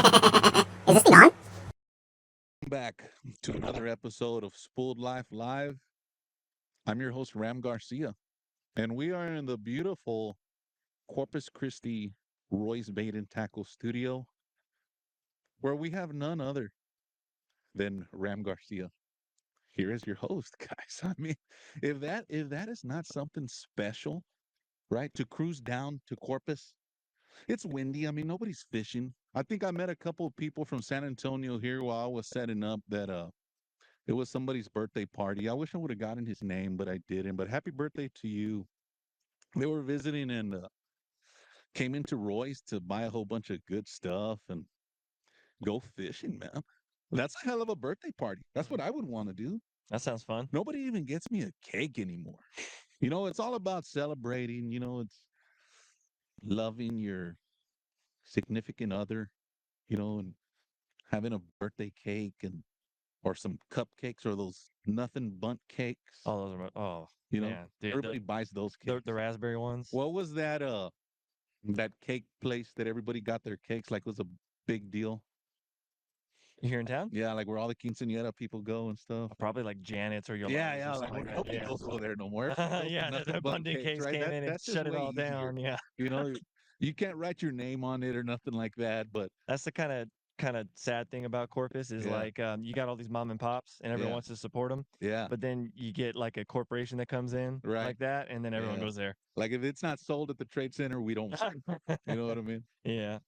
Is this thing on? Back to another episode of Spooled Life Live. I'm your host, Ram Garcia, and we are in the beautiful Corpus Christi Roy's Bait and Tackle studio, where we have none other than Ram Garcia. Here is your host, guys. I mean, if that is not something special, right? To cruise down to Corpus. It's windy. I mean, nobody's fishing. I think I met a couple of people from San Antonio here while I was setting up that it was somebody's birthday party. I wish I would have gotten his name, but I didn't. But happy birthday to you. They were visiting and came into Roy's to buy a whole bunch of good stuff and go fishing, man. That's a hell of a birthday party. That's what I would want to do. That sounds fun. Nobody even gets me a cake anymore. It's all about celebrating. It's loving your significant other, and having a birthday cake or some cupcakes or those nothing bundt cakes. Oh, those are man, dude, Everybody buys those cakes. the raspberry ones. What was that cake place that everybody got their cakes like was a big deal? Here in town? Yeah, like where all the quinceañera people go and stuff. Probably like Janet's or your Yeah, or like something like nobody that. goes over there no more. Yeah, Nothing the but abundant cakes right? came in and That's just shut it way all easier. down. Yeah, You can't write your name on it or nothing like that. But that's the kind of sad thing about Corpus is Yeah. like you got all these mom and pops and everyone Yeah. wants to support them, yeah, but then you get like a corporation that comes in Right. like that, and then everyone Yeah. goes there. like if it's not sold at the trade center, we don't. You know what I mean? Yeah.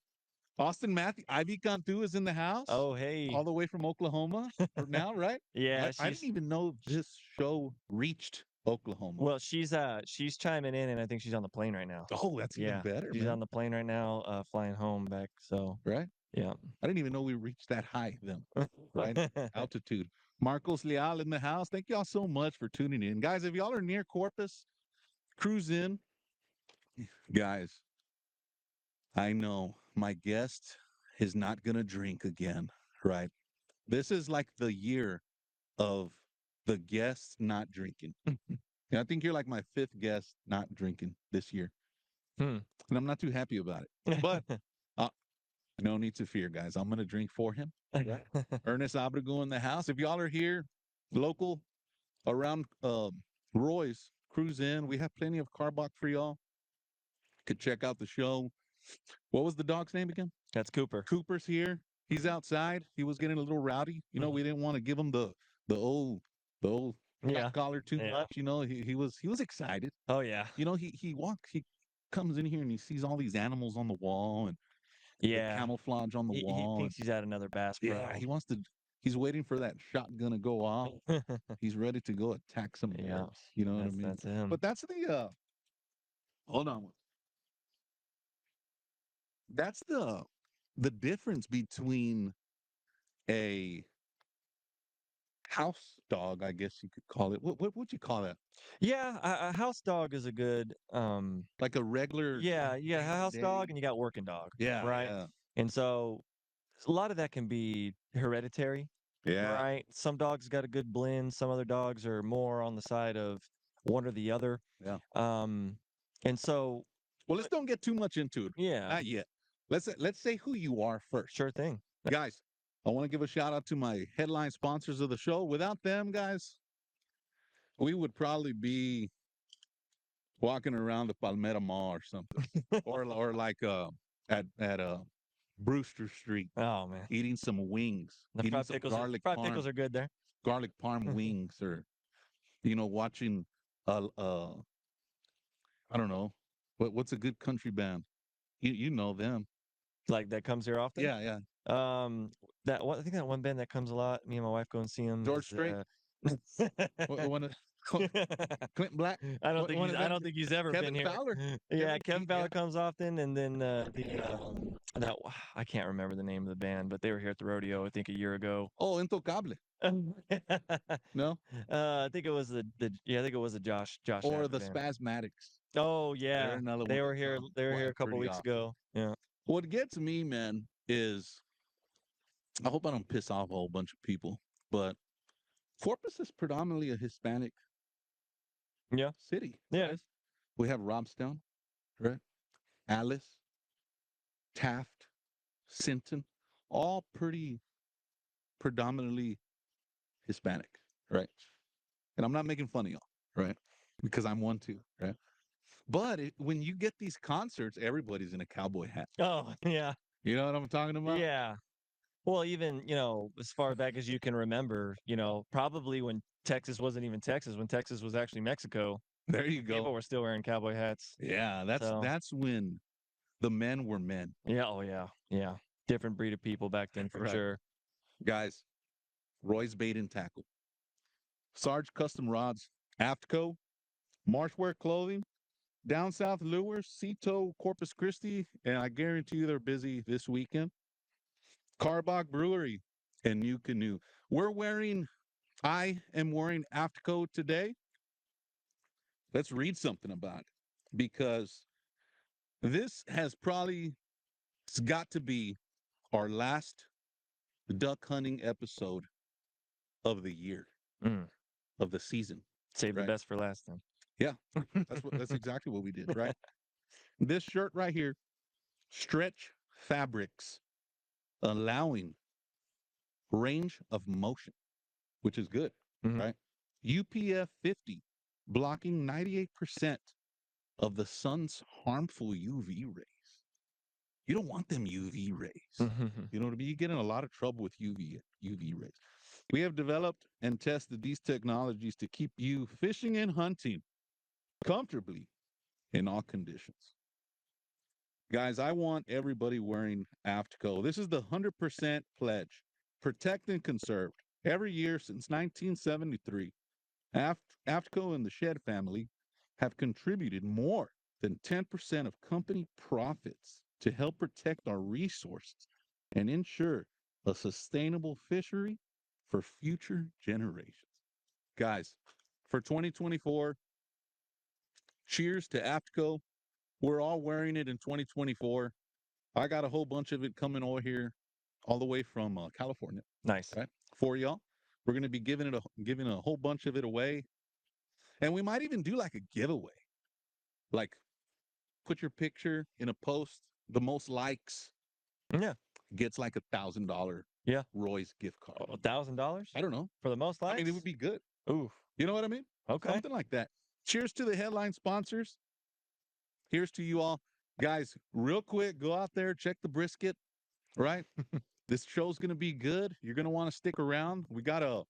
Austin Matthew, Ivy Cantu is in the house. Oh, hey. All the way from Oklahoma now, right? Yeah, I didn't even know this show reached Oklahoma. Well, she's chiming in, and I think she's on the plane right now. Oh, that's even Yeah, better, she's man. on the plane right now, flying home back. So Right? yeah. I didn't even know we reached that high then. Right? Altitude. Marcos Leal in the house. Thank y'all so much for tuning in. Guys, if y'all are near Corpus, cruise in. Guys, I know my guest is not going to drink again, right? This is like the year of the guests not drinking. And I think you're like my fifth guest not drinking this year. And I'm not too happy about it. But no need to fear, guys. I'm going to drink for him. Ernest Abrego in the house. If y'all are here, local, around Roy's, cruise in. We have plenty of Karbach for y'all. Could check out the show. What was the dog's name again? That's Cooper. Cooper's here. He's outside. He was getting a little rowdy. We didn't want to give him the old Yeah. collar too Yeah. much. He was excited. Oh yeah. He comes in here and he sees all these animals on the wall and the Yeah. camouflage on the He wall. thinks he's at another Bass Pro. Yeah, he's waiting for that shotgun to go off. He's ready to go attack some bears. Yeah. You know what I mean? That's him. But that's hold on. That's the difference between a house dog, I guess you could call it. What would you call that? Yeah, a house dog is a good Like a regular yeah, a house day? dog and you got working dog. Yeah, Right. yeah. And so a lot of that can be hereditary. Yeah. Right. Some dogs got a good blend, some other dogs are more on the side of one or the other. Yeah. And so Well, let's don't get too much into it. yeah, Not yet. Let's say who you are first. sure thing. Guys, I want to give a shout out to my headline sponsors of the show. Without them, guys, we would probably be walking around the Palmera Mall or something, or like at Brewster Street, Oh man. eating some wings, The eating fried some pickles, garlic pickles are good there. garlic parm wings, or watching I don't know what's a good country band. You know them. Like that comes here often. Yeah. That one, I think that one band that comes a lot. Me and my wife go and see them. George Strait? One of Clint Black. I don't One think of he's, I them? don't think he's ever Kevin been here. Fowler? Yeah, Kevin- Kevin Fowler yeah. comes often, and then that I can't remember the name of the band, but they were here at the rodeo I think a year ago. Oh, Intocable. No? I think it was the I think it was the Josh Or Acker the band. Spasmatics. Oh yeah, They're another they one were that here. come They were here a quite couple pretty weeks often. ago. Yeah. What gets me, man, is I hope I don't piss off a whole bunch of people, but Corpus is predominantly a Hispanic Yeah. city. Yeah. guys. We have Robstown, right? Alice, Taft, Sinton, all pretty predominantly Hispanic, right? And I'm not making fun of y'all, right? Because I'm one too, right? But when you get these concerts, everybody's in a cowboy hat. Oh, yeah. You know what I'm talking about? Yeah. Well, even, as far back as you can remember, probably when Texas wasn't even Texas, when Texas was actually Mexico, There you go. people were still wearing cowboy hats. Yeah, So, that's when the men were men. yeah, oh yeah. Yeah. Different breed of people back then for Right. sure. Guys, Roy's Bait and Tackle, Sarge Custom Rods, AFTCO, Marshwear Clothing, Down South Lures, Tow Corpus Christi, and I guarantee you they're busy this weekend. Karbach Brewery and New Canoe. I am wearing AFTCO today. Let's read something about it because this has probably it's got to be our last duck hunting episode of the year, Mm. of the season, Save the right? best for last then. Yeah, that's exactly what we did, right? This shirt right here, stretch fabrics, allowing range of motion, which is good, Mhm. right? UPF 50, blocking 98% of the sun's harmful UV rays. You don't want them UV rays. You know what I mean? You get in a lot of trouble with UV rays. We have developed and tested these technologies to keep you fishing and hunting comfortably in all conditions. Guys, I want everybody wearing AFTCO. This is the 100% pledge. Protect and conserve. Every year since 1973, AFTCO and the Shed family have contributed more than 10% of company profits to help protect our resources and ensure a sustainable fishery for future generations. Guys, for 2024, cheers to AFTCO. We're all wearing it in 2024. I got a whole bunch of it coming over here, all the way from California, Nice. right? For y'all, we're gonna be giving a whole bunch of it away, and we might even do like a giveaway, like put your picture in a post. The most likes Yeah. gets like $1,000 Yeah. Roy's gift card. $1,000 I don't know. for the most likes? I mean, it would be good. Ooh. You know what I mean? Okay. Something like that. Cheers to the headline sponsors. Here's to you all. Guys, real quick, go out there, check the brisket, right? This show's going to be good. You're going to want to stick around. We got a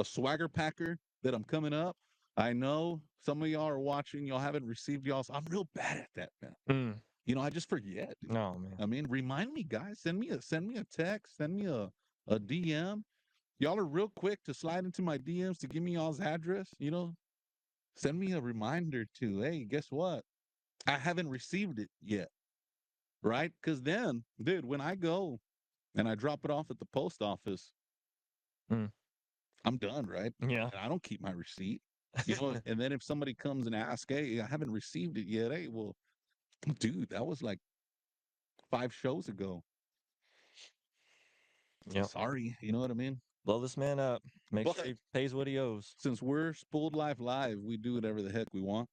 swagger packer that I'm coming up. I know some of y'all are watching. Y'all haven't received y'all's. I'm real bad at that, man. Mm. I just forget. No, man. I mean, remind me, guys. Send me a text. Send me a DM. Y'all are real quick to slide into my DMs to give me y'all's address. Send me a reminder to, hey, guess what? I haven't received it yet. Right? Because then, dude, when I go and I drop it off at the post office, Mm. I'm done, right? Yeah. And I don't keep my receipt. And then if somebody comes and asks, hey, I haven't received it yet. Hey, well, dude, that was like 5 shows ago. Yep. Sorry. You know what I mean? Blow this man up. Make But sure he pays what he owes. since we're Spooled Life Live, we do whatever the heck we want.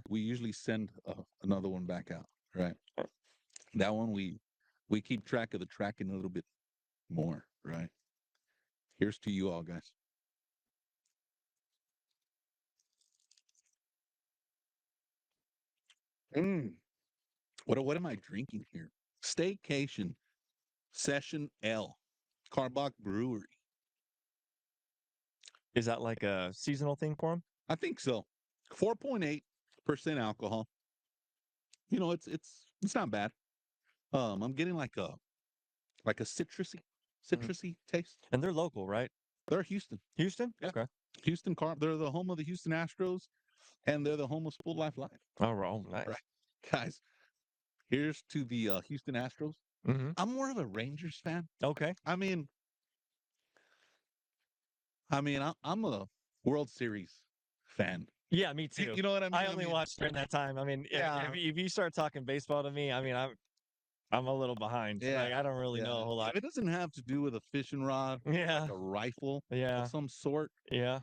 We usually send another one back out, right? That one we keep track of the tracking a little bit more, right? Here's to you all, guys. Mm. What am I drinking here? Staycation Session L, Karbach Brewery. Is that like a seasonal thing for him? I think so. 4.8% alcohol. It's not bad. I'm getting like a citrusy taste. And they're local, right? They're Houston. Houston? Yeah. Okay. They're the home of the Houston Astros, and they're the home of Spool Life Live. Oh, nice. Right. Guys, here's to the Houston Astros. Mm-hmm. I'm more of a Rangers fan. Okay. I'm a World Series fan. Yeah, me too. You know what I mean? I only watched during that time. I mean, Yeah. if you start talking baseball to me, I mean, I'm a little behind. Yeah, Like I don't really know a whole lot. If it doesn't have to do with a fishing rod, Yeah. like a rifle Yeah. of some sort, Yeah.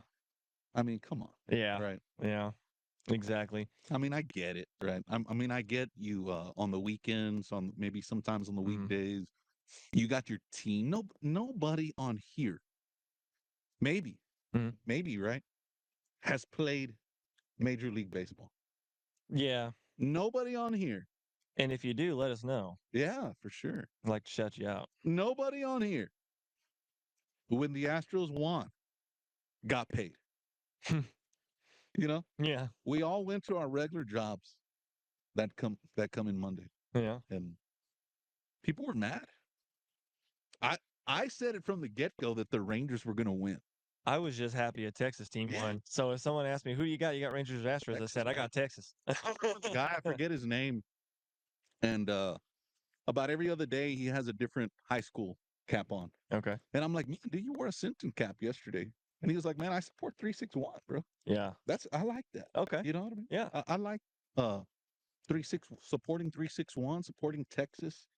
I mean, come on. Yeah. Right. Yeah. Exactly. I mean, I get it, right? I mean, I get you on the weekends, maybe sometimes on the Mhm. weekdays. You got your team. No, nobody on here, maybe, Mhm. maybe, right, has played Major League Baseball. Yeah. Nobody on here. And if you do, let us know. Yeah, for sure. I'd like to shout you out. Nobody on here, when the Astros won, got paid. You know, Yeah. we all went to our regular jobs that come in Monday, Yeah. and people were mad. I I said it from the get go that the Rangers were going to win. I was just happy a Texas team Yeah. won. So if someone asked me who you got Rangers or Astros, I Texas, said I man. got Texas. The guy, I forget his name, and about every other day he has a different high school cap on, Okay. and I'm like, man, dude, you wore a Sinton cap yesterday, and he was like, man, I support 361, bro. Yeah. I like that. Okay. You know what I mean? Yeah. I like uh 361, supporting Texas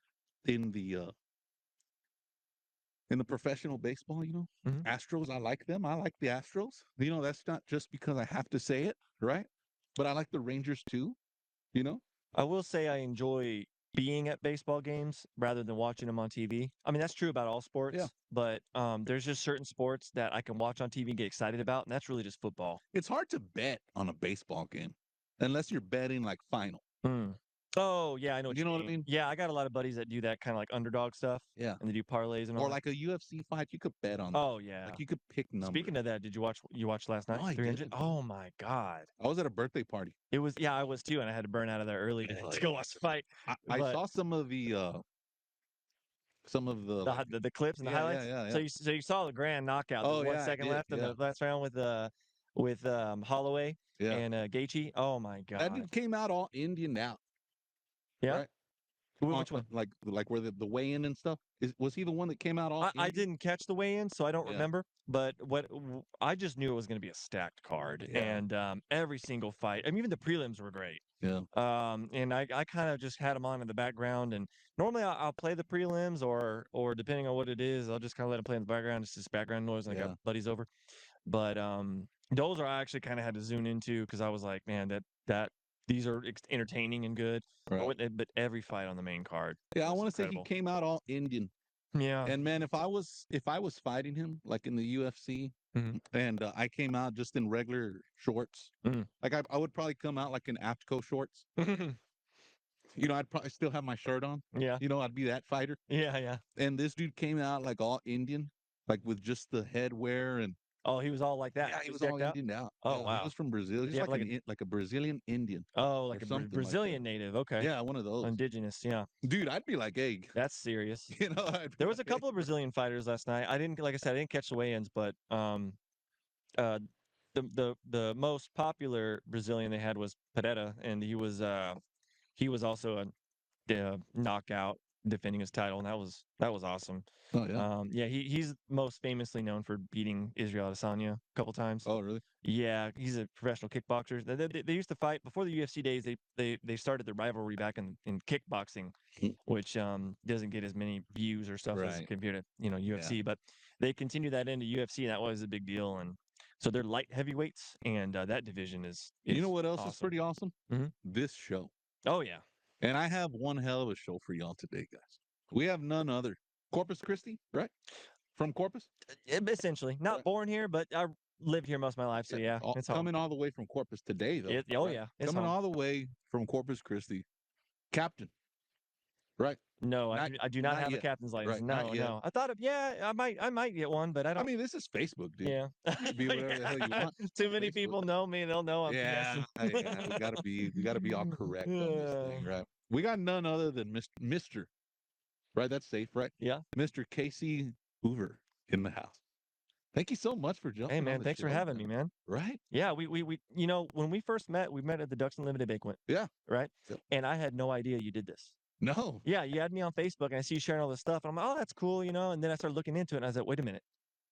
in the professional baseball, Mhm. Astros, I like them. I like the Astros. That's not just because I have to say it, right? But I like the Rangers too, you know? I will say I enjoy being at baseball games rather than watching them on TV. I mean, that's true about all Yeah. sports, but there's just certain sports that I can watch on TV and get excited about, and that's really just football. It's hard to bet on a baseball game unless you're betting like final. Mm. Oh, yeah, I know what You you know what I mean. mean? Yeah, I got a lot of buddies that do that kind of like underdog stuff, Yeah. and they do parlays and all Or that. like a UFC fight, you could bet on that. Oh, yeah. Like you could pick numbers. Speaking of that, did you watch last night? No, I 300? didn't. Oh my God. I was at a birthday party. It was, yeah, I was too, and I had to burn out of there early to go watch the fight. I But saw some of the like, the clips and the yeah, highlights. yeah, yeah, So yeah. you saw the grand knockout. Oh There's one yeah, I second did. left in Yeah. the last round with Holloway Yeah. and Gaethje. Oh my That God. dude came out all Indian out, Yeah. right? Which one? Like where the weigh-in and stuff. Was he the one that came out all I Indian? didn't catch the weigh-in, so I don't Yeah. remember. But I just knew it was going to be a stacked card, Yeah. and every single fight. I mean, even the prelims were great. Yeah. And I kind of just had them on in the background, and normally I'll play the prelims, or depending on what it is, I'll just kind of let it play in the background. It's just background noise, and I Yeah. got buddies over. But those are I actually kind of had to tune into because I was like, man, that these are entertaining and good. Right. But every fight on the main card, Yeah, I was want to say he incredible. came out all Indian. Yeah. And man, if I was fighting him like in the UFC, Mhm. and I came out just in regular shorts, Mhm. like I would probably come out like in AFTCO shorts. I'd probably still have my shirt on. Yeah. I'd be that fighter. Yeah. Yeah. And this dude came out like all Indian, like with just the headwear and Oh, he was all like that. yeah, he was decked all out? Indian out. Oh, Yeah, wow. he was from Brazil. He's Yeah, like a Brazilian Indian oh, or like a something Brazilian like native. Okay. that. Yeah, one of those. Indigenous. Yeah. Dude, I'd be like, hey, That's serious. I'd be There was a like, couple of Brazilian fighters last night. I didn't, like I said, I didn't catch the weigh-ins, but uh, the most popular Brazilian they had was Pereira, and he was also a knockout defending his title, and that was awesome. oh yeah. Yeah, he's most famously known for beating Israel Adesanya a couple times. Oh really? Yeah, he's a professional kickboxer. They used to fight before the UFC days. They started the rivalry back in kickboxing, which doesn't get as many views or stuff as Right. compared to UFC. But they continue that into UFC, and that was a big deal. And so they're light heavyweights, and that division is You know what else is awesome. pretty awesome? Mhm. This show. Oh yeah, And I have one hell of a show for y'all today, guys. We have none other. Corpus Christi, right? From Corpus? essentially not Right. born here, but I lived here most of my life. So yeah, it's home. Coming all the way from Corpus today, though. Oh right? yeah, it's Coming home. all the way from Corpus Christi. Captain, right? No, Not- I do not not have yet. a captain's license. Right, No, not yet. no. I thought of I might get one, but I I don't. mean, this is Facebook, dude. Yeah. You can be whatever the hell you want. Too many Facebook. people know me; they'll know I'm Yeah, BSing. yeah, we gotta be all correct on this thing, Yeah. right? We got none other than Mr. Right, that's safe, right? Yeah. Mr. KC Hoover in the house. Thank you so much for jumping Hey on man, the thanks for show, having me, man. Right? Yeah, we when we first met, we met at the Ducks Unlimited banquet. Yeah. Right. Yep. And I had no idea you did this. No. Yeah, you had me on Facebook, and I see you sharing all this stuff, and I'm like, oh, that's cool, And then I started looking into it, and I was like, wait a minute,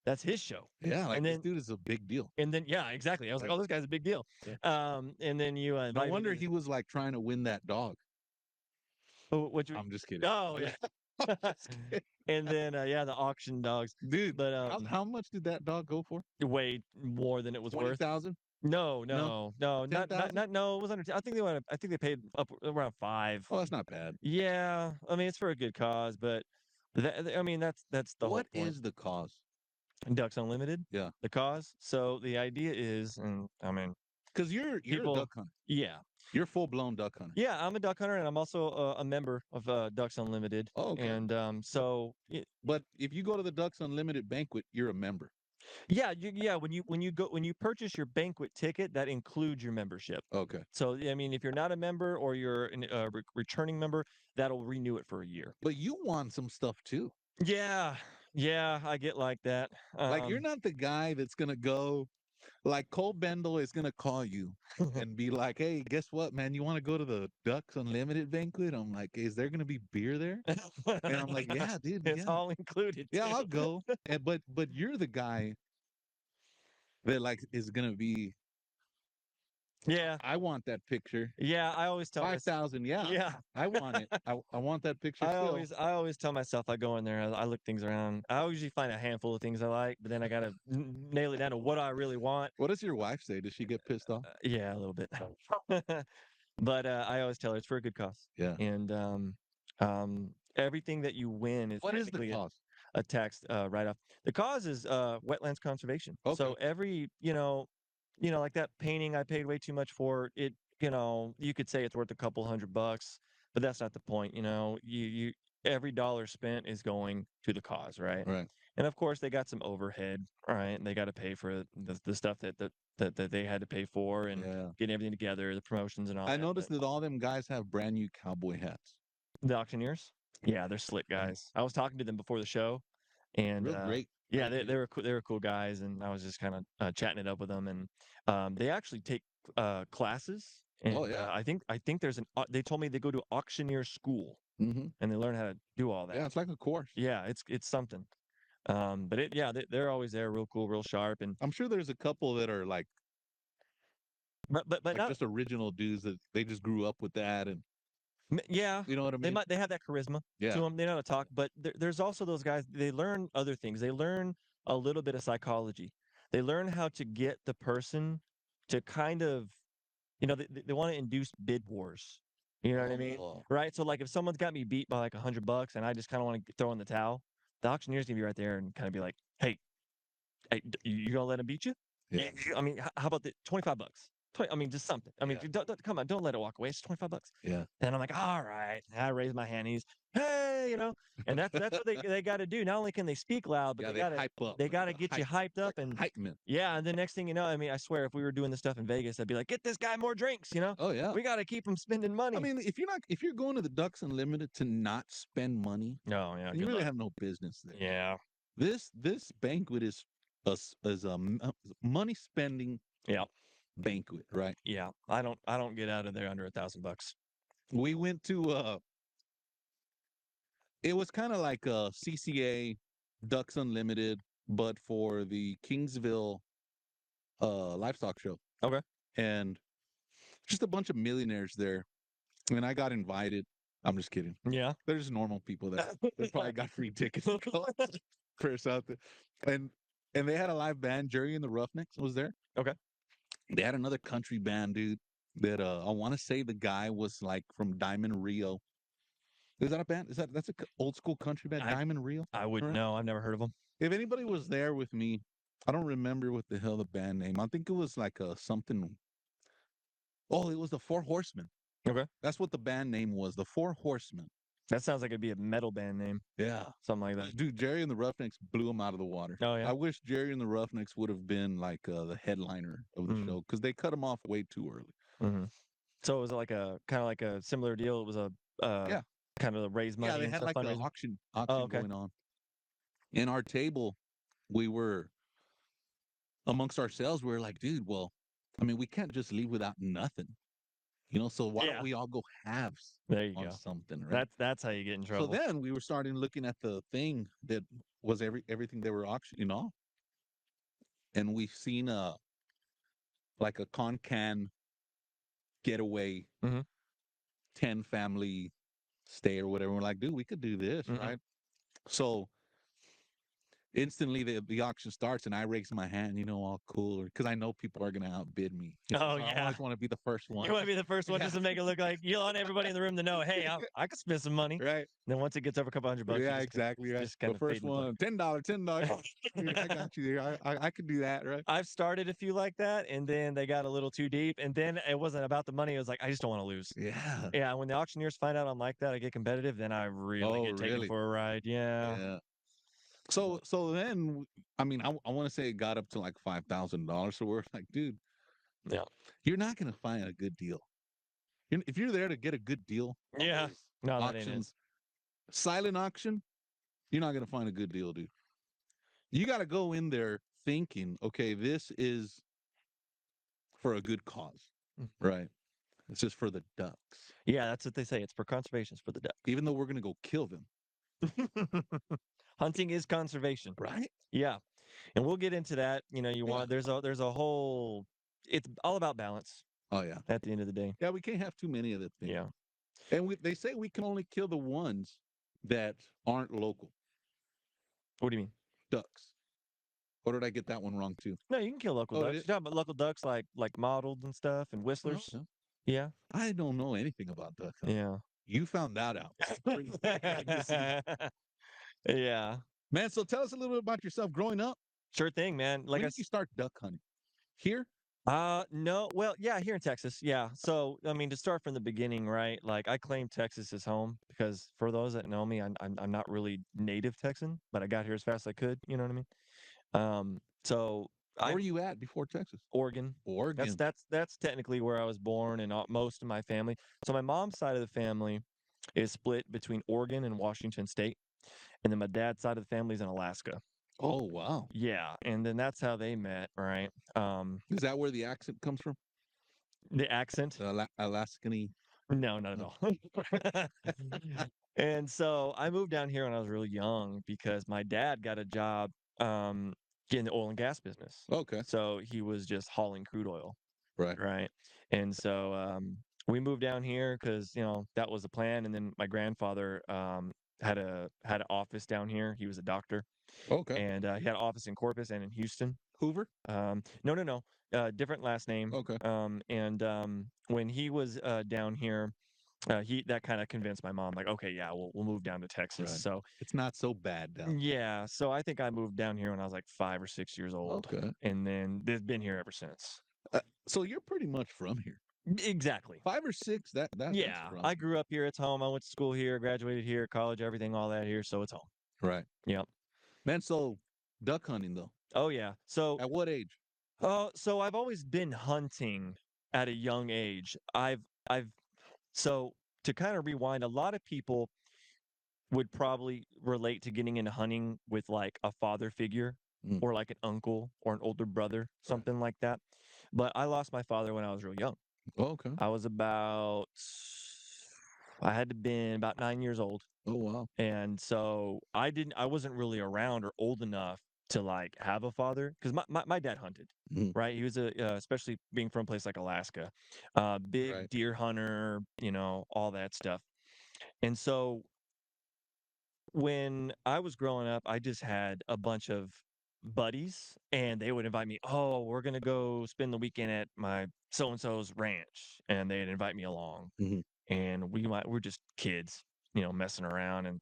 that's his show. Yeah, like And this then- dude is a big deal. And then yeah, exactly. I was like, oh, this guy's a big deal. Yeah. And then you No invited wonder me. he was like trying to win that dog. Oh, what you? I'm just kidding. Oh yeah. Just kidding. And then the auction dogs, Dude, but how much did that dog go for? way more than it was worth. 20,000? No, not 10,000? no. It was under. I think they paid up around 5. Oh, that's not bad. Yeah, I mean it's for a good cause, but I mean, that's the whole What point. is the cause? Ducks Unlimited, Yeah, the cause. So the idea is, and I mean, because you're a people, duck hunter. yeah, You're full blown duck hunter. yeah. I'm a duck hunter, and I'm also a member of Ducks Unlimited. Oh, okay. And so But if you go to the Ducks Unlimited banquet, you're a member. yeah, yeah. When you purchase your banquet ticket, that includes your membership. Okay. So I mean, if you're not a member or you're a returning member, that'll renew it for a year. But you want some stuff too. Yeah, yeah, I get like that. Like you're not the guy that's gonna go. Like Cole Bendel is gonna call you and be like, "Hey, guess what, man? You want to go to the Ducks Unlimited banquet?" I'm like, "Is there gonna be beer there?" And I'm like, "Yeah, dude. It's Yeah, all included yeah, I'll too. go." And but you're the guy that like is gonna be. Yeah, I want that picture. yeah. I always tell myself, 5,000. Yeah, yeah. I want it. I want that picture still. I always tell myself I go in there, I look things around. I usually find a handful of things I like, but then I gotta nail it down to what I really want. What does your wife say? Does she get pissed off? Yeah, a little bit. But I always tell her it's for a good cause, Yeah. and everything that you win is What is the technically cause? a tax write-off. The cause is wetlands conservation. Okay. So every like that painting I paid way too much for it. You could say it's worth a couple $100, but that's not the point. You every dollar spent is going to the cause, right? Right. And of course, they got some overhead, right? And they got to pay for the stuff that they had to pay for and Yeah. getting everything together, the promotions and all I that. noticed that all them guys have brand new cowboy hats. The auctioneers, yeah, they're slick guys. I was talking to them before the show, and Real great. yeah, Great dude. they were cool guys, and I was just kind of chatting it up with them, and they actually take classes, and Oh yeah. I think there's they told me they go to auctioneer school Mm-hmm. and they learn how to do all that. Yeah, it's like a course. Yeah, it's something. But they're always there, real cool, real sharp, and I'm sure there's a couple that are but like not just original dudes that they just grew up with that, and yeah, you know what I mean? they have that charisma to Yeah. them. They know how to talk, but there's also those guys. They learn other things. They learn a little bit of psychology. They learn how to get the person to kind of, they want to induce bid wars. You know what I mean? Oh. Right. So like if someone's got me beat by like $100 and I just kind of want to throw in the towel, the auctioneer's gonna be right there and kind of be like, hey, you gonna let him beat you? Yeah. I mean, how about the $25? I mean, just something. I mean, Yeah. come on, don't let it walk away. It's $25. Yeah. And I'm like, all right. And I raise my hand. He's, hey, and that's what they got to do. Not only can they speak loud, but Yeah, they hype up. they got to get you hyped up. Like And hype man. yeah, and the next thing you know, I mean, I swear, if we were doing this stuff in Vegas, I'd be like, get this guy more drinks. Oh yeah. We got to keep him spending money. I mean, if you're going to the Ducks Unlimited to not spend money, no, yeah, you good really luck. have no business there. Yeah, This banquet is a money spending yeah, banquet, right? yeah. I don't get out of there under $1,000. We went to it was kind of like a CCA Ducks Unlimited, but for the Kingsville livestock show. Okay. And just a bunch of millionaires there. And I got invited. I'm just kidding. Yeah. They're just normal people that probably got free tickets to go first out there. And they had a live band. Jerry and the Roughnecks was there. Okay. They had another country band, dude, that I want to say the guy was like from Diamond Rio. Is that a band? That's a old school country band, Diamond Rio? I wouldn't know. I've never heard of them. If anybody was there with me, I don't remember what the hell the band name. I think it was like a something. Oh, it was the Four Horsemen. Okay. That's what the band name was, the Four Horsemen. That sounds like it'd be a metal band name. Yeah. Something like that. Dude, Jerry and the Roughnecks blew them out of the water. Oh, yeah. I wish Jerry and the Roughnecks would have been like the headliner of the show because they cut them off way too early. Mm-hmm. So it was like kind of like a similar deal. It was a kind of raise money. Yeah, they had like an auction going on. In our table, we were amongst ourselves. We were like, dude, well, I mean, we can't just leave without nothing. So why don't we all go halves there you on go. something, right? That's how you get in trouble. So then we were starting looking at the thing that was everything they were auctioning off. And we've seen like a con-can getaway 10 family stay or whatever. We're like, dude, we could do this, right? So instantly the auction starts and I raise my hand, all cool, because I know people are gonna outbid me. Oh So I yeah. always want to be the first one. You want to be the first one Yeah, just to make it look like you want everybody in the room to know, hey, I could spend some money. right. Then once it gets over a couple $100, you Yeah, exactly right. just kind The of fade first in the one, $10, $10. I dark. got you there. I could do that, right? I've started a few like that, and then they got a little too deep, and then it wasn't about the money. It was like I just don't want to lose. Yeah. Yeah, when the auctioneers find out I'm like that, I get competitive, then I really Oh, get taken really? for a ride. Yeah. Yeah. So then, I mean, I want to say it got up to like $5,000. So we're like, dude, Yeah. you're not gonna find a good deal. If you're there to get a good deal on Yeah. those No, that ain't it. auctions, silent auction, you're not gonna find a good deal, dude. You got to go in there thinking, okay, this is for a good cause, Mhm. right? It's just for the ducks, Yeah, that's what they say. It's for conservation. It's for the ducks. even though we're gonna go kill them, Hunting is conservation. right? Yeah. And we'll get into that. You Yeah. want there's a whole it's all about balance Oh yeah, at the end of the day. yeah. We can't have too many of the things, Yeah. and they say we can only kill the ones that aren't local What do you mean? ducks. Or did I get that one wrong too? No, you can kill local Oh, ducks. You're talking about local ducks like mottled and stuff and well, whistlers. yeah. Yeah. I don't know anything about duck hunting. Yeah. You found that out. Yeah. Man, so tell us a little bit about yourself growing up. Sure thing, man. When did you start duck hunting? Here? No, well, yeah, here in Texas. Yeah. So, I mean, to start from the beginning, right? Like I claim Texas as home because for those that know me, I'm not really native Texan, but I got here as fast as I could, you know what I mean? So Where were I'm you at before Texas? Oregon. That's Oregon. that's that's technically where I was born and most of my family. So my mom's side of the family is split between Oregon and Washington State, and then my dad's side of the family is in Alaska. Oh, wow. Yeah, and then that's how they met, right? Is that where the accent comes from? The accent? The Alaskan. No, not at Oh. all. And so I moved down here when I was really young because my dad got a job in the oil and gas business. Okay. So he was just hauling crude oil, Right. right? And so we moved down here because that was the plan. And then my grandfather had an office down here. He was a doctor, Okay. and he had an office in Corpus and in Houston. Hoover? No, different last name. Okay. And when he was down here, he that kind of convinced my mom, like, okay, yeah, we'll move down to Texas. Right. So It's not so bad down. yeah, so I think I moved down here when I was like 5 or 6 years old, Okay. and then they've been here ever since. So you're pretty much from here. Exactly. 5 or 6. That's Yeah, from. I grew up here. It's home. I went to school here, graduated here, college, everything, all that here. So it's home. Right. Yep. Man, so duck hunting though. Oh yeah. So At what age? so I've always been hunting at a young age. I've so to kind of rewind, a lot of people would probably relate to getting into hunting with like a father figure Mm. or like an uncle or an older brother, something like that. But I lost my father when I was real young. Oh, okay. I had to been about 9 years old. Oh, wow. And so I wasn't really around or old enough to like have a father because my dad hunted, Mm. right? He was especially being from a place like Alaska, big Right. deer hunter, all that stuff. And so when I was growing up, I just had a bunch of buddies and they would invite me, oh, we're going to go spend the weekend at my so and so's ranch. And they'd invite me along. Mhm. And we're just kids, messing around. And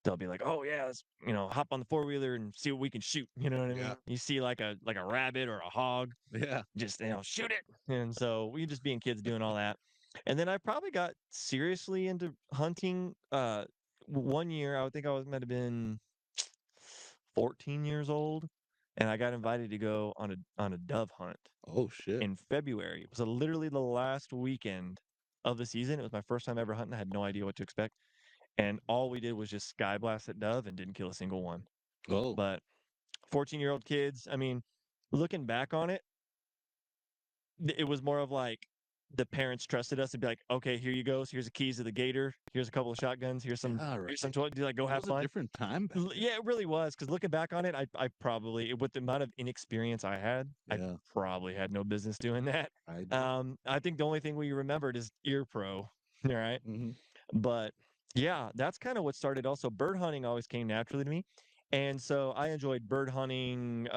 they'll be like, oh, yeah, let's, hop on the four wheeler and see what we can shoot. You know what I mean? Yeah. You see like a rabbit or a hog, Yeah. just, shoot it. And so we just being kids doing all that. And then I probably got seriously into hunting one year. I think might have been 14 years old, and I got invited to go on a dove hunt Oh, shit. in February. It was literally the last weekend of the season. It was my first time ever hunting. I had no idea what to expect, and all we did was just sky blast at dove and didn't kill a single one. Oh. But 14-year-old kids, I mean, looking back on it, it was more of like the parents trusted us and be like, okay, here you go. Here's the keys to the gator. Here's a couple of shotguns. Here's some, Yeah, right. here's some toy. Like, go It have was a fun. different time back then. Yeah, it really was. Because looking back on it, I probably, with the amount of inexperience I had, I Yeah. probably had no business doing that. I do. I think the only thing we remembered is ear pro, right? Mhm. But yeah, that's kind of what started. Also, bird hunting always came naturally to me, And so I enjoyed bird hunting,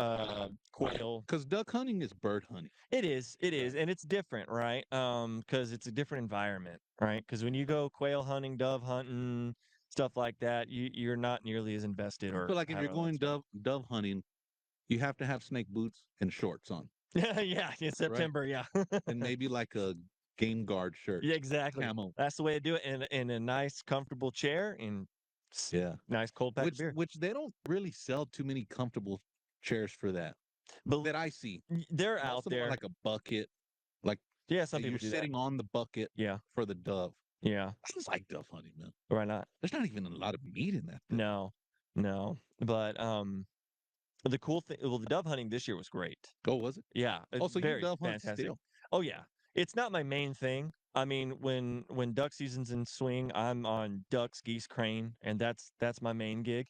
quail. Because duck hunting is bird hunting. It is, Right. and it's different, right? Because it's a different environment, right? Because when you go quail hunting, dove hunting, stuff like that, you're not nearly as invested, I or feel like if I you're don't know. going dove hunting, you have to have snake boots and shorts on, Yeah, in right? September, yeah. And maybe like a game guard shirt, Yeah, exactly. camo. That's the way to do it in a nice, comfortable chair and Yeah. nice cold pack of beer. Which they don't really sell too many comfortable chairs for that But that I see. they're Most out of them are there. like a bucket, like Yeah, some you're people do that. sitting on the bucket Yeah, for the dove. yeah. I just like dove hunting, man. Why not? There's not even a lot of meat in that thing. No, no. But the cool thing, well, the dove hunting this year was great. Oh, was it? Yeah, Oh, so you very dove hunt fantastic. still? Oh yeah, it's not my main thing. I mean, when duck season's in swing, I'm on ducks, geese, crane, and that's my main gig.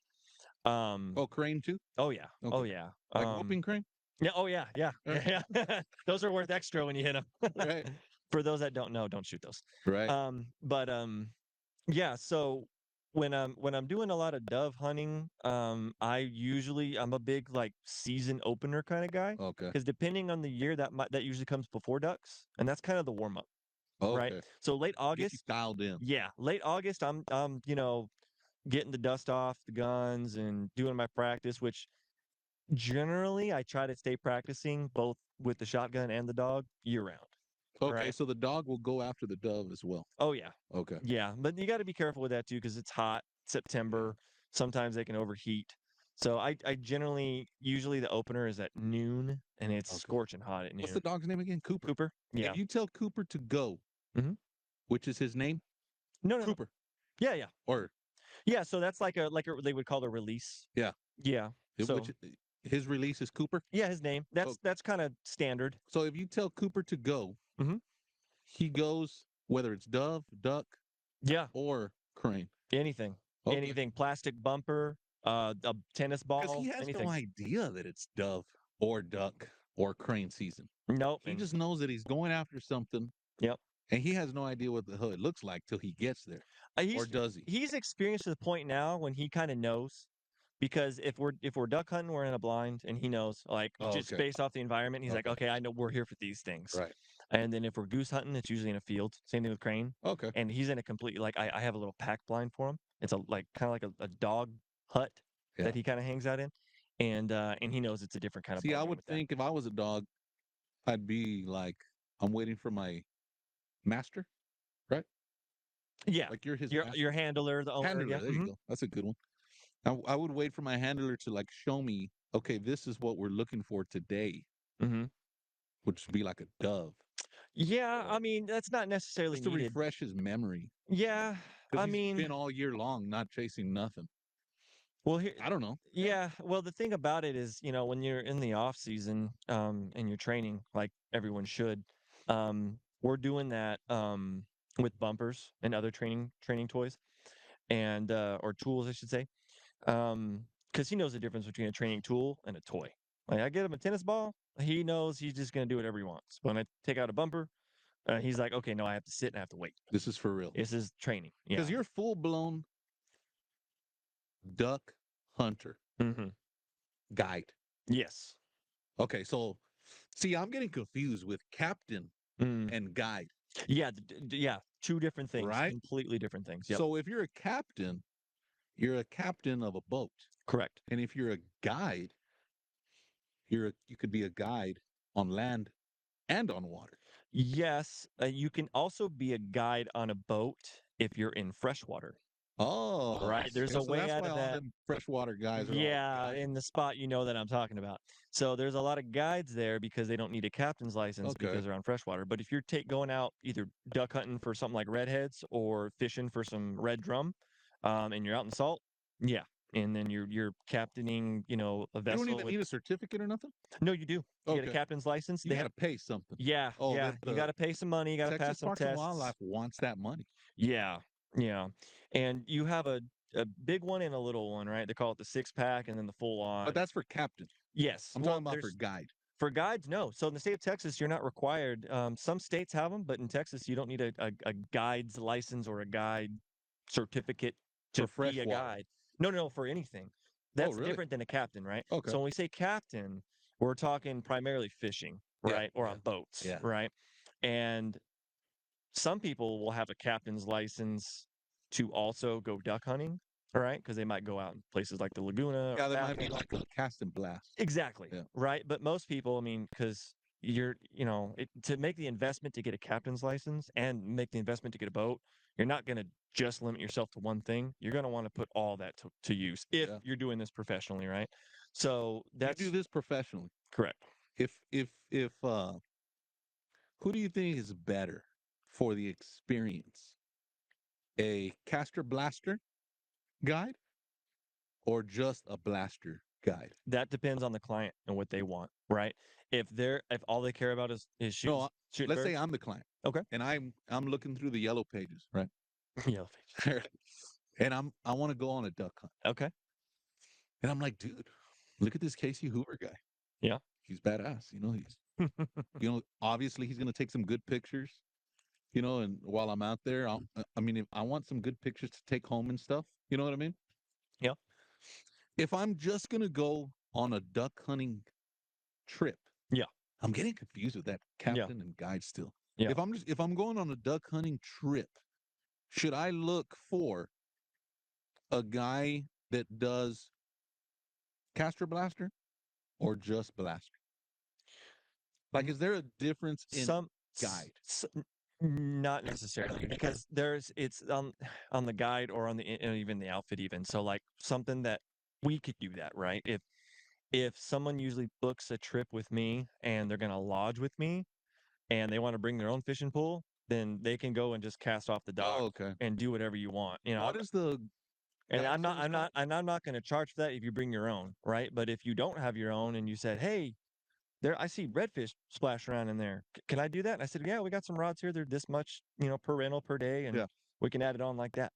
Um, Oh, crane too? oh yeah, Okay. oh yeah. Like whooping crane? Yeah, oh yeah, yeah, Right. yeah. Those are worth extra when you hit them. Right. For those that don't know, don't shoot those. Right. But yeah. So when I'm doing a lot of dove hunting, I'm a big like season opener kind of guy Okay. because depending on the year that usually comes before ducks, and that's kind of the warm up, right? Okay. So late Get you August, dialed in. yeah, late August, I'm getting the dust off the guns and doing my practice, which generally I try to stay practicing both with the shotgun and the dog year round, Okay, right? so the dog will go after the dove as well. Oh yeah, Okay. yeah, but you got to be careful with that too because it's hot September. Sometimes they can overheat. So I generally usually the opener is at noon and it's Okay. scorching hot at What's the noon. dog's name again? Cooper. Cooper? Yeah. If you tell Cooper to go, Mhm. which is his name? No, no, no. Cooper. Yeah, yeah. Or Yeah, so that's like a they would call a release. yeah, Yeah. So which his release is Cooper. yeah, his name. Oh, That's kind of standard. so if you tell Cooper to go, Mhm. he goes whether it's dove, duck, Yeah, or crane. anything. Okay. Anything plastic bumper, a tennis Because he ball, has no anything. idea that it's dove or duck or crane season. Nope. He And just knows that he's going after something, yep. and he has no idea what the hell it looks like till he gets there. Or He's does he? he's experienced to the point now when he kind of knows because if we're duck hunting, we're in a blind, and he knows like Oh, just okay. based off the environment, he's like, Okay. okay, I know we're here for these things. Right. And then if we're goose hunting, it's usually in a field. Same thing with crane, Okay. and he's in a completely like I have a little pack blind for him. It's a like kind of like a dog hut Yeah. that he kind of hangs out in, and he knows it's a different kind of See, I ballgame would with that. think if I was a dog, I'd be like, I'm waiting for my master, right? Yeah, Like you're his your master. handler, the owner. Handler. Yeah. There you go. That's a good one. I would wait for my handler to like show me, okay, this is what we're looking for today, Mm-hmm. which would be like a dove, Yeah, I mean that's not necessarily just to needed. refresh his memory. Yeah, Because I he's mean, been all year long not chasing nothing. well, here, I don't know. yeah. Well, the thing about it is, when you're in the off season, and you're training like everyone should, we're doing that, with bumpers and other training toys and or tools, I should say, because he knows the difference between a training tool and a toy. Like I get him a tennis ball, he knows he's just gonna do whatever he wants. When I take out a bumper, he's like, okay, no, I have to sit and I have to wait. This is for real. This is training. Yeah. Because you're full blown duck hunter Mm-hmm. guide. Yes. Okay, so see, I'm getting confused with captain Mm. and guide, Yeah. Yeah. Two different things. right? Completely different things. Yep. So if you're a captain, you're a captain of a boat. Correct. And if you're a guide, you could be a guide on land and on water. Yes. You can also be a guide on a boat if you're in freshwater. Oh, Right. There's a so way that's out why of all that. them freshwater guys are all Yeah, guides. in the spot that I'm talking about. So there's a lot of guides there because they don't need a captain's license Okay. because they're on freshwater. But if you're going out either duck hunting for something like redheads or fishing for some red drum, and you're out in the salt, yeah, and then you're captaining, a You vessel don't even with. need a certificate or nothing? No, you do. You get a Okay. captain's license. You got to pay something. Yeah, Oh, yeah. that You got to pay some money. You got to Texas pass some Parks and tests. Wildlife wants that money. Yeah, yeah. And you have a big one and a little one, right? They call it the 6-pack and then the full on. But that's for captain. Yes. I'm Well, talking about for there's guide. for guides, no. So in the state of Texas, you're not required. Some states have them, but in Texas, you don't need a guide's license or a guide certificate to For be a freshwater. guide. No, no, no, for anything. Oh, That's really? different than a captain, right? Okay. So when we say captain, we're talking primarily fishing, Yeah. right? Or Yeah. on boats, Yeah. right? And some people will have a captain's license to also go duck hunting, all right? Because they might go out in places like the Laguna or Yeah, there might be Baffin. like a cast and blast. Exactly. Yeah. Right. But most people, I mean, because to make the investment to get a captain's license and make the investment to get a boat, you're not going to just limit yourself to one thing. You're going to want to put all that to use if Yeah. you're doing this professionally, right? So You that's do this professionally. correct. If who do you think is better for the experience? A caster blaster guide or just a blaster guide? That depends on the client and what they want, right? If all they care about is No, shooting let's say birds, I'm the client. okay. And I'm looking through the yellow pages, right? Yellow pages. And I want to go on a duck hunt. Okay. And I'm like, dude, look at this KC Hoover guy. Yeah. He's badass. Obviously he's gonna take some good pictures. And while I'm out there, I mean, if I want some good pictures to take home and stuff, you know what I mean? Yeah. If I'm just gonna go on a duck hunting trip, Yeah. I'm getting confused with that Yeah. captain and guide still. Yeah. If I'm going on a duck hunting trip, should I look for a guy that does caster blaster or just blaster? Like, is there a difference in Some guide? not necessarily because it's on the guide or on the even the outfit even. So like something that we could do that, right? If someone usually books a trip with me and they're going to lodge with me and they want to bring their own fishing pool, then they can go and just cast off the dock Oh, okay. and do whatever you want. What is the And guide service called? I'm not going to charge for that if you bring your own, right? But if you don't have your own and you said, "Hey, I see redfish splash around in there. Can I do that?" And I said, "Yeah, we got some rods here. They're this much, per rental per day, and Yeah. we can add it on like that."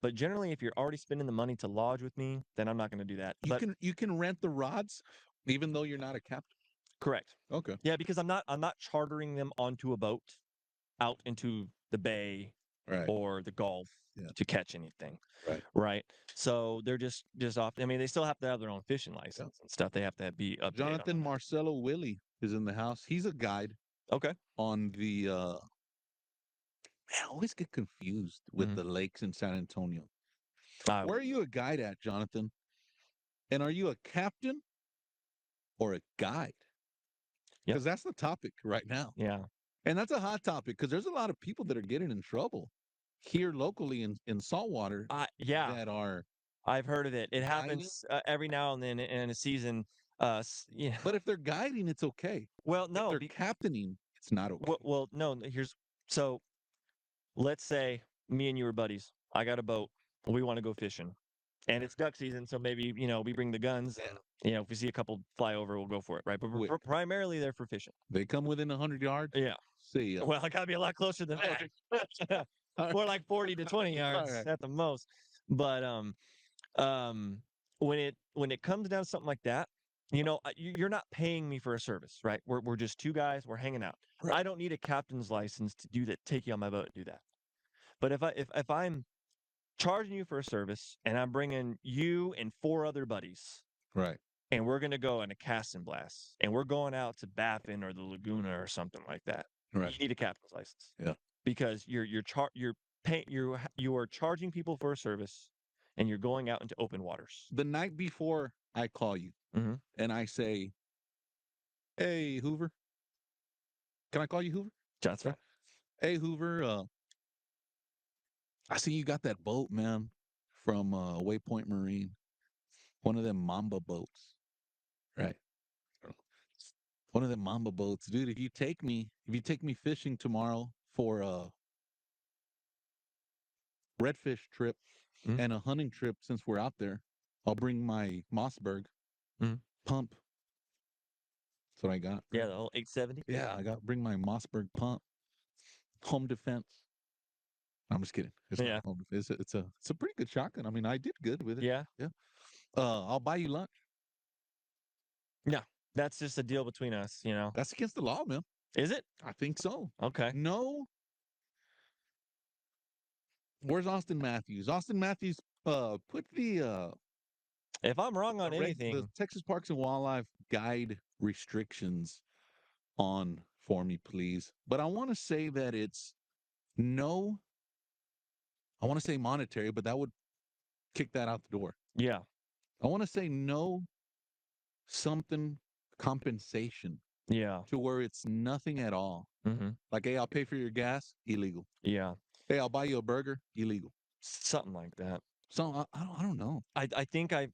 But generally, if you're already spending the money to lodge with me, then I'm not going to do that. But You can rent the rods even though you're not a captain. correct, Okay. yeah, because I'm not chartering them onto a boat out into the bay Right. or the Gulf Yeah. to catch anything. Right. Right. So they're just off. I mean, they still have to have their own fishing license and stuff. They have to be updated. Jonathan Marcelo Willie is in the house. He's a guide Okay. on the man, I always get confused with the lakes in San Antonio. Where are you a guide at, Jonathan? And are you a captain or a guide? Because that's the topic right now. Yeah. And that's a hot topic because there's a lot of people that are getting in trouble here locally in saltwater Yeah. that are. I've heard of it. It guiding. happens every now and then in a season. Yeah. But if they're guiding, it's okay. Well, If no. they're captaining, it's not okay. Well, no. So let's say me and you are buddies. I got a boat. We want to go fishing, and it's duck season. So maybe we bring the guns, and if we see a couple fly over, we'll go for it, right? But we're primarily there for fishing. They come within 100 yards. Yeah. See ya. Well, I gotta be a lot closer than that. More like 40 to 20 yards at the most. But when it comes down to something like that, you're not paying me for a service, right? We're just two guys. We're hanging out. Right. I don't need a captain's license to do that. Take you on my boat and do that. But if I'm charging you for a service and I'm bringing you and 4 other buddies, right, and we're gonna go on a cast and blast, and we're going out to Baffin or the Laguna or something like that, right, you need a captain's license. Yeah. Because you are charging people for a service, and you're going out into open waters. The night before I call you and I say, "Hey, Hoover, can I call you Hoover?" That's right. Hey, Hoover, I see you got that boat, man, from Waypoint Marine, one of them Mamba boats, right? One of them Mamba boats, dude. If you take me fishing tomorrow for a redfish trip and a hunting trip, since we're out there, I'll bring my Mossberg pump. That's what I got. Yeah, the whole 870. Yeah, bring my Mossberg pump. Home defense. I'm just kidding. It's not home defense. It's a pretty good shotgun. I mean, I did good with it. Yeah. Yeah. I'll buy you lunch. Yeah, that's just a deal between us, That's against the law, man. Is it? I think so. Okay. No. Where's Austin Matthews? Austin Matthews, put the If I'm wrong on the anything, Texas Parks and Wildlife guide restrictions on for me, please. But I want to say that it's no, I want to say monetary, but that would kick that out the door. yeah, I want to say no something compensation yeah, to where it's nothing at all. hmm, Like, hey, I'll pay for your gas, illegal. yeah, Hey, I'll buy you a burger, illegal. something like that. So I don't know. I think I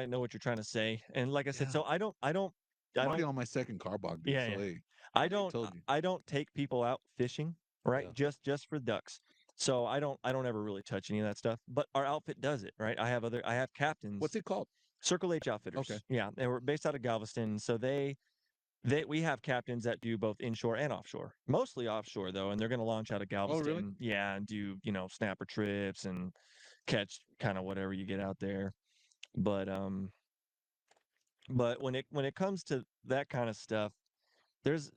know what you're trying to say. And like I said, Yeah, so I'm I already don't on my second Karbach, dude. yeah, So yeah. hey, I already told you. I don't take people out fishing, right? Yeah. Just for ducks. So I don't ever really touch any of that stuff. But our outfit does it, right? I have captains, What's it called? Circle H Okay. Outfitters. Yeah, and we're based out of Galveston. So we have captains that do both inshore and offshore. Mostly offshore though, and they're going to launch out of Oh, really? Galveston. Yeah, and do, snapper trips and catch kind of whatever you get out there. But when it comes to that kind of stuff, there's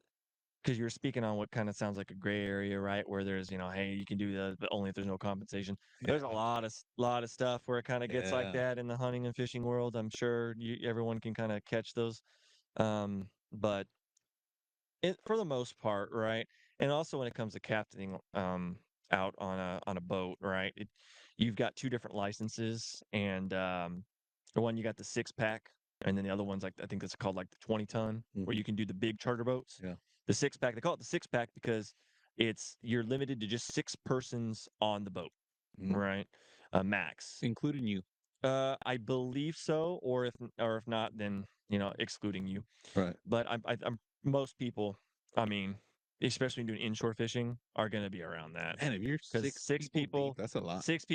because you're speaking on what kind of sounds like a gray area, right? Where there's, hey, you can do that, but only if there's no compensation. There's a Yeah. lot of stuff where it kind of gets like Yeah. that in the hunting and fishing world. I'm sure everyone can kind of catch those. But for the most part, right? And also when it comes to captaining out on a boat, right? You've got two different licenses, and the one you got the 6-pack, and then the other one's like I think that's called like the 20-ton, where Mhm. you can do the big charter boats. Yeah. The 6-pack, they call it the 6-pack because you're limited to just 6 persons on the boat, Mhm. right? Max. Including you. I believe so, or if not, then excluding you. Right. But I'm most people, I mean, especially doing inshore fishing, are going to be around that Man, if you're because six people deep, that's a lot. 6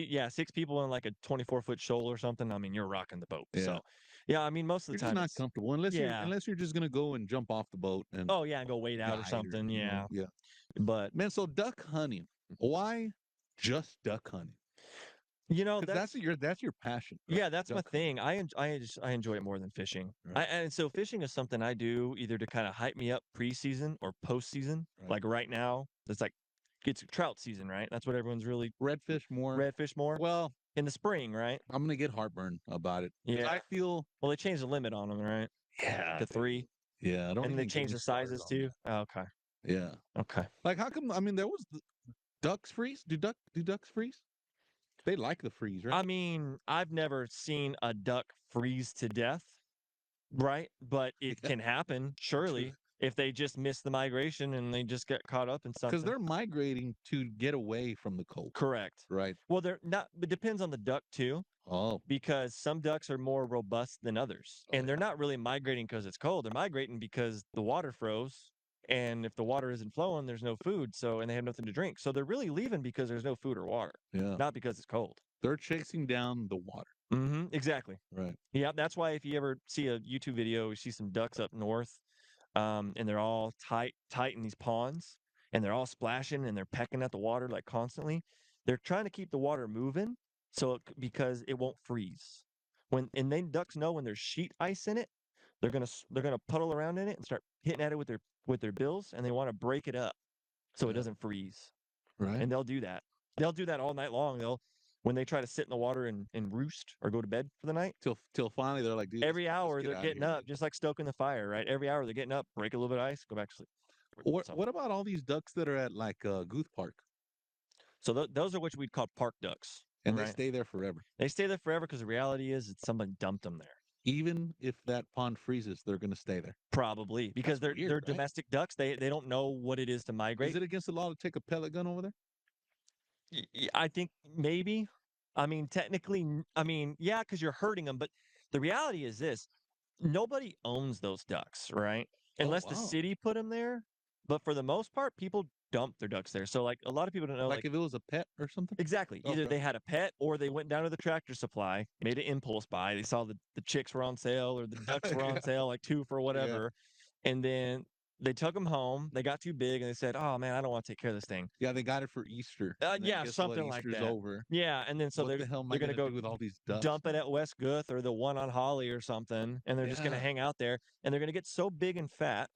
people in like a 24-foot shoal or something. I mean, you're rocking the boat. Yeah. So, yeah, I mean, most of You're the just time not it's comfortable yeah. unless you're just gonna go and jump off the boat and Oh yeah, and go wait out or guide or something. Yeah, yeah. but Man, so duck hunting. Why just duck hunting? Because that's your passion, right? yeah, that's my Duck hunting. thing. I enjoy it more than fishing. Right. And so fishing is something I do either to kind of hype me up preseason or postseason. Right. Like right now, it's trout season, right? That's what everyone's really Redfish more. redfish more Well, in the spring, right? I'm gonna get heartburn about it. 'Cause Yeah. I feel Well, they changed the limit on them, right? yeah, To dude. 3, Yeah, don't and they even get changed me the started sizes on too. that. Oh, okay, Yeah. okay. Like how come I mean there was ducks freeze? Do ducks freeze? They like the freeze, right? I mean, I've never seen a duck freeze to death, right? But it Yeah. can happen, surely, if they just miss the migration and they just get caught up in Because something. they're migrating to get away from the cold, Correct. right? Well, they're not. It depends on the duck too, Oh, because some ducks are more robust than others, oh and they're yeah. not really migrating because it's cold. They're migrating because the water froze, and if the water isn't flowing, there's no food. So, and they have nothing to drink. So they're really leaving because there's no food or water, Yeah. not because it's cold. They're chasing down the water. Exactly. Right. Yeah, that's why if you ever see a YouTube video, you see some ducks up north, and they're all tight in these ponds, and they're all splashing and they're pecking at the water like constantly. They're trying to keep the water moving because it won't freeze. And then ducks know when there's sheet ice in it, they're gonna puddle around in it and start hitting at it with their bills, and they want to break it up so it Yeah. doesn't freeze. Right. And they'll do that. They'll do that all night long. They'll when they try to sit in the water and roost or go to bed for the night. Till finally they're like, dude, Every let's hour get they're out of getting here, up, dude. just like stoking the fire, right? Every hour they're getting up, break a little bit of ice, go back to sleep. So, What about all these ducks that are at like Guth Park those are what we'd call park ducks, and they right? stay there forever? They stay there forever because the reality is that someone dumped them there. Even if that pond freezes, they're gonna stay there. Probably because That's weird, they're right? domestic ducks. They don't know what it is to Is migrate. it against the law to take a pellet gun over there? I think maybe. I mean, technically, I mean, yeah, because you're hurting them. But the reality is this: nobody owns those ducks, right? Oh Unless the wow. city put them there. But for the most part, people dump their ducks there. So like a lot of people don't know, Like like if it was a pet or something? exactly. Either Okay. they had a pet or they went down to the Tractor Supply, made an impulse buy. They saw the chicks were on sale or the ducks were on Yeah. sale, like 2 for Yeah. whatever. And then they took them home. They got too big and they said, "Oh man, I don't want to take care of this thing." Yeah, they got it for Easter. And then Yeah, guess what? something like Easter's that. over. Yeah, and then so What the hell am I they're gonna gonna go do with all these ducks dump it now? at West Guth or the one on Holly or something, and they're just gonna Yeah. hang out there, and they're gonna get so big and fat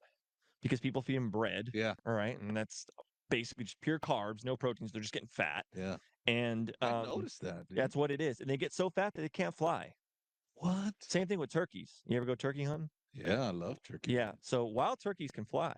because people feed them bread. Yeah. All right, and that's basically just pure carbs, no proteins. They're just getting fat, Yeah. and I noticed that, dude. that's what it is. And they get so fat that they can't fly. What? Same thing with turkeys. You ever go turkey hunting? Yeah, I love turkey. Yeah. So wild turkeys can fly.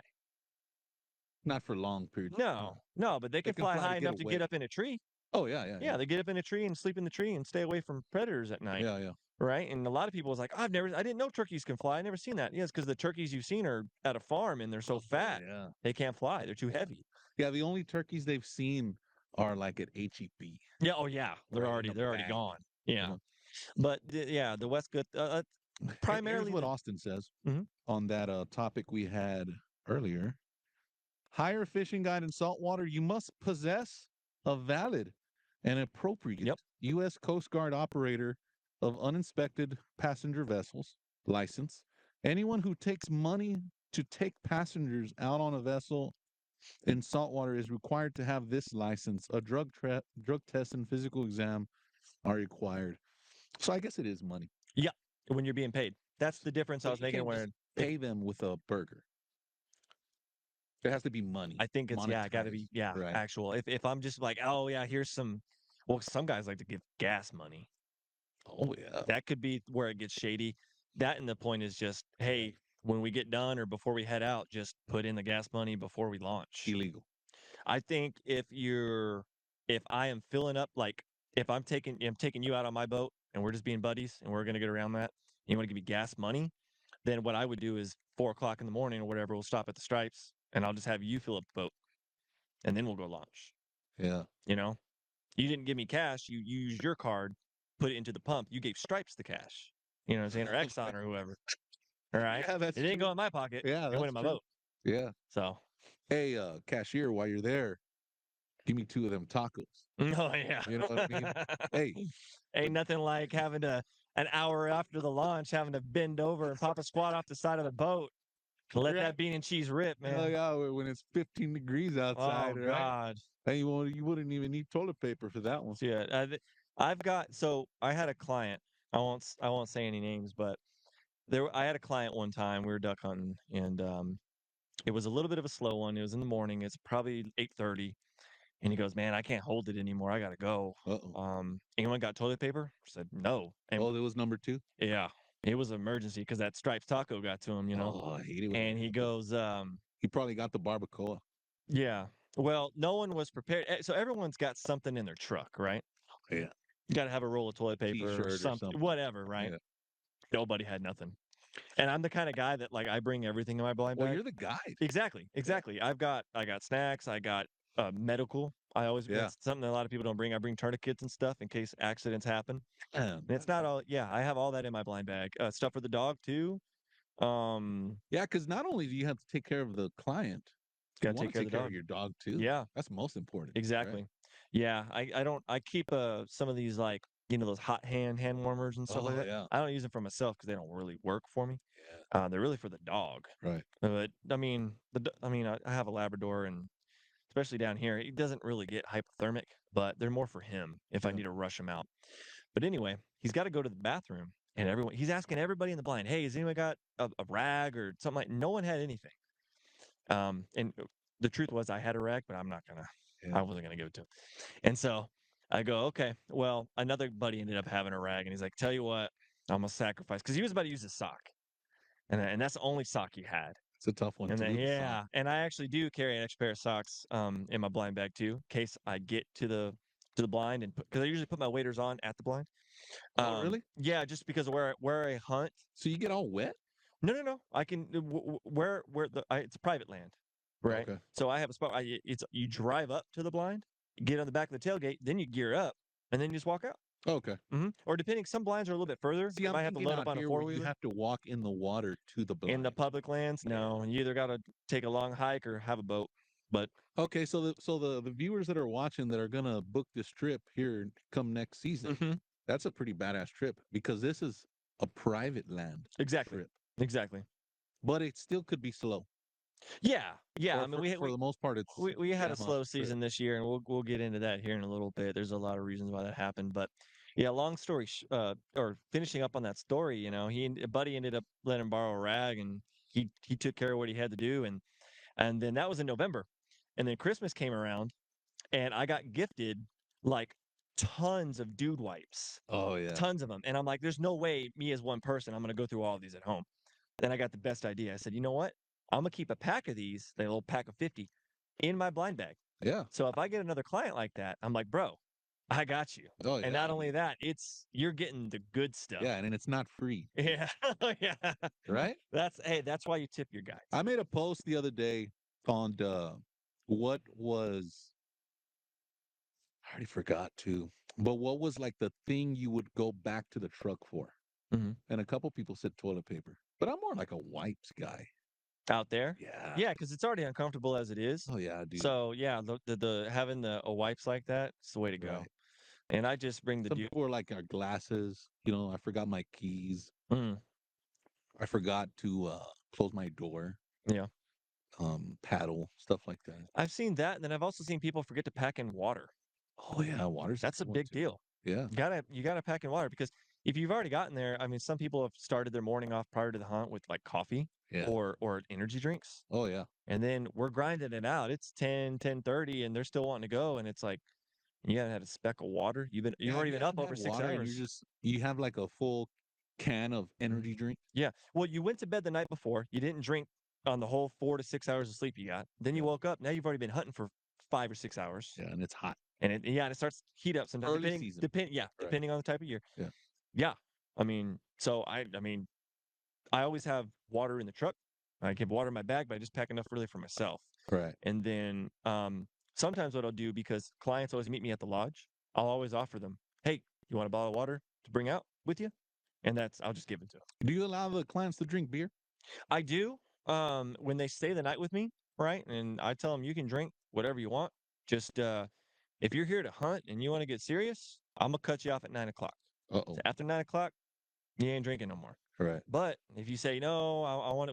Not for long periods of time. No, but they They can can fly fly to high get enough to get away. up in a tree. Oh, yeah. Yeah, they get up in a tree and sleep in the tree and stay away from predators at night. Yeah. Right. And a lot of people was like, I didn't know turkeys can fly. I never seen that. Yes, because the turkeys you've seen are at a farm and they're so fat. Yeah. They can't fly. They're too heavy. Yeah, the only turkeys they've seen are like at HEB. Yeah. Oh yeah. They're Right, in a already bag. gone. Yeah. Uh-huh. But yeah, the West Coast, Here's primarily what Austin says Mhm. on that topic we had earlier. Hire a fishing guide in saltwater. You must possess a valid and appropriate Yep. U.S. Coast Guard operator of uninspected passenger vessels license. Anyone who takes money to take passengers out on a vessel in saltwater is required to have this license. A drug test and physical exam are required. So I guess it is money. Yeah. When you're being paid. That's the difference I But was you making can't where just pay them with a burger. There has to be money. I think it's got to monetized, be right? actual. If I'm just like, oh yeah, here's some. Well, some guys like to give gas money. Oh yeah. That could be where it gets shady. That and the point is just, hey, when we get done or before we head out, just put in the gas money before we launch. Illegal. I think if I am filling up, like if I'm taking you out on my boat and we're just being buddies and we're gonna get around that, and you want to give me gas money, then what I would do is 4 o'clock in the morning or whatever, we'll stop at the Stripes and I'll just have you fill up the boat, and then we'll go launch. Yeah. You know, you didn't give me cash. You used your card, put it into the pump. You gave Stripes the cash. You know what I'm saying? Or Exxon or whoever. All right. Yeah, that's It didn't true. go in my pocket. Yeah, It went that's in my true. boat. Yeah. So. Hey, cashier, while you're there, give me 2 of them tacos. Oh yeah. You know what I mean? Hey, Ain't nothing like having to an hour after the launch having to bend over and pop a squat off the side of the boat to let that bean and cheese rip, man. oh yeah, when it's 15 degrees outside, Oh right? God. And you wouldn't even need toilet paper for that one. So, yeah, I had a client. I won't say any names, but I had a client one time. We were duck hunting, and it was a little bit of a slow one. It was in the morning. It's probably 8:30, and he goes, "Man, I can't hold it anymore. I gotta go." Uh-oh. Anyone got toilet paper? I said no. And Oh, there was number 2? yeah, it was an emergency because that Stripes taco got to him, you know. Oh, I hate it when And that he happens. goes, He probably got the barbacoa. yeah. Well, no one was prepared. So everyone's got something in their truck, right? Yeah. You got to have a roll of toilet paper T-shirt or or something, something. whatever, right? Yeah. Nobody had nothing. And I'm the kind of guy that like I bring everything in my blind Well, bag. you're the guide. Exactly. I got snacks. I got medical. I always Yeah. That's something that a lot of people don't bring. I bring tourniquets and stuff in case accidents happen. And it's not all. Yeah, I have all that in my blind bag. Stuff for the dog too. Yeah, because not only do you have to take care of the client, you Gotta want take to care of take the care of dog. your dog too. Yeah, That's most important. Right? exactly. Yeah, I don't. I keep some of these like those hot hand warmers and stuff like Oh that. yeah. I don't use them for myself because they don't really work for me. Yeah. They're really for the dog. Right. But I mean, I have a Labrador, and especially down here, he doesn't really get hypothermic, but they're more for him if I Yeah. need to rush him out. But anyway, he's got to go to the bathroom, and he's asking everybody in the blind, "Hey, has anyone got a rag or something like?" No one had anything. And the truth was, I had a rag, but Yeah. I wasn't gonna give it to him. And so I go, okay. Well, another buddy ended up having a rag, and he's like, "Tell you what, I'm gonna sacrifice," because he was about to use his sock, and that's the only sock he had. It's a tough one And then too. yeah, and I actually do carry an extra pair of socks in my blind bag too, in case I get to the blind and because I usually put my waders on at the blind. Oh really? Yeah, just because of where I hunt. So you get all wet? No. I can where it's private land, right? Okay. So I have a spot. You drive up to the blind, get on the back of the tailgate, then you gear up, and then you just walk out. Okay. Or depending, some blinds are a little bit further. See, You I'm might have to thinking load out up on a here where you four-wheeler. have to walk in the water to the blind. In the public lands, no. You either got to take a long hike or have a boat. But Okay, so the viewers that are watching that are gonna book this trip here come next season, that's a pretty badass trip because this is a private land exactly, trip, exactly. but it still could be slow. Yeah. Or I mean, for the most part, it's we had a damn off slow the trip. season this year, and we'll get into that here in a little bit. There's a lot of reasons why that happened, but yeah, long story or finishing up on that story, a buddy ended up letting him borrow a rag, and he took care of what he had to do, and then that was in November, and then Christmas came around, and I got gifted like tons of dude wipes, Oh yeah. tons of them. And I'm like, there's no way me as one person, I'm going to go through all of these at home. Then I got the best idea. I said, you know what? I'm going to keep a pack of these, the little pack of 50, in my blind bag. Yeah. So if I get another client like that, I'm like, bro, I got you. Oh And yeah. not only that, you're getting the good stuff. Yeah, and it's not free. Yeah. Yeah. Right? That's why you tip your guys. I made a post the other day on what was I already forgot to, but what was like the thing you would go back to the truck for? Mhm. And a couple people said toilet paper, but I'm more like a wipes guy. Out there. Yeah. Yeah, because it's already uncomfortable as it is. Oh yeah, dude. So yeah, the having the wipes like that, it's the way to go. Right. And I just bring the Some dude. people were like our glasses. I forgot my keys. Mm, I forgot to close my door. yeah. Paddle, stuff like that. I've seen that, and then I've also seen people forget to pack in water. Oh yeah, water's That's a good one, big too. deal. Yeah. You gotta pack in water because if you've already gotten there, I mean, some people have started their morning off prior to the hunt with like coffee Yeah. or energy drinks. Oh yeah. And then we're grinding it out. It's 10:30, and they're still wanting to go. And it's like, you haven't had a speck of water. You've Yeah, already you been up haven't over had 6 water and hours. you have like a full can of energy drink. Yeah. Well, you went to bed the night before. You didn't drink on the whole 4 to 6 hours of sleep you got. Then you Yeah. woke up. Now you've already been hunting for 5 or 6 hours. Yeah, and it's hot. And it starts to heat up sometimes. Early season. Right. Depending on the type of year. Yeah. Yeah. I mean, so I always have water in the truck. I keep water in my bag, but I just pack enough really for myself. Right. And then sometimes what I'll do, because clients always meet me at the lodge, I'll always offer them, hey, you want a bottle of water to bring out with you? And I'll just give it to them. Do you allow the clients to drink beer? I do when they stay the night with me, right? And I tell them you can drink whatever you want. Just if you're here to hunt and you want to get serious, I'm gonna cut you off at 9 o'clock. Uh-oh. So after 9 o'clock, you ain't drinking no more. Right. But if you say no,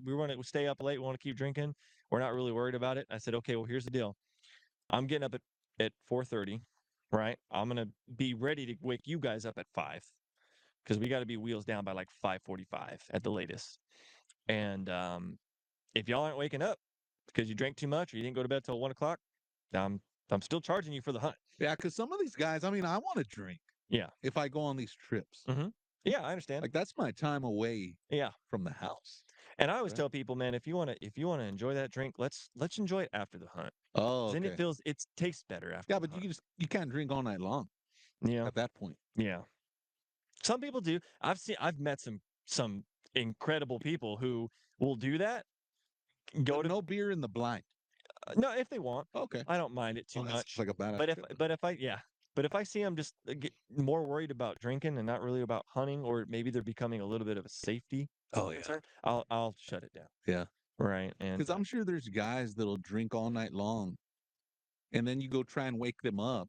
we want to stay up late, we want to keep drinking, we're not really worried about it. I said, okay, well here's the deal. I'm getting up at 4:30, right? I'm gonna be ready to wake you guys up at 5 because we got to be wheels down by like 5:45 at the latest. And if y'all aren't waking up because you drank too much or you didn't go to bed till 1 o'clock, I'm still charging you for the hunt. Yeah, because some of these guys, I want to drink. Yeah. If I go on these trips. Mm-hmm. Yeah, I understand. Like that's my time away. Yeah. From the house. And I always tell people, man, if you want to enjoy that drink, let's enjoy it after the hunt. Oh, okay. Then it tastes better after. Yeah, but you can't drink all night long. Yeah. At that point. Yeah. Some people do. I've met some incredible people who will do that. No beer in the blind. No, if they want. Okay. I don't mind it too much. Just like a badass. But if I see them just get more worried about drinking and not really about hunting, or maybe they're becoming a little bit of a safety concern, I'll shut it down. Yeah. Right. And because I'm sure there's guys that'll drink all night long, and then you go try and wake them up,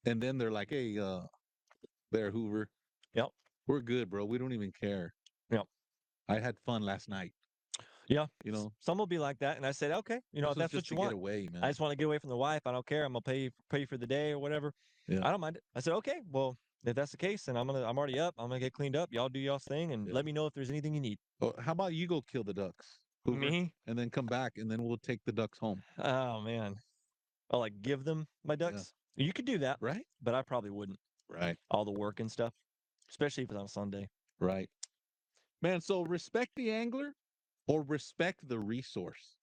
and then they're like, "Hey, there, Hoover. Yep. We're good, bro. We don't even care. Yep. I had fun last night." Yeah. Some will be like that. And I said, okay, if that's what you want. Get away, man. I just want to get away from the wife. I don't care. I'm going to pay you for the day or whatever. Yeah. I don't mind it. I said, okay, well, if that's the case, then I'm already up. I'm going to get cleaned up. Y'all do y'all's thing and let me know if there's anything you need. Well, how about you go kill the ducks, Hoover, me? And then come back and then we'll take the ducks home. Oh, man. I'll give them my ducks. Yeah. You could do that. Right. But I probably wouldn't. Right. All the work and stuff, especially if it's on a Sunday. Right. Man, so respect the angler or respect the resource?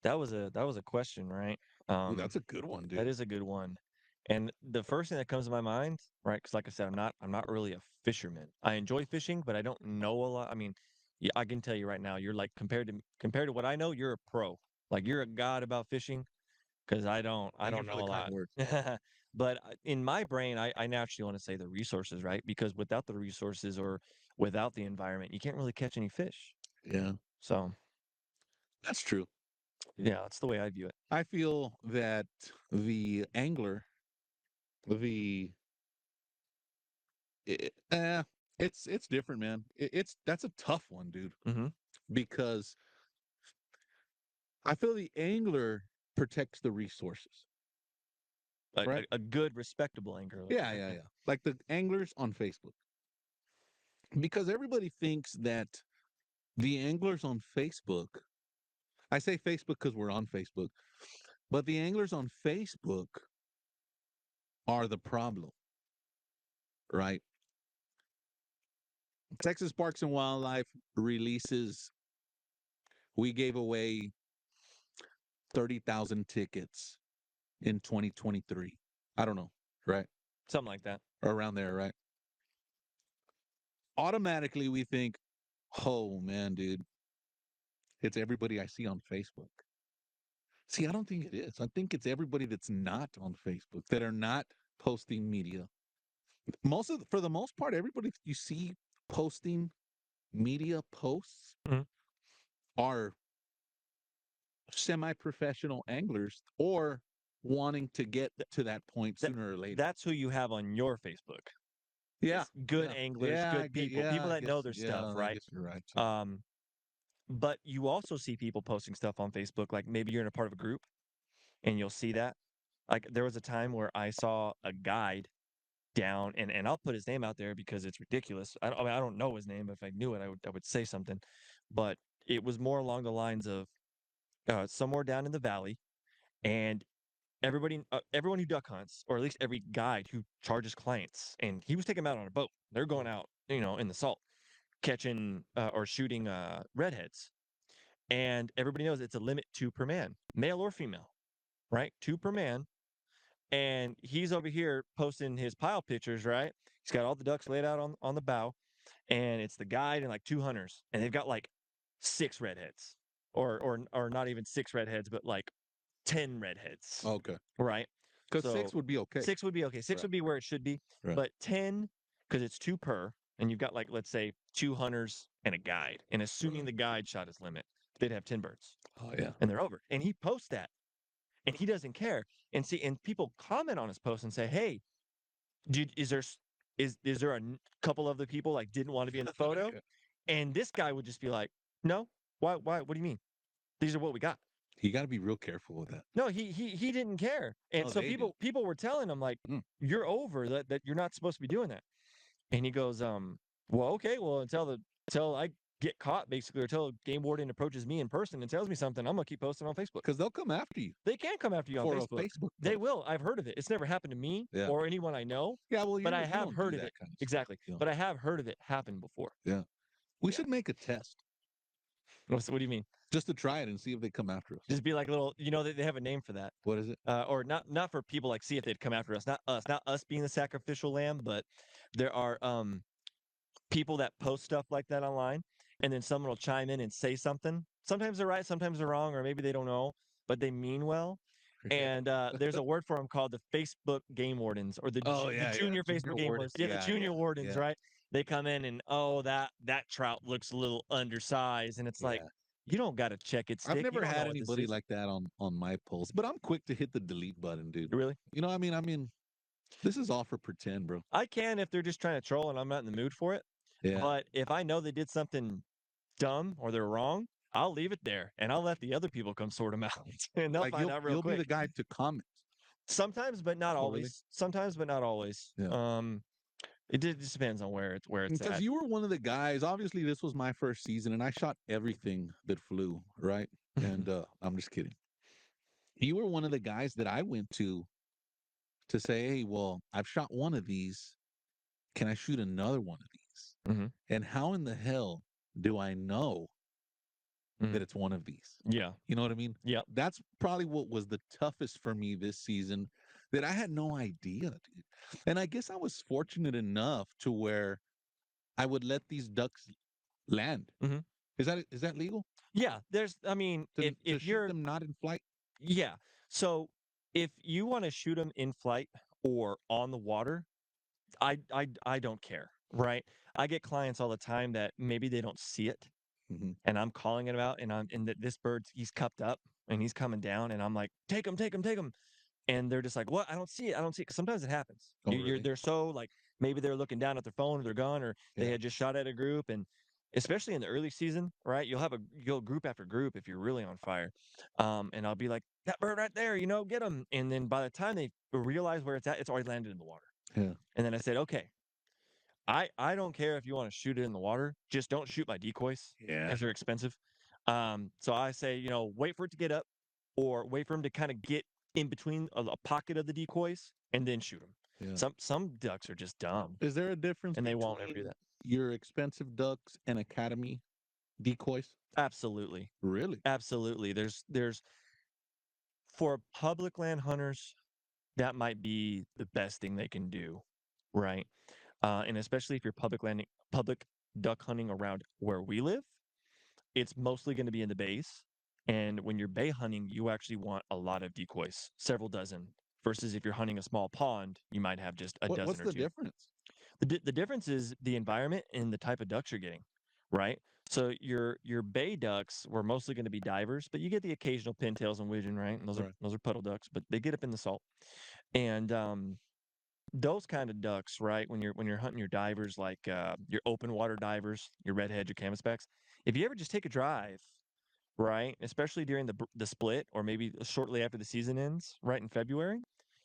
That was a question, right? Ooh, that's a good one, dude. That is a good one. And the first thing that comes to my mind, right? Because like I said, I'm not really a fisherman. I enjoy fishing, but I don't know a lot. I mean, yeah, I can tell you right now, you're like compared to what I know, you're a pro. Like you're a god about fishing, because I don't know a lot. But in my brain, I naturally want to say the resources, right? Because without the resources or without the environment, you can't really catch any fish. Yeah. So that's true. Yeah, that's the way I view it. I feel that the angler, it's different, man. That's a tough one, dude. Mm-hmm. Because I feel the angler protects the resources. Right? A good, respectable angler. Yeah. Like the anglers on Facebook. Because everybody thinks that the anglers on Facebook, I say Facebook because we're on Facebook, but the anglers on Facebook are the problem. right? Texas Parks and Wildlife releases, we gave away 30,000 tickets in 2023. I don't know, right? Something like that. Around there, right? Automatically, we think, oh man, dude, it's everybody I see on Facebook. See, I don't think it is. I think it's everybody that's not on Facebook, that are not posting media. For the most part, everybody you see posting media posts Mhm. are semi-professional anglers or wanting to get to that point That sooner or later. that's who you have on your Facebook. Yeah, It's good yeah, anglers, good people, people that know their stuff, I right? guess you're right. Too. But you also see people posting stuff on Facebook, like maybe you're in a part of a group and you'll see that. Like there was a time where I saw a guide down, and I'll put his name out there because it's ridiculous. I mean, I don't know his name. If I knew it, I would say something, but it was more along the lines of somewhere down in the valley, and everyone who duck hunts, or at least every guide who charges clients, and he was taking them out on a boat. They're going out, in the salt, catching or shooting redheads, and everybody knows it's a limit, two per man, male or female, right? Two per man. And he's over here posting his pile pictures, right? He's got all the ducks laid out on the bow, and it's the guide and like two hunters, and they've got like six redheads, or not even six redheads, but like 10 redheads, Okay, right? because So 6 would be okay. six would be okay. Six Right. would be where it should be, Right. but 10, because it's two per, and you've got like, let's say, two hunters and a guide, and assuming the guide shot his limit, they'd have 10 birds, Oh yeah. and they're over. And he posts that, and he doesn't care. And people comment on his post and say, "Hey, is there is there a couple of the people like didn't want to be in the photo?" Okay. And this guy would just be like, "No, why? What do you mean? These are what we got." You got to be real careful with that. No, he didn't care. And Oh, so they do. people were telling him like, Mm. "You're over that you're not supposed to be doing that." And he goes, well, okay, well, until I get caught, basically, or until a game warden approaches me in person and tells me something, I'm gonna keep posting on Facebook. Because they'll come after you They can come after you on for Facebook. a Facebook. They post. will. I've heard of it. It's never happened to me Yeah. or anyone I know, Yeah, well, but I you have don't heard do of that it. kind of stuff, Exactly. you know. But I have heard of it happen before. Yeah. We Yeah. should make a test What do you mean? just to try it and see if they come after us. Just be like a little, they have a name for that. What is it? Or not for people like see if they'd come after us, not us being the sacrificial lamb, but there are people that post stuff like that online, and then someone will chime in and say something. Sometimes they're right, sometimes they're wrong, or maybe they don't know, but they mean well. And there's a word for them called the Facebook game wardens, or the junior Facebook game wardens. Yeah, the junior wardens, right? They come in and that trout looks a little undersized, and it's like, you don't got to check its stick. I've never You don't know had what this anybody is. like that on my posts, but I'm quick to hit the delete button, dude. Really? You know, I mean, this is all for pretend, bro. I can if they're just trying to troll and I'm not in the mood for it. Yeah. But if I know they did something dumb or they're wrong, I'll leave it there and I'll let the other people come sort them out, and they'll Like find out real you'll quick. be the guy to comment. Sometimes, but not Oh, always. really? Sometimes, but not always. Yeah. It just depends on where it's Because at. you were one of the guys. Obviously, this was my first season, and I shot everything that flew, right? And I'm just kidding. You were one of the guys that I went to say, hey, well, I've shot one of these. Can I shoot another one of these? Mhm. And how in the hell do I know that it's one of these? Yeah. You know what I mean? Yeah. That's probably what was the toughest for me this season, that I had no idea, dude. And I guess I was fortunate enough to where I would let these ducks land. Mhm. Is that legal? Yeah. I mean, To if shoot you're them not in flight? yeah. So if you want to shoot them in flight or on the water, I don't care, right? I get clients all the time that maybe they don't see it, and I'm calling it out, and that this bird, he's cupped up and he's coming down, and I'm like, take him, take him, take him, and they're just like, what? I don't see it. I don't see it. 'Cause sometimes it happens. Oh, really? They're so like maybe they're looking down at their phone or their gun, or they Yeah. had just shot at a group, and especially in the early season, right? You'll go group after group if you're really on fire, and I'll be like, that bird right there, get him, and then by the time they realize where it's at, it's already landed in the water. Yeah. And then I said, okay, I don't care if you want to shoot it in the water, just don't shoot my decoys Yeah. because they're expensive. So I say, wait for it to get up, or wait for him to kind of get in between a pocket of the decoys and then shoot him. Yeah. Some ducks are just dumb Is there a difference and they won't ever do between that. your expensive ducks and academy decoys? Absolutely. Really? Absolutely. There's for public land hunters, that might be the best thing they can do, right? And especially if you're public duck hunting around where we live, it's mostly going to be in the bays. And when you're bay hunting, you actually want a lot of decoys, several dozen. Versus if you're hunting a small pond, you might have just a dozen What's or the two. difference? The difference is the environment and the type of ducks you're getting, right? So your bay ducks were mostly going to be divers, but you get the occasional pintails and widgeon, right? And Right. those are puddle ducks, but they get up in the salt. And those kind of ducks, right? When you're hunting your divers, like your open water divers, your redhead, your canvasbacks, if you ever just take a drive, right, especially during the split or maybe shortly after the season ends, right in February,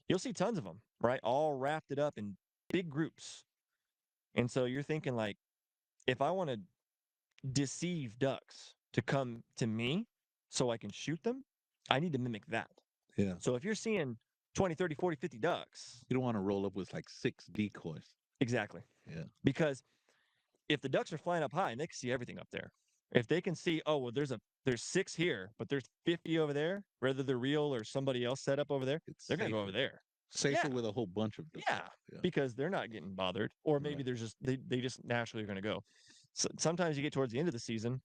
you'll see tons of them, right, all wrapped it up in big groups. And so you're thinking like, if I want to deceive ducks to come to me so I can shoot them, I need to mimic that. Yeah. So if you're seeing 20, 30, 40, 50 ducks, You don't want to roll up with like 6 decoys. exactly. Yeah. Because if the ducks are flying up high and they can see everything up there, if they can see, oh, well, there's 6 here, but there's 50 over there, whether they're real or somebody else set up over there, It's they're going to go over there. Safer Yeah. with a whole bunch of ducks. Yeah. Yeah. Because they're not getting bothered. Or maybe Right. there's just, they just naturally are going to go. So sometimes you get towards the end of the season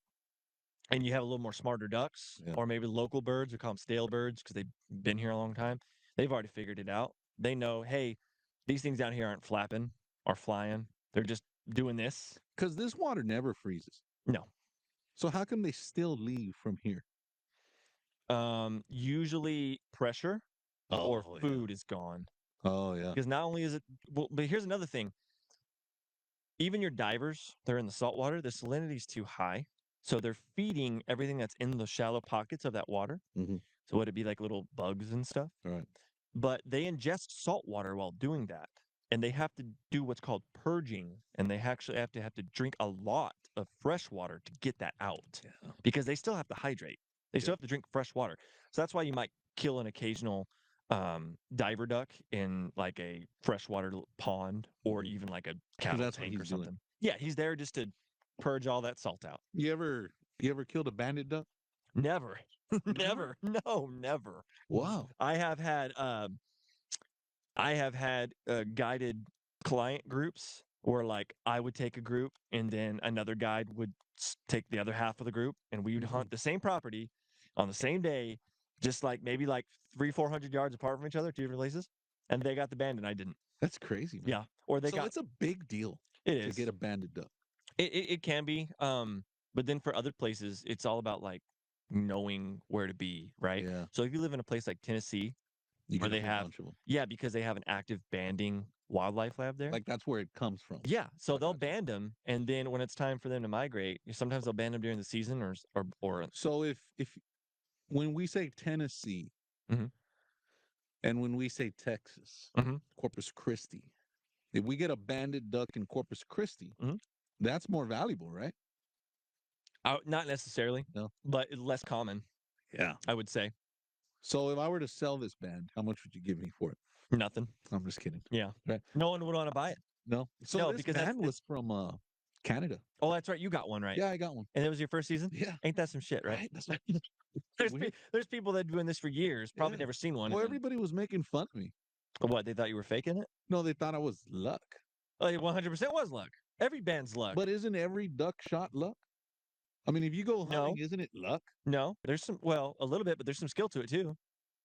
and you have a little more smarter ducks, Yeah. or maybe local birds, we call them stale birds because they've been here a long time. They've already figured it out. They know, hey, these things down here aren't flapping or flying. They're just doing this. Because this water never freezes. No. So how come they still leave from here? Usually pressure or Oh, food is gone. Oh, yeah. Because not only is it, well, but here's another thing. Even your divers, they're in the saltwater, the salinity is too high. So they're feeding everything that's in the shallow pockets of that water. Mm-hmm. So would it be like little bugs and stuff? All right. But they ingest salt water while doing that. And they have to do what's called purging. And they actually have to drink a lot of fresh water to get that out. Yeah. Because they still have to hydrate. They still Yeah. have to drink fresh water. So that's why you might kill an occasional diver duck in like a freshwater pond or Mhm. even like a cattle that's what tank or he's doing. something. Yeah, he's there just to purge all that salt out. You ever killed a banded duck? Never. Never? Never. No, never. Wow. I have had guided client groups where like I would take a group and then another guide would take the other half of the group and we would hunt the same property on the same day, just like maybe like 300-400 yards apart from each other, 2 different places. And they got the band and I didn't. That's crazy, man. Yeah. Or they So got it's a big deal it to is. get a banded duck. It can be. But then for other places, it's all about like knowing where to be, right? Yeah. So if you live in a place like Tennessee, You where get a they whole have, bunch of them. yeah, because they have an active banding wildlife lab there. Like that's where it comes from. Yeah, so I they'll gotcha. band them, and then when it's time for them to migrate, sometimes they'll band them during the season, or So if when we say Tennessee Mhm. and when we say Texas, Mhm. Corpus Christi, if we get a banded duck in Corpus Christi, Mhm. that's more valuable, right? Not necessarily, No. but it's less common, Yeah. I would say. So if I were to sell this band, how much would you give me for it? Nothing. I'm just kidding. Yeah, Right. no one would want to buy it. No. So No, this because band was from Canada. oh, that's right, you got one, right? Yeah, I got one. And it was your first season. Yeah. Ain't that some shit, right? Right. That's right. Weird. There's people that have been doing this for years, probably Yeah. never seen one. Well, and then- everybody was making fun of me. what, they thought you were faking it? No, they thought I was luck. Oh, it 100% was luck. Every band's luck. But isn't every duck shot luck? I mean, if you go No. hunting, isn't it luck? No, there's some, well, a little bit, but there's some skill to it too,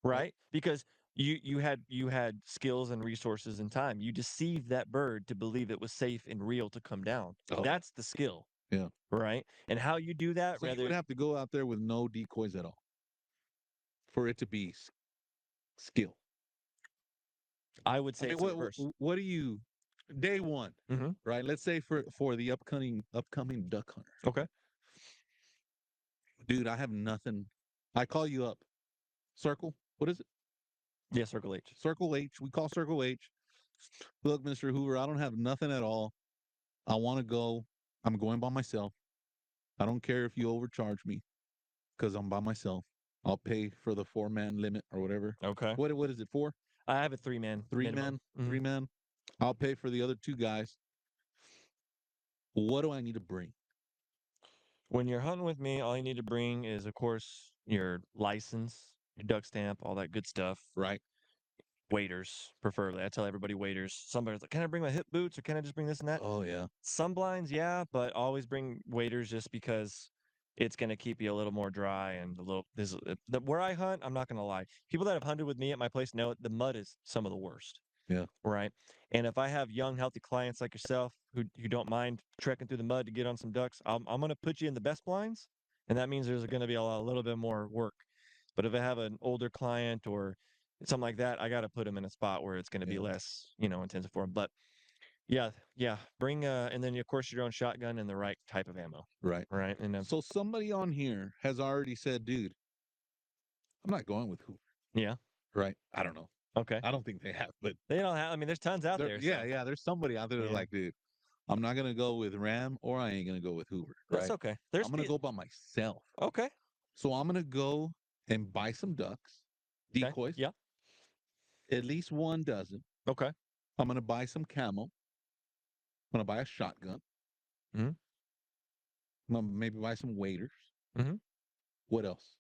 right? Because you had skills and resources and time. You deceived that bird to believe it was safe and real to come down. Oh. That's the skill. Yeah. Right? And how you do that, So you would rather have to go out there with no decoys at all for it to be skill. I would I say mean, it's the reverse. what do you day one, Mhm. right? Let's say for the upcoming duck hunter. Okay. Dude, I have nothing. I call you up. Circle. What is it? Yeah, Circle H. Circle H. We call Circle H. Look, Mr. Hoover, I don't have nothing at all. I want to go. I'm going by myself. I don't care if you overcharge me because I'm by myself. I'll pay for the 4-man limit or whatever. Okay. What is it for? I have a 3-man Three minimum. men, 3 men. I'll pay for the other 2 guys. What do I need to bring? When you're hunting with me, all you need to bring is, of course, your license, your duck stamp, all that good stuff. Right. Waders, preferably. I tell everybody waders. Somebody's like, can I bring my hip boots or can I just bring this and that? Oh yeah. Some blinds, yeah, but always bring waders just because it's going to keep you a little more dry and a little. Where I hunt, I'm not going to lie. People that have hunted with me at my place know the mud is some of the worst. Yeah. Right. And if I have young, healthy clients like yourself who don't mind trekking through the mud to get on some ducks, I'm going to put you in the best blinds. And that means there's going to be a little bit more work. But if I have an older client or something like that, I got to put them in a spot where it's going to be Yeah. less, intensive for them. But yeah, bring and then of course your own shotgun and the right type of ammo. Right. Right. And So somebody on here has already said, dude, I'm not going with Hoover. yeah. Right. I don't know. Okay. I don't think they have, but They don't have. I mean, there's tons out there. yeah, So. yeah. There's somebody out there that's Yeah. like, dude, I'm not gonna go with Ram or I ain't gonna go with Hoover. Right. That's okay. I'm gonna go by myself. Okay. So I'm gonna go and buy some ducks, Okay. decoys. Yeah. At least 1 dozen. Okay. I'm gonna buy some camo. I'm gonna buy a shotgun. Mhm. I'm gonna maybe buy some waders. Mhm. What else?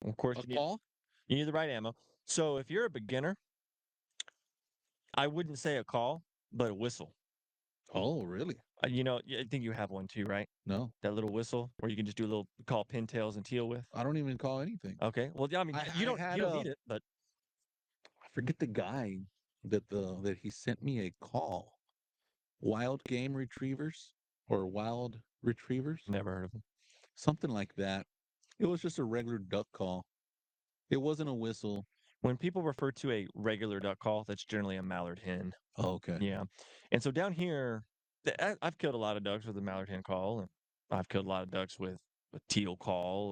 Of course, A call? you need the right ammo. So if you're a beginner, I wouldn't say a call, but a whistle. Oh, really? I think you have one too, right? No, That little whistle where you can just do a little call pintails and teal with. I don't even call anything. Okay. Well, yeah, I mean, I you don't had you don't need it, but I forget the guy that he sent me a call. Wild game retrievers or wild retrievers, never heard of them. something like that. It was just a regular duck call. It wasn't a whistle. When people refer to a regular duck call, that's generally a mallard hen. Oh, okay. Yeah. And so down here, I've killed a lot of ducks with a mallard hen call, and I've killed a lot of ducks with a teal call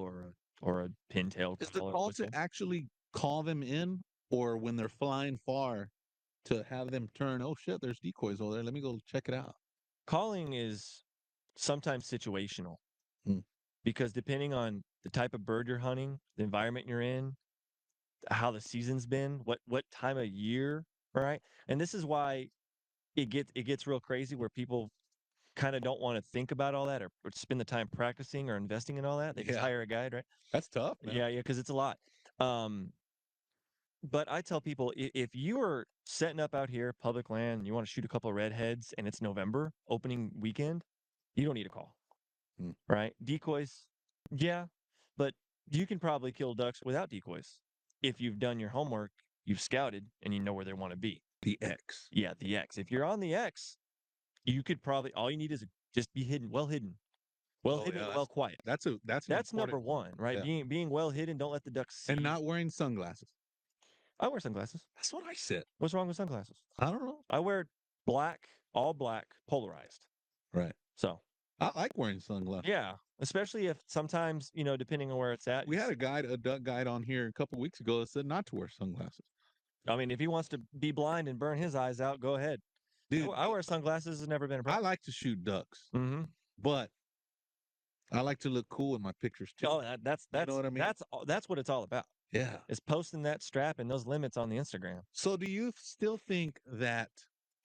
or a pintail Is the call or call whistle. to actually call them in, or when they're flying far to have them turn? Oh shit, there's decoys over there. Let me go check it out. Calling is sometimes situational Hmm. because depending on the type of bird you're hunting, the environment you're in, how the season's been, what time of year, right? And this is why it gets real crazy where people kind of don't want to think about all that or spend the time practicing or investing in all that. They just Yeah, hire a guide, right? that's tough, man. Yeah, because it's a lot. Um, but I tell people if you are setting up out here, public land, and you want to shoot a couple of redheads and it's November, opening weekend, you don't need a call, Hmm. right? Decoys, yeah, but you can probably kill ducks without decoys if you've done your homework, you've scouted, and you know where they want to be. The X. Yeah, the X. If you're on the X, you could probably all you need is just be hidden, well hidden, Oh yeah, well quiet. that's an That's number important one, right? Yeah. Being well hidden. Don't let the ducks see. And not wearing sunglasses. I wear sunglasses. That's what I said. What's wrong with sunglasses? I don't know. I wear black, all black, polarized. Right. So I like wearing sunglasses. yeah, especially if sometimes depending on where it's at. We had a duck guide on here a couple weeks ago that said not to wear sunglasses. I mean, if he wants to be blind and burn his eyes out, go ahead. Dude, I wear sunglasses. Has never been a I problem. like to shoot ducks, Mm-hmm. but I like to look cool in my pictures too. Oh, that's You know what I mean? That's what it's all about. Yeah. Is posting that strap and those limits on the Instagram. So do you still think that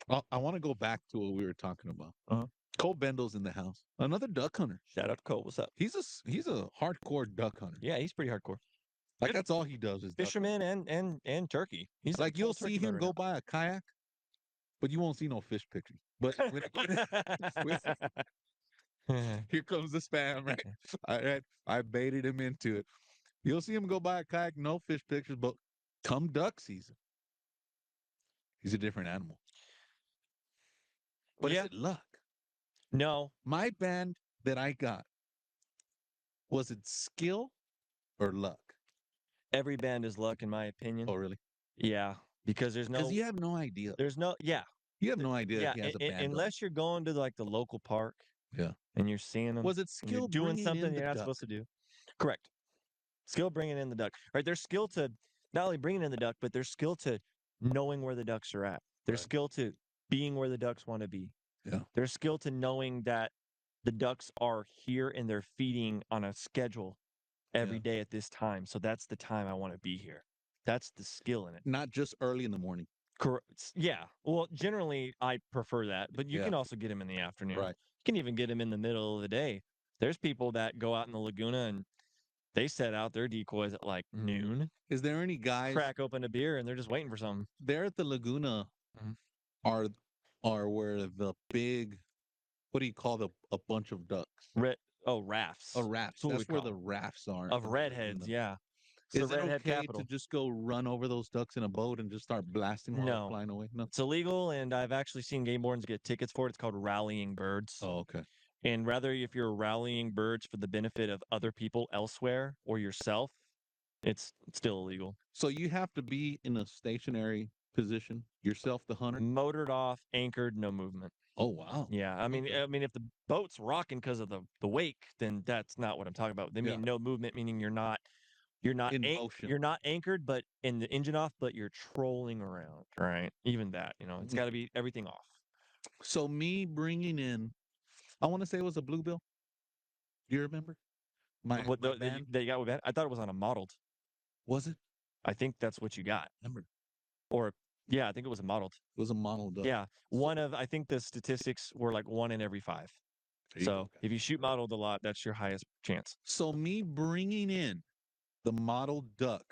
I want to go back to what we were talking about? Uh-huh. Cole Bendel's in the house. Another duck hunter. Shout out to Cole. What's up? He's a hardcore duck hunter. Yeah, he's pretty hardcore. Like that's all he does is duck Fisherman and turkey. He's like a you'll full see turkey him bird go by a kayak, but you won't see no fish pictures. But here comes the spam, right? I baited him into it. You'll see him go by a kayak, no fish pictures, but come duck season, he's a different animal. But Yeah. is it luck? No. My band that I got, was it skill or luck? Every band is luck, in my opinion. Oh, really? Yeah, because there's no. Because you have no idea. There's no. Yeah. You have no idea Yeah. if he has a band. Unless you're going to like the local park. Yeah. And you're seeing them. Was it and you're skill doing bringing something in the you're not duck? supposed to do? Correct. Skill bringing in the duck. Right. There's skill to not only bringing in the duck, but there's skill to knowing where the ducks are at. There's skill to being where the ducks want to be. Yeah. There's skill to knowing that the ducks are here and they're feeding on a schedule every day at this time. So that's the time I want to be here. That's the skill in it. Not just early in the morning. Yeah. Well, generally I prefer that, but you Yeah. can also get them in the afternoon. Right. You can even get them in the middle of the day. There's people that go out in the Laguna and they set out their decoys at like noon, Is there any guys crack open a beer, and they're just waiting for something. there at the Laguna? Mhm. Are where the big, what do you call a bunch of ducks? Rafts. Rafts. That's what we That's where call the 'em. rafts are. Of in the redheads. Laguna. Yeah. It's the Is it redhead okay to capital. just go run over those ducks in a boat and just start blasting while they're No, flying away? No. it's illegal, and I've actually seen game wardens get tickets for it. It's called rallying birds. Oh, okay. And rather, if you're rallying birds for the benefit of other people elsewhere or yourself, it's still illegal. So you have to be in a stationary position yourself, the hunter. Motored off, anchored, no movement. Oh wow. Yeah, I mean, Okay. if the boat's rocking because of the wake, then that's not what I'm talking about. They Yeah. mean no movement, meaning you're not In motion. you're not anchored, but in the engine off, but you're trolling around, right? Even that, it's got to be everything off. So me bringing in, I want to say it was a bluebill. Do you remember? My band? That you got with that? I thought it was on a modeled. Was it? I think that's what you got. Remember? Or yeah, I think it was a modeled. It was a model duck. Yeah, I think the statistics were like 1 in every 5. So if you shoot modeled a lot, that's your highest chance. So me bringing in the model duck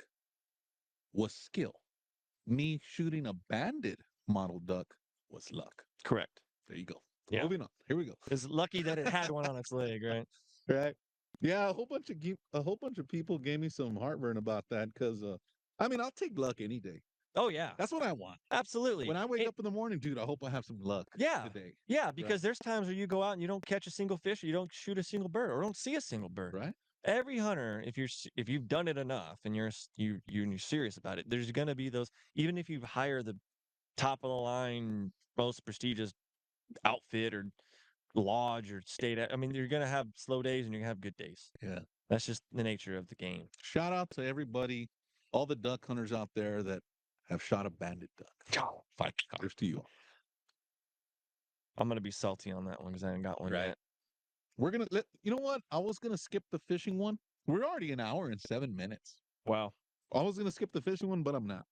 was skill. Me shooting a banded model duck was luck. Correct. There you go. Yeah. Moving on. Here we go. It's lucky that it had one on its leg, right? Right. Yeah, a whole bunch of people gave me some heartburn about that because I mean I'll take luck any day. Oh yeah, That's what I want. absolutely. When I wake up in the morning, dude, I hope I have some luck today. Yeah, because there's times where you go out and you don't catch a single fish, or you don't shoot a single bird, or don't see a single bird. Right. Every hunter, if you've done it enough and you're serious about it, there's gonna be those. Even if you hire the top of the line, most prestigious outfit or lodge or state, I mean, you're gonna have slow days and you're gonna have good days. Yeah. That's just the nature of the game. Shout out to everybody, all the duck hunters out there that have shot a banded duck. Cheers to you. I'm gonna be salty on that one because I haven't got one yet. We're gonna you know what? I was gonna skip the fishing one. We're already an hour and 7 minutes. Wow. I was gonna skip the fishing one, but I'm not.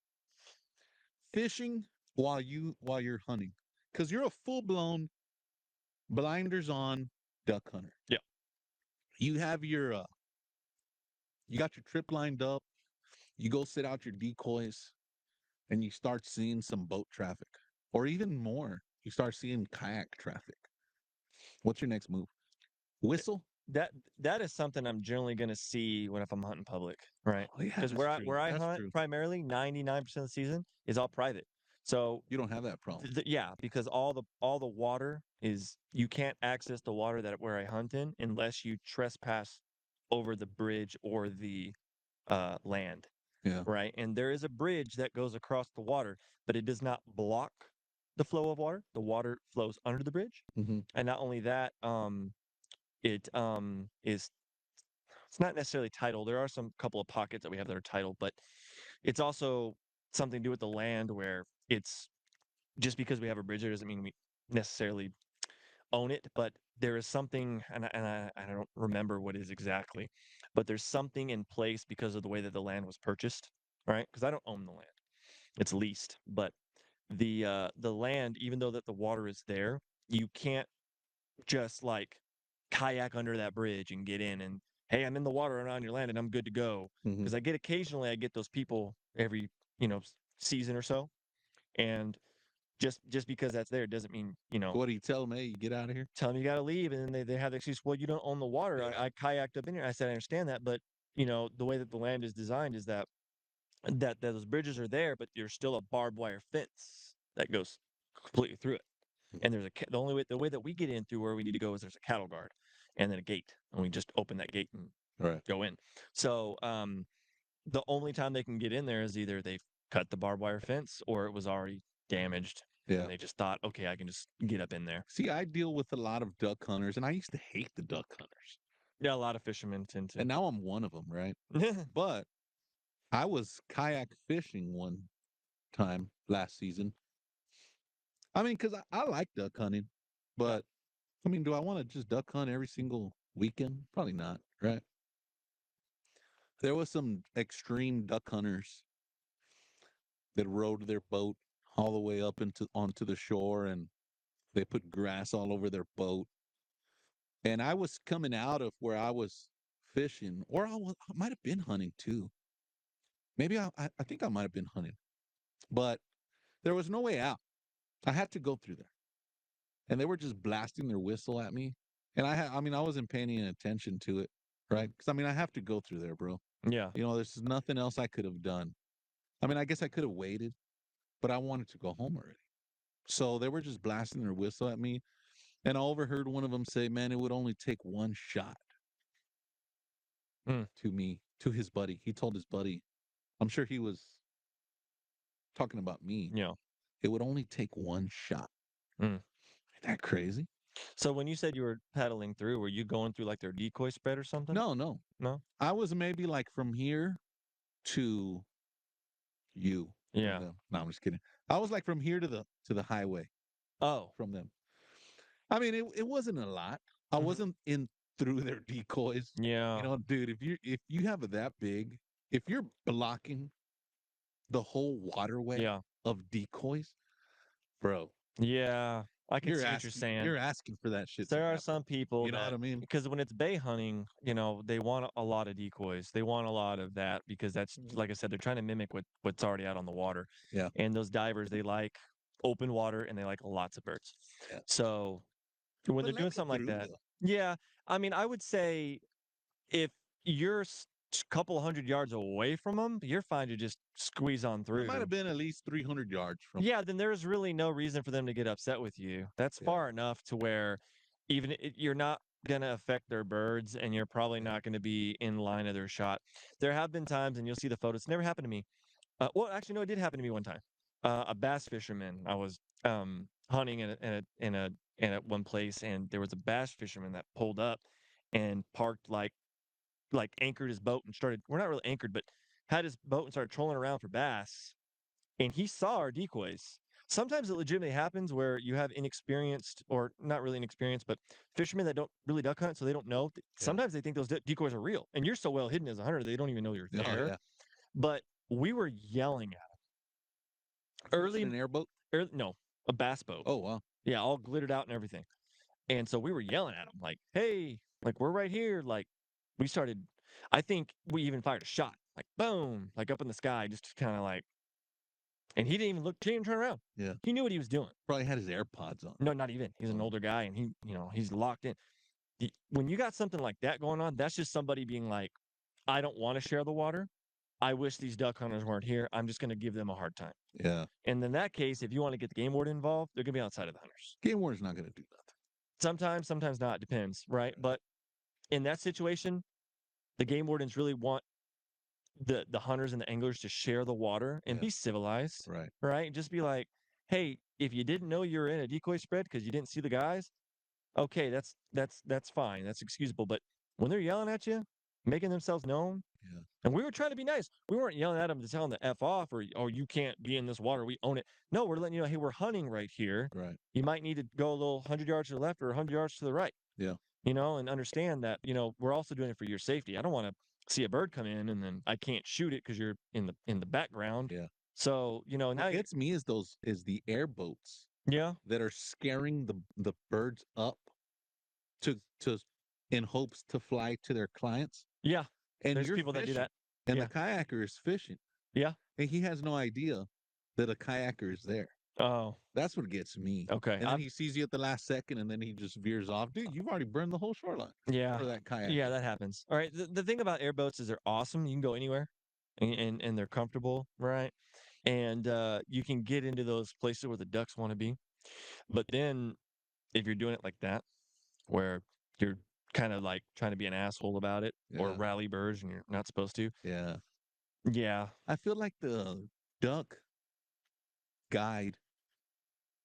Fishing while you're hunting, because you're a full-blown blinders on duck hunter. Yeah. You have your you got your trip lined up. You go sit out your decoys, and you start seeing some boat traffic, or even more. You start seeing kayak traffic. What's your next move? Whistle? That is something I'm generally going to see if I'm hunting public, right? Oh, yeah, Because where I hunt primarily 99% of the season is all private. So you don't have that problem. Yeah, because all the water is, you can't access the water where I hunt in unless you trespass over the bridge or the land. Yeah. Right. And there is a bridge that goes across the water, but it does not block the flow of water. The water flows under the bridge. Mm-hmm. And not only that, it's not necessarily tidal. There are some couple of pockets that we have that are tidal, but it's also something to do with the land where it's just because we have a bridge there doesn't mean we necessarily own it, but there is something, and I don't remember what it is exactly, but there's something in place because of the way that the land was purchased, right? Because I don't own the land; it's leased. But the land, even though that the water is there, you can't just like kayak under that bridge and get in and, hey, I'm in the water and on your land and I'm good to go. Because occasionally I get those people every season or so, and just because that's there doesn't mean, What do you tell them? Hey, you get out of here. Tell them you got to leave, and then they have the excuse, well, you don't own the water. Yeah. I kayaked up in here. I said, I understand that, but the way that the land is designed is that those bridges are there, but there's still a barbed wire fence that goes completely through it. And there's the way that we get in through where we need to go is there's a cattle guard and then a gate, and we just open that gate and go in. So the only time they can get in there is either they've cut the barbed wire fence or it was already damaged. Yeah. And they just thought, okay, I can just get up in there. See, I deal with a lot of duck hunters, and I used to hate the duck hunters. Yeah, a lot of fishermen tend to. And now I'm one of them, right? But I was kayak fishing one time last season. I mean, because I like duck hunting, but I mean, do I want to just duck hunt every single weekend? Probably not, right? There was some extreme duck hunters that rowed their boat all the way up into onto the shore, and they put grass all over their boat. And I was coming out of where I was fishing, or I might have been hunting too. Maybe I think I might have been hunting, but there was no way out. I had to go through there, and they were just blasting their whistle at me. And I mean, I wasn't paying any attention to it, right? Because I mean, I have to go through there, bro. Yeah. You know, there's nothing else I could have done. I mean, I guess I could have waited, but I wanted to go home already. So they were just blasting their whistle at me. And I overheard one of them say, "Man, it would only take one shot." Mm. To me, to his buddy. He told his buddy, I'm sure he was talking about me. Yeah. It would only take one shot. Mm. Ain't that crazy? So when you said you were paddling through, were you going through like their decoy spread or something? No, no. No? I was maybe like from here to you. From Yeah. them. No, I'm just kidding. I was like from here to the highway Oh. from them. I mean, it wasn't a lot. I Mhm. wasn't in through their decoys. Yeah. You know, dude, if you have it that big, if you're blocking the whole waterway Yeah. of decoys, bro, Yeah. I can see what you're saying. you're asking for that shit to There are happen. some people You know that, what I mean? because when it's bay hunting, they want a lot of decoys. They want a lot of that because that's, like I said, they're trying to mimic what's already out on the water. Yeah. And those divers, they like open water and they like lots of birds. Yeah. So when But they're let doing me something like through, that, though. yeah, I mean, I would say if you're a couple hundred yards away from them, you're fine to just squeeze on It through. might have been at least 300 yards from. Yeah, then there's really no reason for them to get upset with you. That's Yeah. far enough to where even you're not going to affect their birds and you're probably Yeah. not going to be in line of their shot. There have been times, and you'll see the photos. It's never happened to me. Well, actually, no, it did happen to me one time. A bass fisherman. I was hunting in a one place, and there was a bass fisherman that pulled up and parked like anchored his boat and started. We're not really anchored, but had his boat and started trolling around for bass, and he saw our decoys. Sometimes it legitimately happens where you have inexperienced, or not really inexperienced, but fishermen that don't really duck hunt, so they don't know. Sometimes they think those decoys are real, and you're so well hidden as a hunter, they don't even know you're Oh, there. yeah. But we were yelling at Early early, an airboat. no, a bass boat. Oh, wow. Yeah, all glittered out and everything. And so we were yelling at him like, "Hey, like we're right here." Like we started. I think we even fired a shot, like boom, like up in the sky, just kind of like. And he didn't even look, didn't even turn around. Yeah. He knew what he was doing. Probably had his AirPods on. No, not even. He's an Oh. older guy, and he's locked in. When you got something like that going on, that's just somebody being like, "I don't want to share the water. I wish these duck hunters weren't here. I'm just going to give them a hard time." Yeah. And in that case, if you want to get the game warden involved, they're going to be outside of the hunters. Game warden's not going to do nothing. Sometimes, sometimes not. Depends, right? But in that situation, the game wardens really want the hunters and the anglers to share the water and be civilized, Right. right? Just be like, "Hey, if you didn't know you were in a decoy spread because you didn't see the guys, okay, that's fine, that's excusable." But when they're yelling at you, making themselves known, Yeah. and we were trying to be nice. We weren't yelling at them to tell them to F off or you can't be in this water. We own it. No, we're letting you know, hey, we're hunting right here. Right. You might need to go a little 100 yards to the left or 100 yards to the right. Yeah. And understand that, we're also doing it for your safety. I don't want to see a bird come in and then I can't shoot it because you're in the background. Yeah. So, now What gets me is the airboats yeah. that are scaring the birds up to in hopes to fly to their clients. Yeah. And There's you're people that do fishing, that. and Yeah. the kayaker is fishing. Yeah. And he has no idea that a kayaker is there. Oh, That's what gets me. okay. And then he sees you at the last second, and then he just veers off. Dude, you've already burned the whole shoreline Yeah. for that kayak. Yeah, that happens. All right. The thing about airboats is they're awesome. You can go anywhere and they're comfortable, right? And you can get into those places where the ducks want to be. But then if you're doing it like that, where you're kind of like trying to be an asshole about it or Yeah. rally birds and you're not supposed to. Yeah. Yeah. I feel like the duck guide,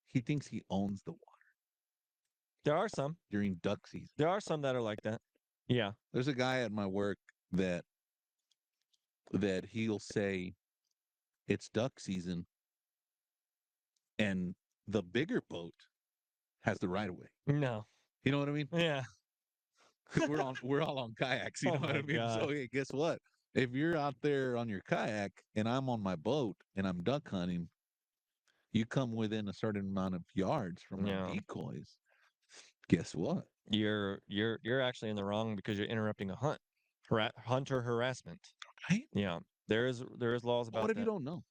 he thinks he owns the water There are some. during duck season. There are some that are like that. Yeah. There's a guy at my work that he'll say it's duck season, and the bigger boat has the right of way. No. You know what I mean? Yeah. Because we're all on kayaks. You Oh know what I my mean? God. So hey, guess what? if you're out there on your kayak and I'm on my boat and I'm duck hunting, you come within a certain amount of yards from my Yeah. decoys. Guess what? You're actually in the wrong because you're interrupting a hunt. Hunter harassment. Right? Yeah. There is laws What about if you that. don't know?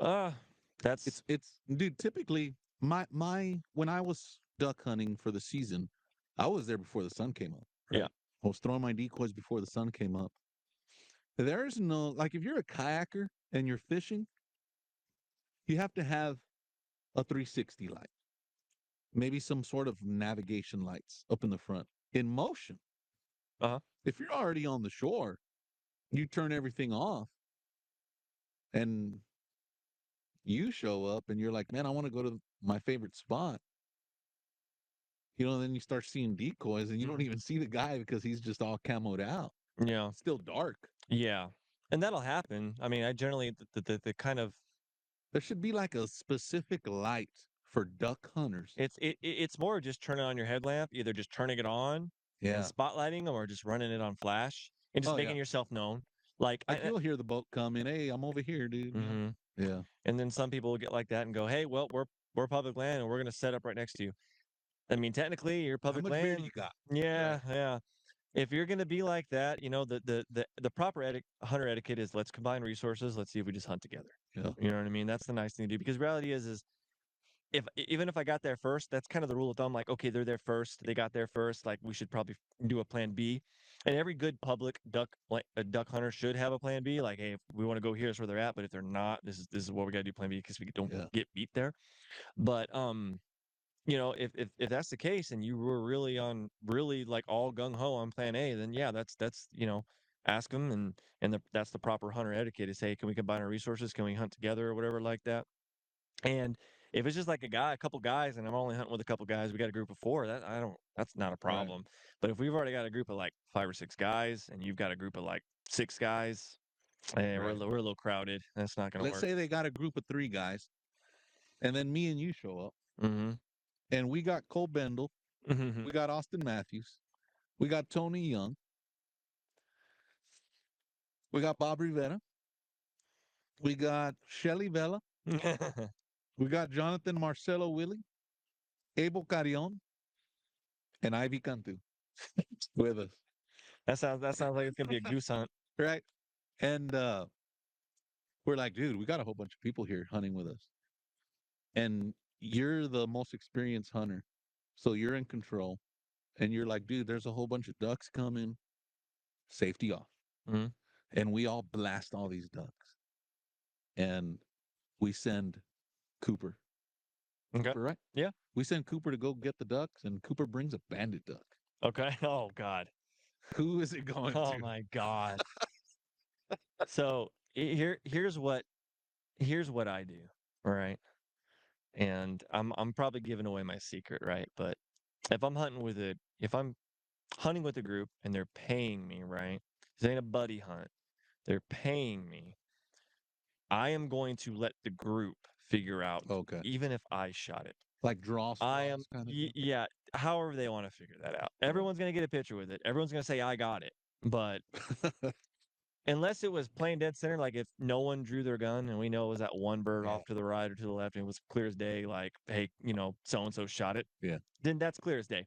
Uh that's It's dude, typically my when I was duck hunting for the season, I was there before the sun came up, yeah. right? I was throwing my decoys before the sun came up. There's no like if you're a kayaker and you're fishing, you have to have a 360 light, maybe some sort of navigation lights up in the front in motion. Uh-huh. If you're already on the shore, you turn everything off and you show up and you're like, man, I want to go to my favorite spot. Then you start seeing decoys and you don't even see the guy because he's just all camoed out. Yeah. It's still dark. Yeah. And that'll happen. I mean, I generally the kind of There should be like a specific light for duck hunters. it's more just turning on your headlamp, either just turning it on and Yeah. spotlighting them or just running it on flash and just Oh yeah. making yourself known. Like Like you'll hear the boat coming. Hey, I'm over here, dude. mhm. Yeah. And then some people will get like that and go, "Hey, well, we're public land and we're going to set up right next to you." I mean, technically, you're How public much beer do land. you got? Yeah, Right. yeah. If you're going to be like that, the proper hunter etiquette is let's combine resources. Let's see if we just hunt together. Yeah. You know what I mean? That's the nice thing to do because reality is even if I got there first, that's kind of the rule of thumb. Like, okay, they're there first. They got there first. Like, we should probably do a plan B. And every good public duck hunter should have a plan B. Like, hey, if we want to go here, is where they're at. But if they're not, this is what we got to do plan B because we don't Yeah. get beat there. But if that's the case and you were really like all gung ho on plan A, then yeah, that's ask them that's the proper hunter etiquette is, hey, can we combine our resources? Can we hunt together or whatever like that? And if it's just like a couple guys, and I'm only hunting with a couple guys, we got a group of four. That's not a Right. problem. But if we've already got a group of like 5 or 6 guys, and you've got a group of like 6 guys, and we're Right. we're a little crowded. That's not going to Let's work. say they got a group of 3 guys, and then me and you show up, Mm-hmm. and we got Cole Bendel, Mm-hmm. we got Austin Matthews, we got Tony Young, we got Bob Rivera, we got Shelly Vela, we got Jonathan Marcelo Willie, Abel Carrion, and Ivy Cantu with us. that sounds like it's going to be a goose hunt. Right. And we're like, dude, we got a whole bunch of people here hunting with us. And you're the most experienced hunter. So you're in control. And you're like, dude, there's a whole bunch of ducks coming. Safety off. Mm-hmm. And we all blast all these ducks. And we send Cooper. Okay. Cooper, right? Yeah. We send Cooper to go get the ducks, and Cooper brings a banded duck. Okay. Oh God. Who is it going Oh to? my God. So here's what I do. All right. And I'm probably giving away my secret, right? But if I'm hunting with a group and they're paying me, right? This ain't a buddy hunt. They're paying me. I am going to let the group figure out, Okay. even if I shot it. Like draw I am, straws kind of deal. yeah, however they want to figure that out. Everyone's going to get a picture with it. Everyone's going to say, I got it. But unless it was plain dead center, like if no one drew their gun and we know it was that one bird Yeah. off to the right or to the left and it was clear as day, like, hey, so and so shot it. Yeah. Then that's clear as day.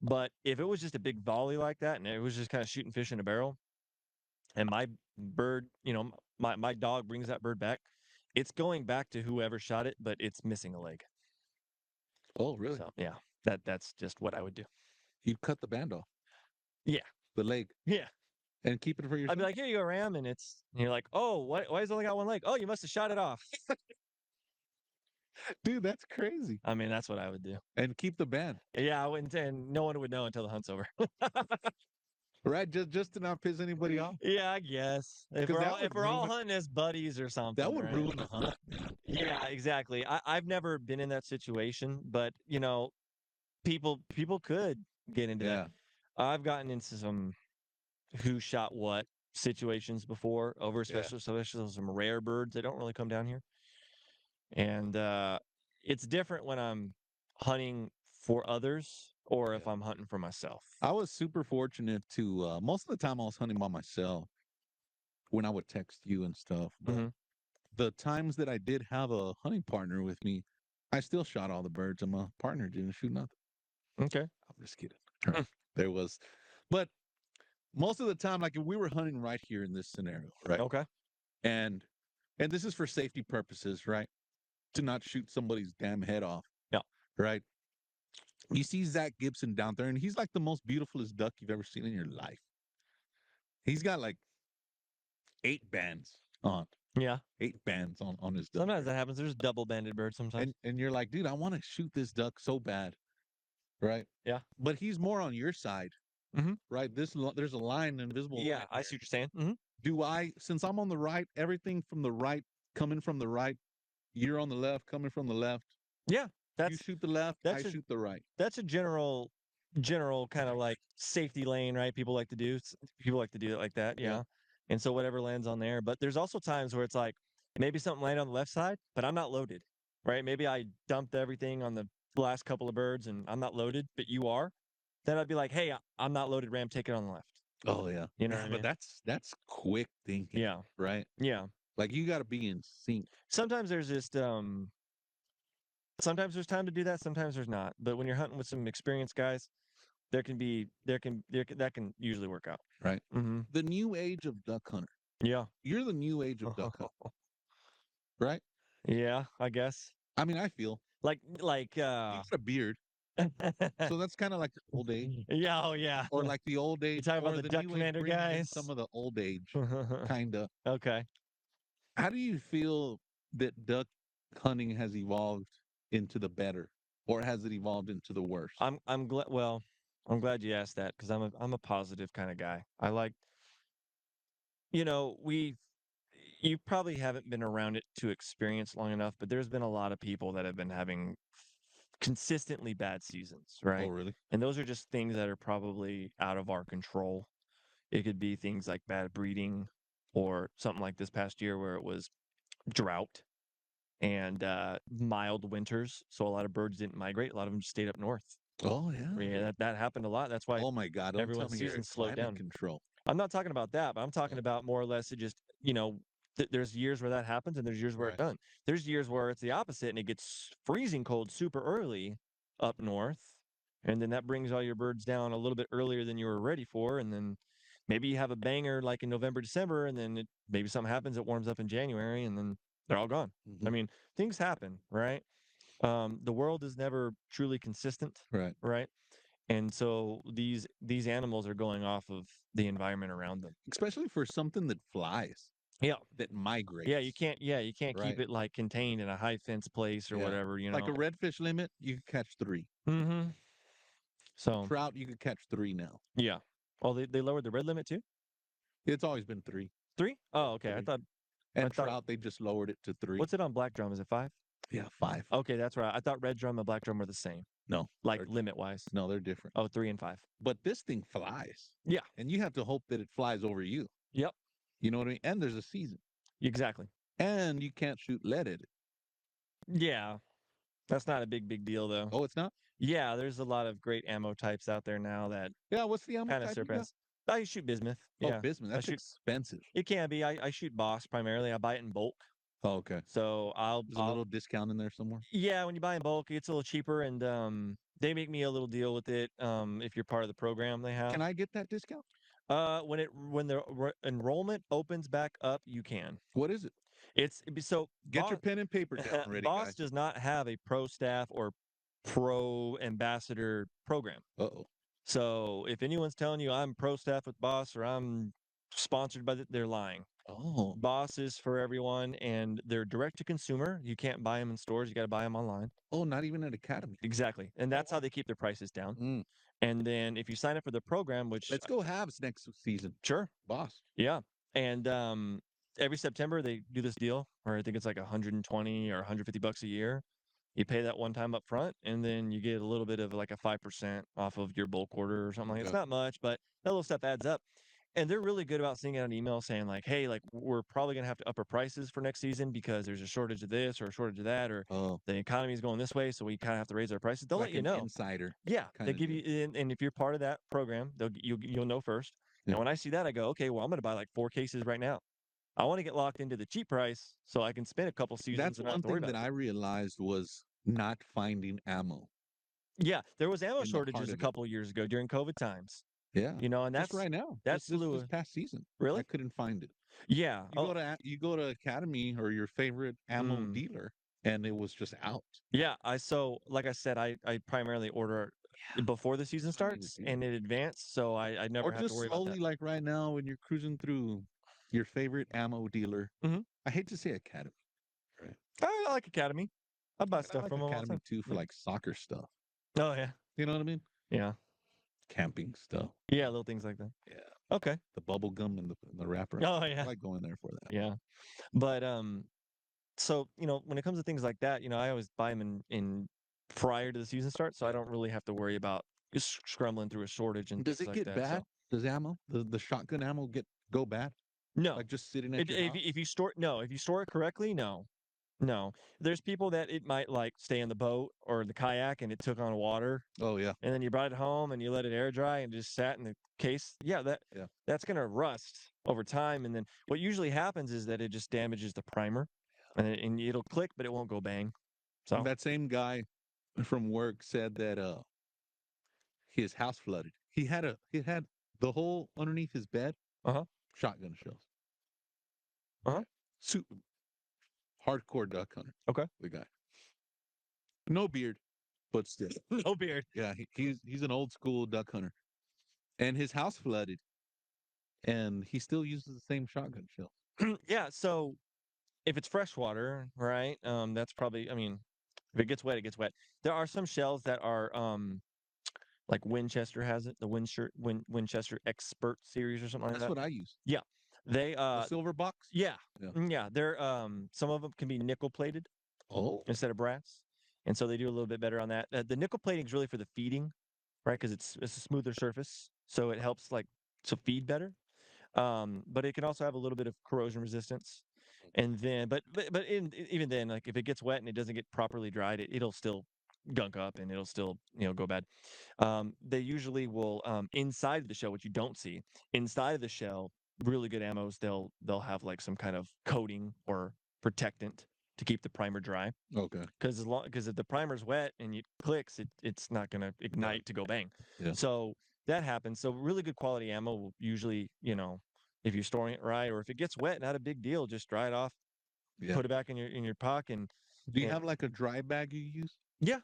But if it was just a big volley like that and it was just kind of shooting fish in a barrel, and my bird, my dog brings that bird back, it's going back to whoever shot it, but it's missing a leg. Oh, really? So yeah, that's just what I would do. You cut the band off, Yeah, the leg, yeah. and keep it for I'd yourself. be like, here you go, Ram, and you're like, oh, why has it only got one leg? Oh, you must have shot it off. Dude, that's crazy. I mean, that's what I would do. And keep the band, Yeah, I wouldn't, and no one would know until the hunt's over. right? Just to not piss anybody off. Yeah, I guess if Because we're that all would if we're all ruin hunting as buddies or something, that would right? ruin the hunt. Yeah, exactly. I've never been in that situation, but people could get into that. Yeah. I've gotten into some who shot what situations before over Yeah. especially some rare birds. They don't really come down here. And it's different when I'm hunting for others or if Yeah. I'm hunting for myself. I was super fortunate to most of the time I was hunting by myself. when I would text you and stuff. But Hmm. the times that I did have a hunting partner with me, I still shot all the birds, and my partner didn't shoot nothing. Okay. I'm just kidding. There was, but most of the time, like if we were hunting right here in this scenario, right? Okay. And this is for safety purposes, right? To not shoot somebody's damn head off, Yeah. right? You see Zach Gibson down there, and he's like the most beautifulest duck you've ever seen in your life. He's got like 8 bands on, Yeah. 8 bands on his duck. Sometimes that happens. There's double-banded birds sometimes. And you're like, dude, I want to shoot this duck so bad, right? Yeah. But he's more on your side, Mhm. right? There's a line, an invisible Yeah, line. I see what you're saying. Hmm. Do I, since I'm on the right, everything from the right, coming from the right, you're on the left, coming from the left. Yeah, You that's shoot the left, I that's a shoot the right. that's a general kind of like safety lane, right? People like to do people like to do it like that, Yeah. yeah. And so whatever lands on there, but there's also times where it's like maybe something landed on the left side, but I'm not loaded, right? Maybe I dumped everything on the last couple of birds and I'm not loaded, but you are. Then I'd be like, hey, I'm not loaded, Ram. Take it on the left. Oh yeah. You know Yeah, what I but mean? that's quick thinking, Yeah, right? yeah. Like you got to be in sync. Sometimes there's just sometimes there's time to do that. Sometimes there's not. But when you're hunting with some experienced guys, that can usually work out. Right. Mm-hmm. The new age of duck hunter. Yeah. You're the new age of duck hunter, right? Yeah, I guess. I mean, I feel Like you got a beard, so that's kind of like the old age, yeah, oh yeah. or like the old You age, talking about or the the Duck new age Commander brings in guys? some of the old age, kind of. Okay. How do you feel that duck hunting has evolved into the better, or has it evolved into the worse? I'm glad I'm glad you asked that because I'm a positive kind of guy. I like you know, we you probably haven't been around it to experience long enough, but there's been a lot of people that have been having consistently bad seasons, Oh, right? really? And those are just things that are probably out of our control. It could be things like bad breeding or something like this past year where it was drought and mild winters. So a lot of birds didn't migrate. A lot of them just stayed up north. Oh, yeah. Yeah, that happened a lot. That's why Oh my God! Don't tell everyone's me you're season at slowed climate down. control. I'm not talking about that, but I'm talking about more or less it just, there's years where that happens and there's years where it Right. doesn't. There's years where it's the opposite and it gets freezing cold super early up north. And then that brings all your birds down a little bit earlier than you were ready for. And then maybe you have a banger like in November, December, and then maybe something happens, it warms up in January, and then they're all gone. I Mhm. mean, things happen, right? The world is never truly consistent, Right. right? And so these animals are going off of the environment around them. Especially for something that flies, Yeah. that migrates. You can't keep Right. it like contained in a high fence place or Yeah. whatever, Like a redfish limit, you could catch 3. Mm-hmm. So Trout, you could catch 3 now. yeah. Oh, they lowered the red limit too? It's always been 3. 3? Oh, okay. 3. I And thought trout, they just lowered it to 3. what's it on black drum? Is it 5? Yeah, 5. Okay, that's right. I thought red drum and black drum were the same, No, like they're, limit wise. no, they're different. Oh, 3 and 5. But this thing flies. Yeah. And you have to hope that it flies over you. Yep. You know what I mean? And there's a season. Exactly. And you can't shoot lead at it. Yeah. That's not a big deal though. Oh, it's not? Yeah, there's a lot of great ammo types out there now that Yeah, what's the ammo kind of type you got? surpass. I shoot bismuth. Oh, Yeah. bismuth. I That's shoot expensive. it can be. I shoot Boss primarily. I buy it in bulk. Oh, okay. So There's a little discount in there somewhere. yeah, when you buy in bulk, it's a little cheaper and they make me a little deal with it if you're part of the program they have. Can I get that discount? When the enrollment opens back up, you can. What is it? So Get your pen and paper down ready, Boss guys. does not have a pro staff or pro ambassador program. Uh-oh. So if anyone's telling you I'm pro staff with Boss or I'm sponsored by they're lying. Oh. Boss is for everyone and they're direct to consumer. You can't buy them in stores. You got to buy them online. Oh, not even at Academy. Exactly. And that's how they keep their prices down. Mm. And then if you sign up for the program, which Let's go halves next season. sure. Boss. Yeah. And every September they do this deal where I think it's like 120 or 150 bucks a year. You pay that one time up front and then you get a little bit of like a 5% off of your bulk order or something like that. It's not much, but that little stuff adds up. And they're really good about sending out an email saying like, hey, like we're probably going to have to up our prices for next season because there's a shortage of this or a shortage of that, or the economy is going this way. So we kind of have to raise our prices. They'll like let you an know. Insider. Yeah. They kinda give deal. you, and if you're part of that program, you'll know first. Yeah. And when I see that, I go, okay, well, I'm going to buy like 4 cases right now. I want to get locked into the cheap price so I can spend a couple seasons That's and not have one to worry thing about that it. I realized was not finding ammo Yeah, there was ammo in the heart shortages a of it. couple years ago during COVID times, Yeah. and Just right now, that this flew. past season, I Really? couldn't find it. Yeah. Oh, You go to Academy or your favorite ammo mm. dealer, and it was just out. Yeah. Like I said, I primarily order Yeah, before the season that's what I need to starts do. and in advance, so I never Or have to just worry about that. slowly, like right now, when you're cruising through your favorite ammo dealer. Hmm. I hate to say Academy, right? I like Academy. I buy And I stuff like from them all the Academy time. too for Yeah. like soccer stuff. Oh yeah. You know what I mean? Yeah. Camping stuff. Yeah. Little things like that. Yeah, Okay. the bubble gum and the wrapper. Oh I yeah. like going there for that. Yeah. But so when it comes to things like that, I always buy them in prior to the season start, so I Yeah. don't really have to worry about scrambling through a shortage and Does things it like get that. bad? So Does ammo, the shotgun ammo, go bad? no, Like just sitting at your house? if you store no, if you store it correctly, no, no. There's people that it might like stay in the boat or the kayak and it took on water, Oh yeah, and then you brought it home and you let it air dry and just sat in the case. Yeah, yeah. that's gonna rust over time, and then what usually happens is that it just damages the primer, and it'll click, but it won't go bang. So. That same guy from work said that his house flooded. He had the hole underneath his bed, Uh-huh. shotgun shells. Uh-huh. Super hardcore duck hunter. Okay. The guy, no beard, but still, No beard. yeah. He's an old school duck hunter, and his house flooded, and he still uses the same shotgun shell. Yeah, so if it's freshwater, right? That's probably, I mean, if it gets wet, it gets wet. There are some shells that are like Winchester has it, the Winchester Expert series or something like That's that. what I use. Yeah. They The silver box. yeah. Yeah. Yeah, they're some of them can be nickel plated Oh, instead of brass. And so they do a little bit better on that. The nickel plating is really for the feeding, right? Because it's a smoother surface, so it helps like to feed better. But it can also have a little bit of corrosion resistance. And then, even then, like if it gets wet and it doesn't get properly dried, it'll still gunk up and it'll still go bad. They usually will inside of the shell, which you don't see inside of the shell. Really good ammos, they'll have like some kind of coating or protectant to keep the primer dry. okay. Because if the primer's wet and it clicks, it's not going to ignite to go bang. Yeah. So that happens. So really good quality ammo will usually, if you're storing it right, or if it gets wet, not a big deal. Just dry it off, Yeah. put it back in your pocket, Do you and have like a dry bag you use? yeah,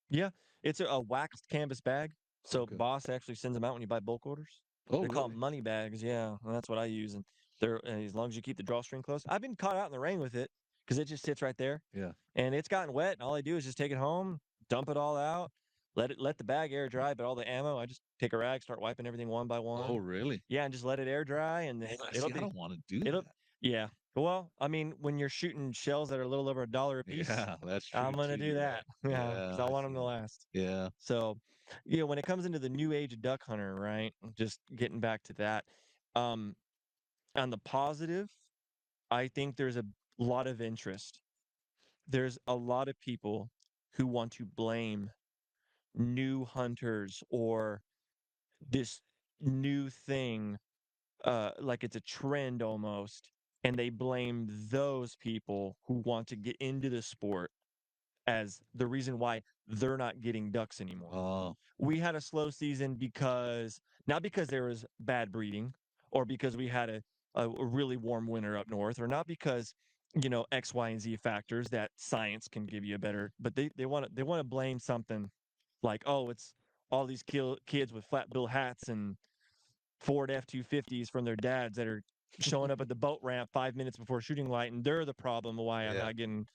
yeah. It's a waxed canvas bag. So Okay. Boss actually sends them out when you buy bulk orders. Oh, They call really? them money bags. Yeah, and that's what I use. And as long as you keep the drawstring close. I've been caught out in the rain with it because it just sits right there. Yeah. And it's gotten wet, and all I do is just take it home, dump it all out, let the bag air dry, but all the ammo, I just take a rag, start wiping everything one by Oh, one. really? Yeah, and just let it air dry, and then it'll See, I be don't want to do it'll that. yeah. Well, I mean, when you're shooting shells that are a little over $1 a piece, Yeah, that's true I'm gonna too. do You're right. that. Yeah, Yeah, because I I want them see to that. last. Yeah. So, when it comes into the new age of duck hunter, right? Just getting back to that. Um, on the positive, I think there's a lot of interest. There's a lot of people who want to blame new hunters or this new thing, like it's a trend almost, and they blame those people who want to get into the sport as the reason why they're not getting ducks anymore. Oh, We had a slow season because not because there was bad breeding or because we had a really warm winter up north or not because X, Y, and Z factors that science can give you a better, but they want to blame something like, oh, it's all these kids with flat bill hats and Ford F-250s from their dads that are showing up at the boat ramp 5 minutes before shooting light, and they're the problem of why I'm yeah. not getting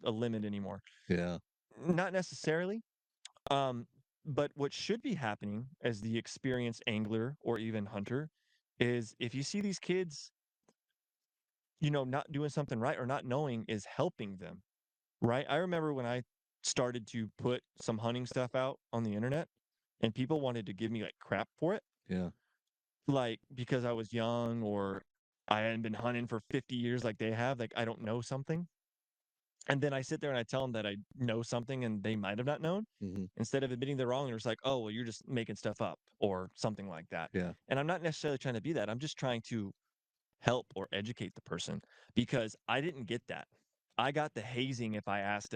a limit anymore. Yeah. Not necessarily. Um, but what should be happening as the experienced angler or even hunter is if you see these kids, not doing something right or not knowing is helping them, right? I remember when I started to put some hunting stuff out on the internet and people wanted to give me like crap for it, Yeah. like because I was young or I hadn't been hunting for 50 years like they have, like I don't know something. And then I sit there and I tell them that I know something and they might have not known. Hmm. Instead of admitting they're wrong, they're just like, oh, well, you're just making stuff up or something like that. Yeah. And I'm not necessarily trying to be that. I'm just trying to help or educate the person, because I didn't get that. I got the hazing if I asked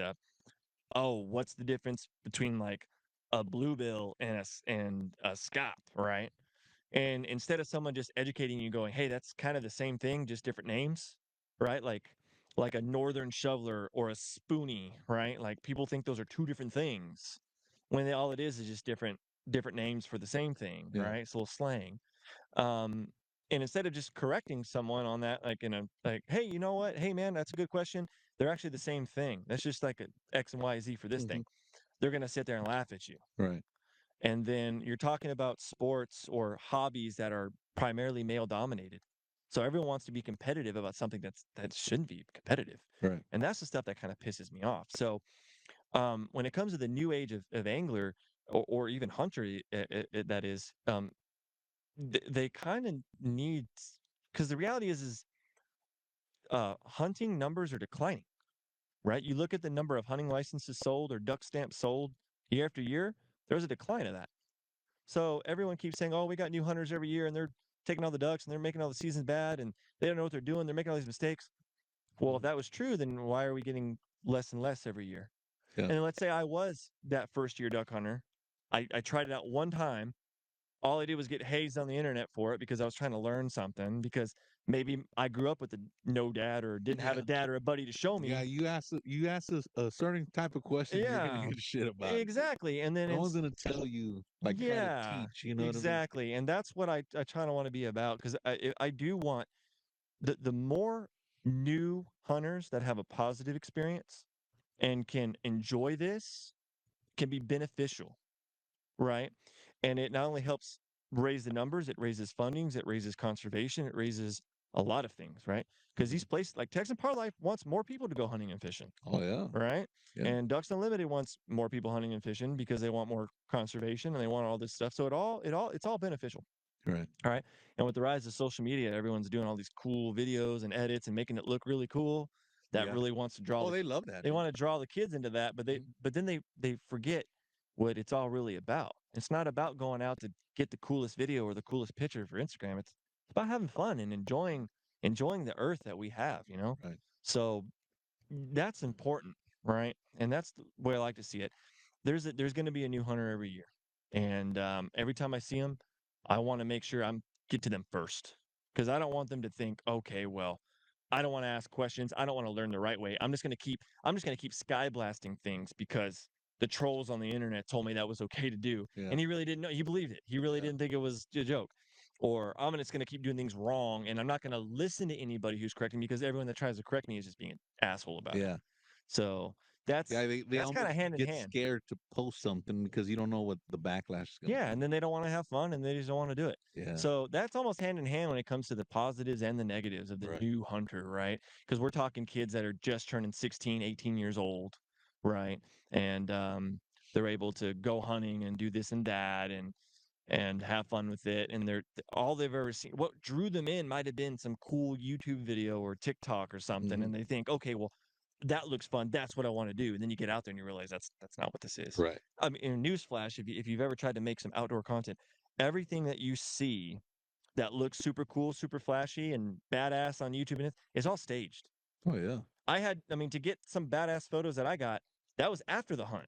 oh, what's the difference between like a bluebill and a scop, right? And instead of someone just educating you, going, "Hey, that's kind of the same thing, just different names," right? Like a northern shoveler or a spoonie, right? Like people think those are two different things, when all it is just different names for the same thing, Yeah. right? It's a little slang. Um, and instead of just correcting someone on that, like in a like, "Hey, you know what? Hey, man, that's a good question. They're actually the same thing. That's just like a X and Y Z for this Hmm. thing." They're gonna sit there and laugh at you. Right. And then you're talking about sports or hobbies that are primarily male dominated. So everyone wants to be competitive about something that shouldn't be competitive. Right. And that's the stuff that kind of pisses me off. So when it comes to the new age of angler, or even hunter, that is, they kind of need, because the reality is hunting numbers are declining, right? You look at the number of hunting licenses sold or duck stamps sold year after year, there's a decline of that. So everyone keeps saying, "Oh, we got new hunters every year, and they're taking all the ducks, and they're making all the seasons bad, and they don't know what they're doing. They're making all these mistakes." Well, if Mhm. that was true, then why are we getting less and less every year? Yeah. And let's say I was that first year duck hunter. I tried it out one time. All I did was get hazed on the internet for it because I was trying to learn something, because maybe I grew up with no dad, or didn't have a Yeah. dad or a buddy to show Yeah. me. You ask a certain type of question, you're gonna Yeah, get shit about it. exactly. And then No one's it's gonna tell you, like, try to yeah, teach. You know what I mean? exactly. And that's what I try to want to be about, because I do want the more new hunters that have a positive experience and can enjoy this, can be beneficial, right? And it not only helps raise the numbers, it raises fundings, it raises conservation, it raises a lot of things, right? Because these Mhm. places like Texan Park Life wants more people to go hunting and fishing, Oh yeah. right? Yeah. And Ducks Unlimited wants more people hunting and fishing because they want more conservation and they want all this stuff. So it's all beneficial. Right. All right. And with the rise of social media, everyone's doing all these cool videos and edits and making it look really cool. That Yeah. really wants to draw Oh, they love that, they man. want to draw the kids into that, but Mhm. then they forget what it's all really about. It's not about going out to get the coolest video or the coolest picture for Instagram. It's about having fun and enjoying the earth that we have, you know? Right. So that's important, right? And that's the way I like to see it. There's going to be a new hunter every year, and every time I see them, I want to make sure I'm get to them first, because I don't want them to think, okay, well, I don't want to ask questions. I don't want to learn the right way. I'm just going to keep sky blasting things because the trolls on the internet told me that was okay to do, Yeah. and he really didn't know. He believed it. He really Yeah. didn't think it was a joke. Or I'm just going to keep doing things wrong, and I'm not going to listen to anybody who's correcting me, because everyone that tries to correct me is just being an asshole about it. Yeah. So Yeah. They that's kind of almost hand in get hand. scared to post something because you don't know what the backlash is gonna Yeah, be. and then they don't want to have fun, and they just don't want to do it. Yeah. So that's almost hand in hand when it comes to the positives and the negatives of the Right. new hunter, right? Because we're talking kids that are just turning 16, 18 years old, right? And they're able to go hunting and do this and that, and have fun with it. And all they've ever seen, what drew them in might have been some cool YouTube video or TikTok or something. Hmm. And they think, okay, well, that looks fun. That's what I want to do. And then you get out there and you realize that's not what this is. Right. I mean, in a newsflash, if you've ever tried to make some outdoor content, everything that you see that looks super cool, super flashy, and badass on YouTube and it's all staged. Oh yeah. I mean, to get some badass photos that I got, that was after the hunt.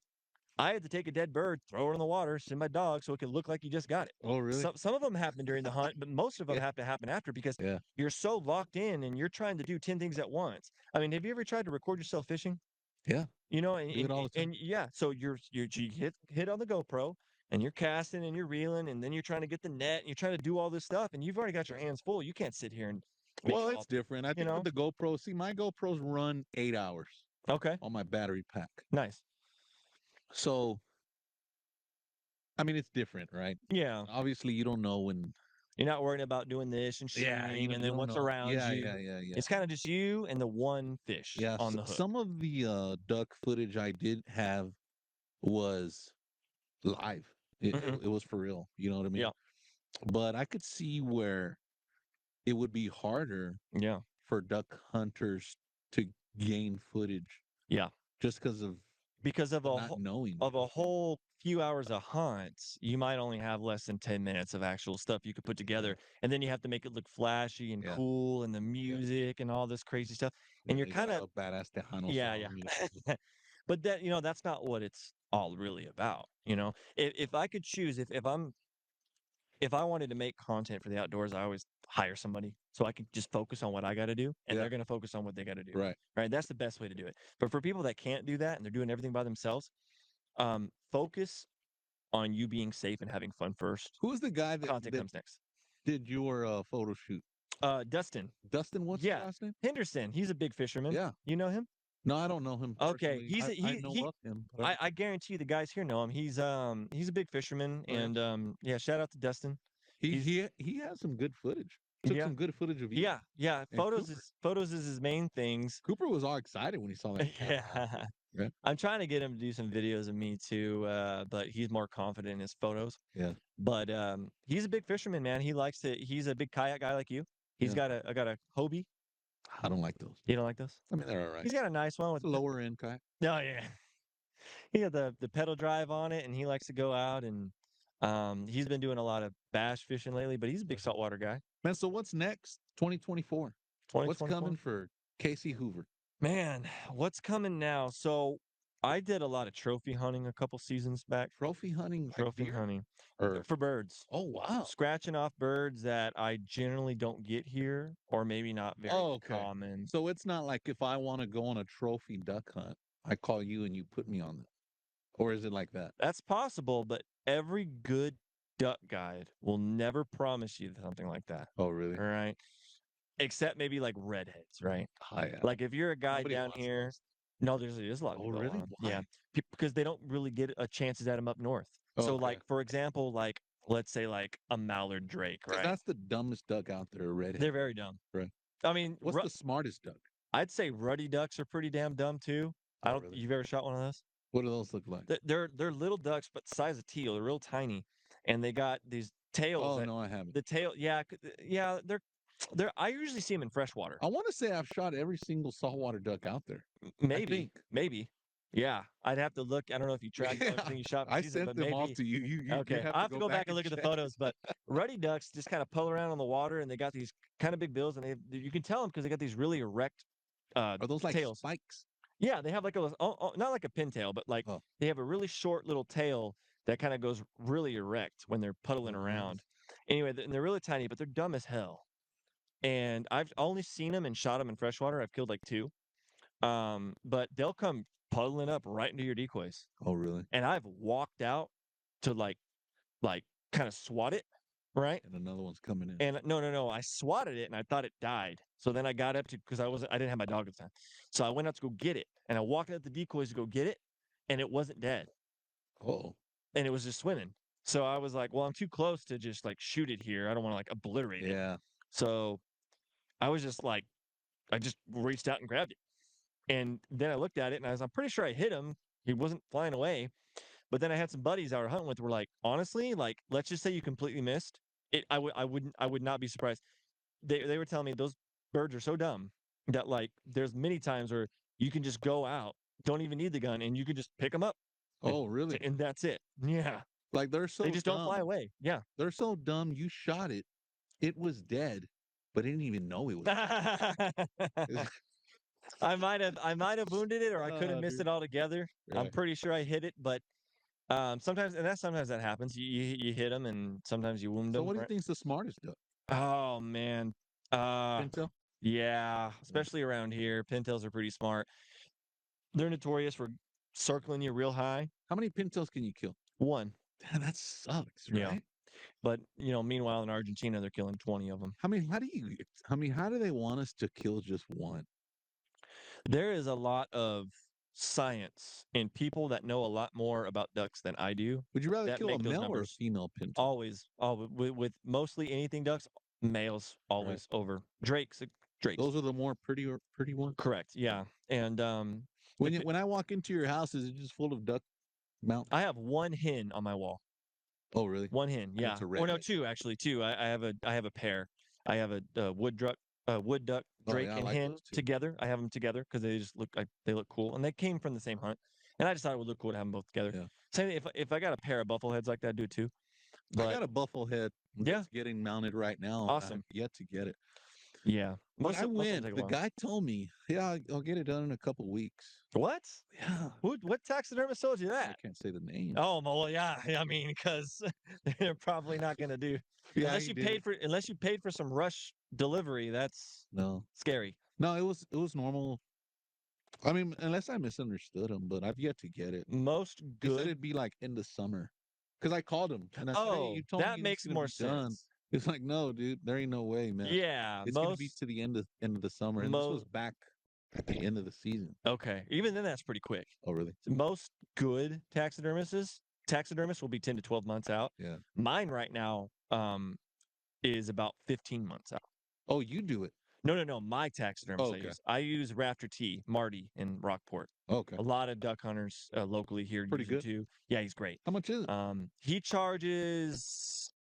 I had to take a dead bird, throw it in the water, send my dog so it could look like you just got it. Oh really? Some of them happen during the hunt, but most of them Yeah. have to happen after, because Yeah. you're so locked in and you're trying to do 10 things at once. I mean, have you ever tried to record yourself fishing? Yeah. You know, Do it all the time. and yeah, so you hit on the GoPro and you're casting and you're reeling, and then you're trying to get the net and you're trying to do all this stuff, and you've already got your hands full. You can't sit here and make Well, it it's all, different. I you think with know? the GoPro, see, my GoPros run 8 hours Okay, on my battery pack. nice. So, I mean, it's different, right? Yeah, Obviously, you don't know when. you're not worrying about doing this and Yeah, shooting and you then don't what's know. around Yeah, yeah, you. yeah, yeah. It's kind of just you and the one fish Yeah, on the hook. some of the duck footage I did have was live. Hmm. It was for real. You know what I mean? Yeah, But I could see where it would be harder yeah, for duck hunters to gain footage yeah. just because of Because the not knowing. of a whole few hours of hunts, you might only have less than 10 minutes of actual stuff you could put together. And then you have to make it look flashy and Yeah. cool and the music and all this crazy stuff. And you're They got kind of, a badass Tejano yeah, song. yeah. But that, that's not what it's all really about. If I could choose, if I wanted to make content for the outdoors, I always hire somebody so I could just focus on what I got to do, and Yeah. they're going to focus on what they got to do. Right. Right. That's the best way to do it. But for people that can't do that and they're doing everything by themselves, focus on you being safe and having fun first. Who was the guy Content that comes next. did your photo shoot? Dustin. Dustin, what's his Yeah. last name? Henderson. He's a big fisherman. Yeah. You know him? No, I don't know him Okay. personally. I know of him. But I guarantee you the guys here know him. He's a big fisherman, Oh, yeah. and yeah, shout out to Dustin. he has some good footage. Took Yeah. some good footage of you. Yeah, yeah. And Photos Cooper. is his main things. Cooper was all excited when he saw that camera. Yeah. Yeah. I'm trying to get him to do some videos of me too, but he's more confident in his photos. Yeah. But he's a big fisherman, man. He's a big kayak guy like you. He's Yeah. got a Hobie. I don't like those. You don't like those? I mean, they're all right. He's got a nice one with It's a lower end kayak. Oh yeah. He got the pedal drive on it, and he likes to go out and he's been doing a lot of bass fishing lately, but he's a big saltwater guy. Man, so what's next? 2024. What's coming for KC Hoover? Man, what's coming now? So I did a lot of trophy hunting a couple seasons back. Trophy hunting? Trophy hunting Or for birds. oh wow. Scratching off birds that I generally don't get here, or maybe not very common. So it's not like if I want to go on a trophy duck hunt, I call you and you put me on that. Or is it like that? That's possible, but every good duck guide will never promise you something like that. Oh, really? All right. Except maybe like redheads, right? Oh, yeah. Like if you're a guy Nobody down wants here, those. no, there's a lot of Oh, people that really? want 'em. Why? Yeah, because they don't really get chances at them up north. So Okay. like for example, like let's say like a mallard drake, 'Cause right? that's the dumbest duck out there, a redhead. They're very dumb. Right. I mean, What's the smartest duck? I'd say ruddy ducks are pretty damn dumb too. I Oh, don't. really? You've ever shot one of those? What do those look like? They're little ducks, but the size of teal. They're real tiny, and they got these tails. Oh, that, no, I haven't. the tail, yeah, yeah. They're. I usually see them in freshwater. I want to say I've shot every single saltwater duck out there. Maybe. Yeah, I'd have to look. I don't know if you tracked everything you shot. I season, sent but them maybe, off to you. You okay, have I have to go back and look at the check. photos. But ruddy ducks just kind of pull around on the water, and they got these kind of big bills, and you can tell them because they got these really erect Are those like tails. spikes? Yeah, they have like not like a pintail, but like they have a really short little tail that kind of goes really erect when they're puddling around. Anyway, and they're really tiny, but they're dumb as hell. And I've only seen them and shot them in freshwater. I've killed like 2. But they'll come puddling up right into your decoys. Oh, really? And I've walked out to like kind of swat it, right? And another one's coming in. And no, I swatted it and I thought it died. So then I got up to because I didn't have my dog at the time. So I went out to go get it, and I walked out the decoys to go get it, and it wasn't dead. Oh. And it was just swimming. So I was like, well, I'm too close to just like shoot it here. I don't want to like obliterate it. Yeah. So I was just like, I just reached out and grabbed it. And then I looked at it and I'm pretty sure I hit him. He wasn't flying away. But then I had some buddies I were hunting with were like, honestly, like, let's just say you completely missed it. I would not be surprised. They were telling me those birds are so dumb that like there's many times where you can just go out, don't even need the gun, and you can just pick them up. Oh, really? And that's it. Yeah. Like they're so they just dumb. don't fly away. Yeah. They're so dumb. You shot it. It was dead, but it didn't even know it was dead. I might have wounded it, or I could have missed it altogether. Right. I'm pretty sure I hit it, but sometimes that happens. You hit them, and sometimes you wound them. So what do you think's the smartest duck? Oh man, Pintail? yeah, especially around here, pintails are pretty smart. They're notorious for circling you real high. How many pintails can you kill? 1. Damn, that sucks, right? Yeah. But meanwhile in Argentina, they're killing 20 of them. How do they want us to kill just one? There is a lot of science in people that know a lot more about ducks than I do. Would you rather that kill make a those male or a numbers. female pintail? Always with mostly anything ducks, males always over drakes. Those are the more pretty ones. Correct. Yeah. And when I walk into your house, is it just full of duck mounts? I have 1 hen on my wall. Oh, really? 1 hen. Yeah. It's a Or no, redhead. 2 actually. 2. I have a pair. I have a wood duck, drake, yeah, I and like hen those too. together. I have them together because they just look cool, and they came from the same hunt. And I just thought it would look cool to have them both together. Yeah. Same thing, if I got a pair of buffalo heads like that, I'd do it too. I But got a buffalo head yeah, that's getting mounted right now. I have awesome. yet to get it. Yeah, But I most of them went. take a The while. guy told me, yeah, I'll get it done in a couple weeks. What? Yeah. What taxidermist told you I that? can't say the name. Oh, well, yeah. I mean, because they're probably not going to do Yeah, he did. unless you paid for some rush delivery. That's No. scary. No, it was normal. I mean, unless I misunderstood him, but I've yet to get it. Most He said good. it'd be like in the summer. Because I called him and I said, hey, Oh, you told that me it's makes gonna more be done. sense. It's like, no, dude, there ain't no way, man. Yeah, It's gonna be to the end of the summer. And this was most back at the end of the season. okay. Even then, that's pretty quick. Oh, really? Most good taxidermists will be 10 to 12 months out. Yeah. Mine right now is about 15 months out. Oh, you do it. No. My taxidermist Okay. I use Rafter T, Marty in Rockport. Okay. A lot of duck hunters locally here Pretty use it good. too. Yeah, he's great. How much is it? He charges.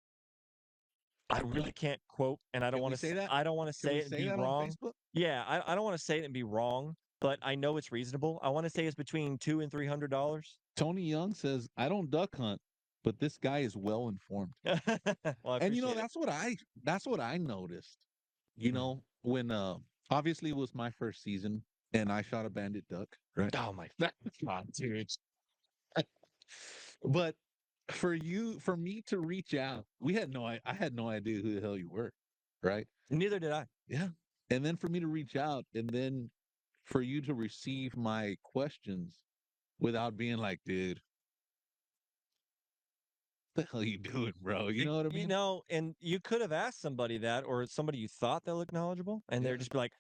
I really can't quote, and I don't Can we want say to. that? I don't want to Can say we it and say be that on wrong. Facebook? Yeah, I don't want to say it and be wrong, but I know it's reasonable. I want to say it's between $200 and $300. Tony Young says, I don't duck hunt, but this guy is well informed. Well, I And appreciate it. that's what I noticed. You Mhm. know, when obviously it was my first season and I shot a bandit duck, right? Oh my god, dude! But for me to reach out, I had no idea who the hell you were, right? Neither did I. Yeah. And then for me to reach out and then for you to receive my questions without being like, dude, what the hell you doing, bro? You know what I You mean? know, and you could have asked somebody that, or somebody you thought that looked knowledgeable, and they're Yeah. just be like,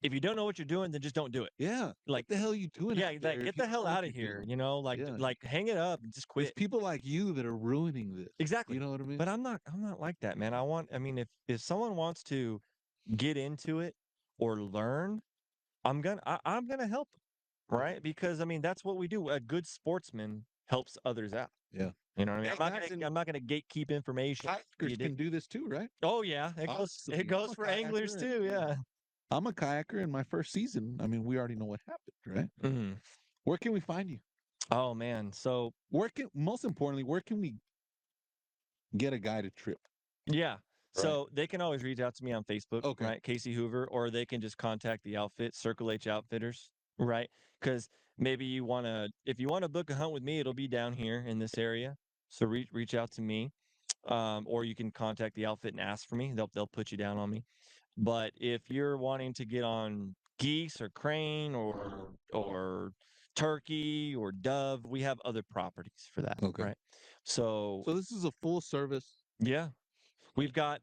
if you don't know what you're doing, then just don't do it. Yeah. Like, What the hell you doing yeah, out like there if get you the don't hell know what out of you're here. doing? You know, like Yeah. like hang it up and just It's quit. people like you that are ruining this. Exactly. You know what I mean? But I'm not like that, man. I mean, if someone wants to get into it or learn, I'm gonna help 'em, right? Because I mean, that's what we do. A good sportsman helps others out. Yeah. You know what I mean? Hey, guys, and I'm not gonna gatekeep information. kayakers You can dig? do this too, right? Oh yeah, Obviously, it I'm goes a for anglers kayaker and too. Yeah. I'm a kayaker in my first season. I mean, we already know what happened, right? Mhm. Where can we find you? Oh man. So Most importantly, where can we get a guided trip? yeah. Right. So they can always reach out to me on Facebook, Okay. right? KC Hoover, or they can just contact the outfit, Circle H Outfitters, right? Because maybe if you want to book a hunt with me, it'll be down here in this area. So reach out to me, or you can contact the outfit and ask for me. They'll put you down on me. But if you're wanting to get on geese or crane or turkey or dove, we have other properties for that, Okay. right? So So this is a full service. yeah, we've got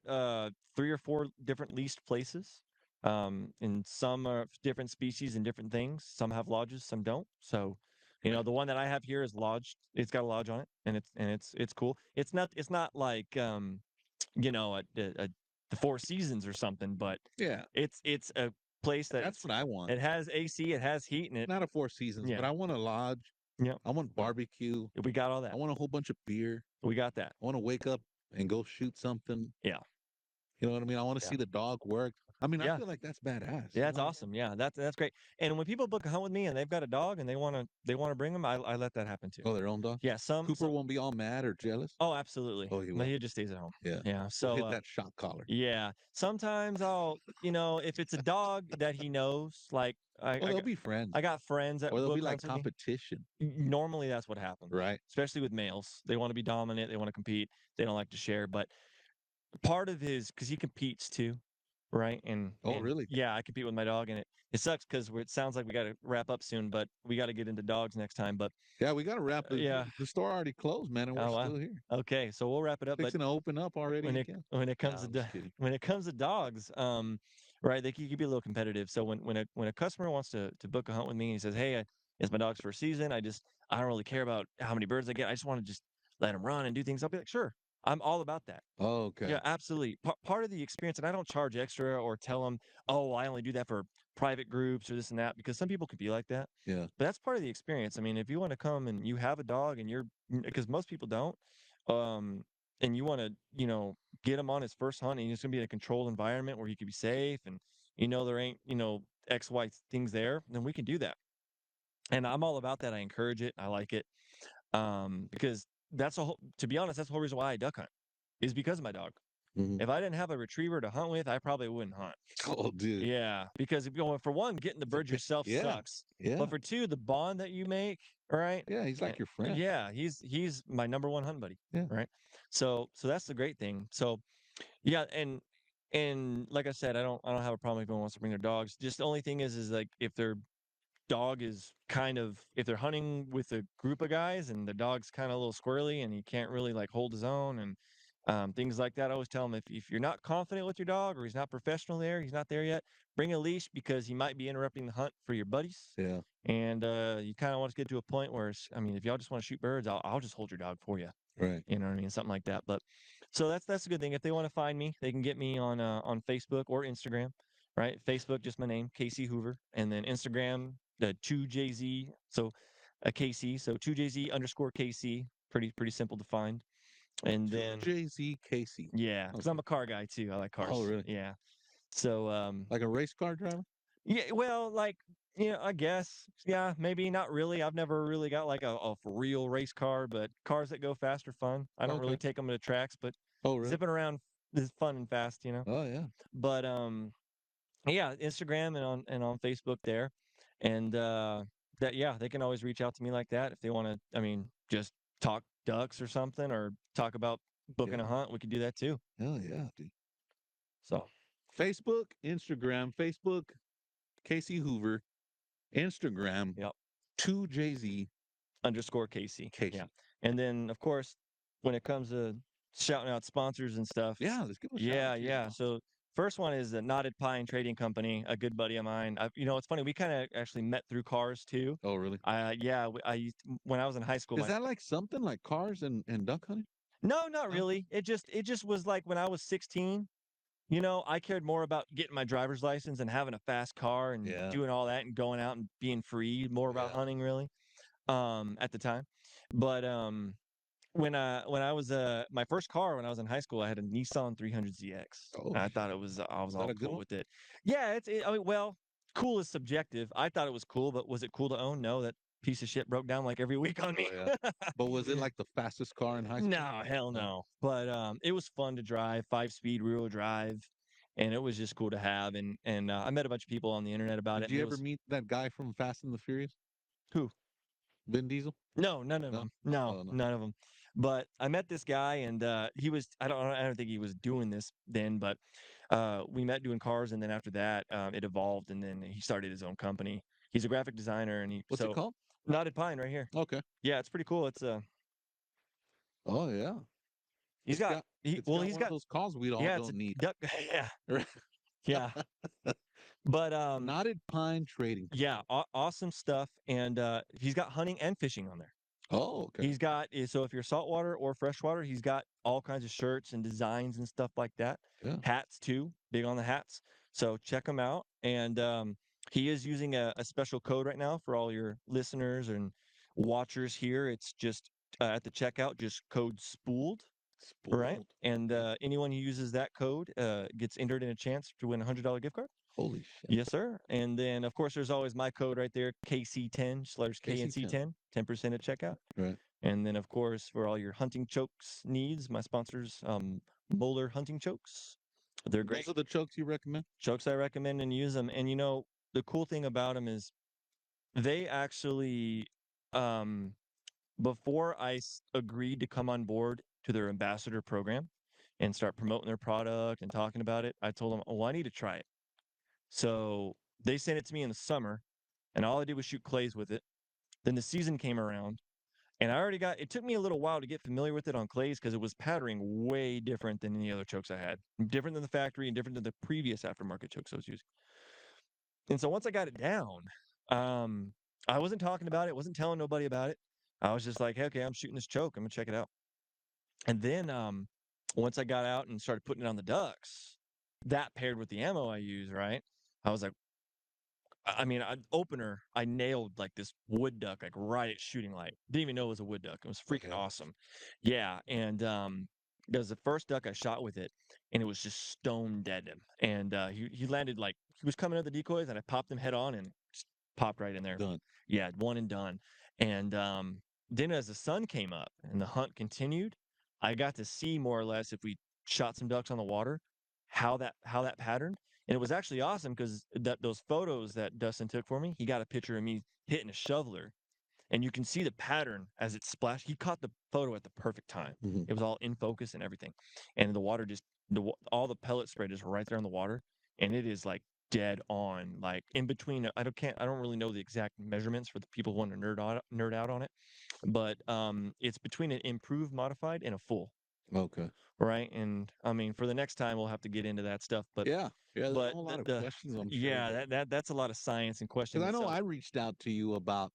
3 or 4 different leased places. And some are different species and different things. Some have lodges, some don't. So, you know, the one that I have here is lodged. It's got a lodge on it, and it's cool. It's not like you know, the Four Seasons or something, but Yeah. it's a place That's what I want. it has AC, it has heat, and it Not a Four Seasons, yeah, but I want a lodge. yeah, I want barbecue. we got all I that. want a whole bunch of beer. We got that. I want to wake up and go shoot something. Yeah, You know what I mean? I want to yeah. see the dog work. I mean, I Yeah. feel like that's badass. Yeah, that's awesome. Yeah, that's great. And when people book a hunt with me and they've got a dog and they wanna bring them, I let that happen too. Oh, their own dog? Yeah, Cooper won't be all mad or jealous? oh, absolutely. Oh, he But will. he just stays at home. Yeah. Yeah. We'll So hit that shot collar. yeah, sometimes if it's a dog that he knows, like Well, they'll be friends. I got friends that Or they'll book be like hunts with me. competition, Normally, that's what happens, right? especially with males. They want to be dominant. They want to compete. They don't like to share. But part of his because he competes too, right? Oh, And really? yeah, I compete with my dog, and it sucks because it sounds like we got to wrap up soon, but we got to get into dogs next time. But Yeah, we got to wrap it. yeah, The store already closed, man, and we're oh wow, still here. okay, so we'll wrap it up. But Fixing to open up already again. when it Nah, comes to I'm just kidding. when it comes to dogs, right, they can be a little competitive. So when a customer wants to book a hunt with me, and he says, "Hey, it's my dog's first season. I don't really care about how many birds I get. I just want to just let him run and do things." I'll be like, "Sure, I'm all about that." Oh, okay. Yeah, absolutely. Part of the experience, and I don't charge extra or tell them, "Oh, I only do that for private groups or this and that," because some people could be like that. Yeah. But that's part of the experience. I mean, if you want to come and you have a dog and because most people don't, and you want to, get him on his first hunt and he's going to be in a controlled environment where he can be safe and there ain't, X, Y things there, then we can do that. And I'm all about that. I encourage it. I like it. Because to be honest, that's the whole reason why I duck hunt is because of my dog. Mhm. If I didn't have a retriever to hunt with, I probably wouldn't hunt. Oh, dude. Yeah, because if you know, for one, getting the It's a bird yourself yeah. sucks. Yeah. But for two, the bond that you make, right? Yeah. He's eh, like your friend. Yeah, he's my number one hunt buddy, Yeah. right? So that's the great thing. So yeah, and like I said, I don't have a problem if anyone wants to bring their dogs. Just the only thing is like if their dog is kind of if they're hunting with a group of guys and the dog's kind of a little squirrely and he can't really like hold his own and things like that. I always tell them if you're not confident with your dog or he's not professional there, he's not there yet, bring a leash because he might be interrupting the hunt for your buddies. Yeah. And you kind of want to get to a point where, I mean, if y'all just want to shoot birds, I'll just hold your dog for you. Right. You know what I mean? Something like that. But so that's a good thing. If they want to find me, they can get me on Facebook or Instagram. Right? Facebook, just my name, KC Hoover, and then Instagram, the 2JZ. So a KC, so 2JZ underscore KC. Pretty simple to find. And Two then JZ Casey. yeah, because I'm Okay. a car guy too. I like Oh, cars. really? Yeah. So Like a race car driver? yeah, well, like I guess yeah, maybe not really. I've never really got like a real race car, but cars that go fast are fun. I don't really Okay. take them to tracks, but Oh, really? zipping around is fun and fast. Oh, yeah. But yeah, Instagram and on Facebook there. And that yeah, they can always reach out to me like that if they want to, I mean, just talk ducks or something or talk about booking Yeah. a hunt, we could do that too. Hell yeah, dude. So, Facebook, Instagram, Facebook, KC Hoover, Instagram, yep. 2JZ Underscore Casey. Yeah. Casey. And then of course, when it comes to shouting out sponsors and stuff, Yeah, let's give a shout out yeah, to your yeah. sponsor. So first one is the Knotted Pine Trading Company, a good buddy of mine. It's funny, we kind of actually met through cars too. Oh, really? Yeah, when I was in high school, Is that like something like cars and duck hunting? no, not No? really. It just was like when I was 16, I cared more about getting my driver's license and having a fast car and Yeah. doing all that and going out and being free, more about Yeah. hunting really, at the time. But when I was my first car when I was in high school, I had a Nissan 300ZX. Oh, And I thought I was is that all a good cool one? with it. Yeah, I mean, well, cool is subjective. I thought it was cool, but was it cool to own? No, that piece of shit broke down like every week on Oh, me. yeah. But was it like the fastest car in high school? No, hell No. no. But it was fun to drive, 5-speed rear-wheel drive, and it was just cool to have. And I met a bunch of people on the internet about it, Did and you it ever was meet that guy from Fast and the Furious? who? Vin Diesel? No, none of No? them. No, Oh, no. none of them. But I met this guy, and he was. I don't think he was doing this then, but we met doing cars, and then after that, it evolved, and then he started his own company. He's a graphic designer, and he What's it so called? Knotted Pine right here. Okay. Yeah, it's pretty cool. Oh, yeah. He's got It's got he's one of got those calls we all yeah, it's a don't need. duck. Yeah, yeah. But Knotted Pine Trading yeah, Company. awesome stuff, and he's got hunting and fishing on there. Oh, okay. So if you're saltwater or freshwater, he's got all kinds of shirts and designs and stuff like that. Yeah. Hats too, big on the hats. So check him out. And he is using a special code right now for all your listeners and watchers here. It's just at the checkout, just code spooled. Right. Spoiled. And Okay. anyone who uses that code gets entered in a chance to win a $100 gift card. Holy shit. Yes, sir. And then, of course, there's always my code right there, KC10, just letters K and KC10. C10, 10% at checkout. Right. And then, of course, for all your hunting chokes needs, my sponsors, Moeller Hunting Chokes. They're great. Those are the chokes you recommend? Chokes I recommend and use them. And, the cool thing about them is they actually, before agreed to come on board to their ambassador program and start promoting their product and talking about it, I told them, oh, I need to try it. So they sent it to me in the summer, and all I did was shoot clays with it. Then the season came around, and it took me a little while to get familiar with it on clays because it was patterning way different than any other chokes I had, different than the factory and different than the previous aftermarket chokes I was using. And so once I got it down, I wasn't talking about it, wasn't telling nobody about it. I was just like, hey, okay, I'm shooting this choke. I'm gonna check it out. And then once I got out and started putting it on the ducks, that paired with the ammo I use, right? I was like, I mean, opener, I nailed like this wood duck, like right at shooting light. Didn't even know it was a wood duck. It was freaking Okay. awesome. Yeah. And it was the first duck I shot with it, and it was just stone dead him. And he landed like he was coming out of the decoys, and I popped him head on and popped right in there. Done. Yeah, one and done. And then as the sun came up and the hunt continued, I got to see more or less if we shot some ducks on the water, how that patterned. And it was actually awesome because those photos that Dustin took for me, he got a picture of me hitting a shoveler, and you can see the pattern as it splashed. He caught the photo at the perfect time. Mhm. It was all in focus and everything, and the water just all the pellet spray just right there in the water, and it is like dead on, like in between. I don't really know the exact measurements for the people who want to nerd out on it, but it's between an improved modified and a full, Okay. right? And I mean, for the next time, we'll have to get into that stuff, but Yeah. Yeah. There's a but whole lot of the questions, I'm sure. yeah, that's a lot of science and question Because I know itself. I reached out to you about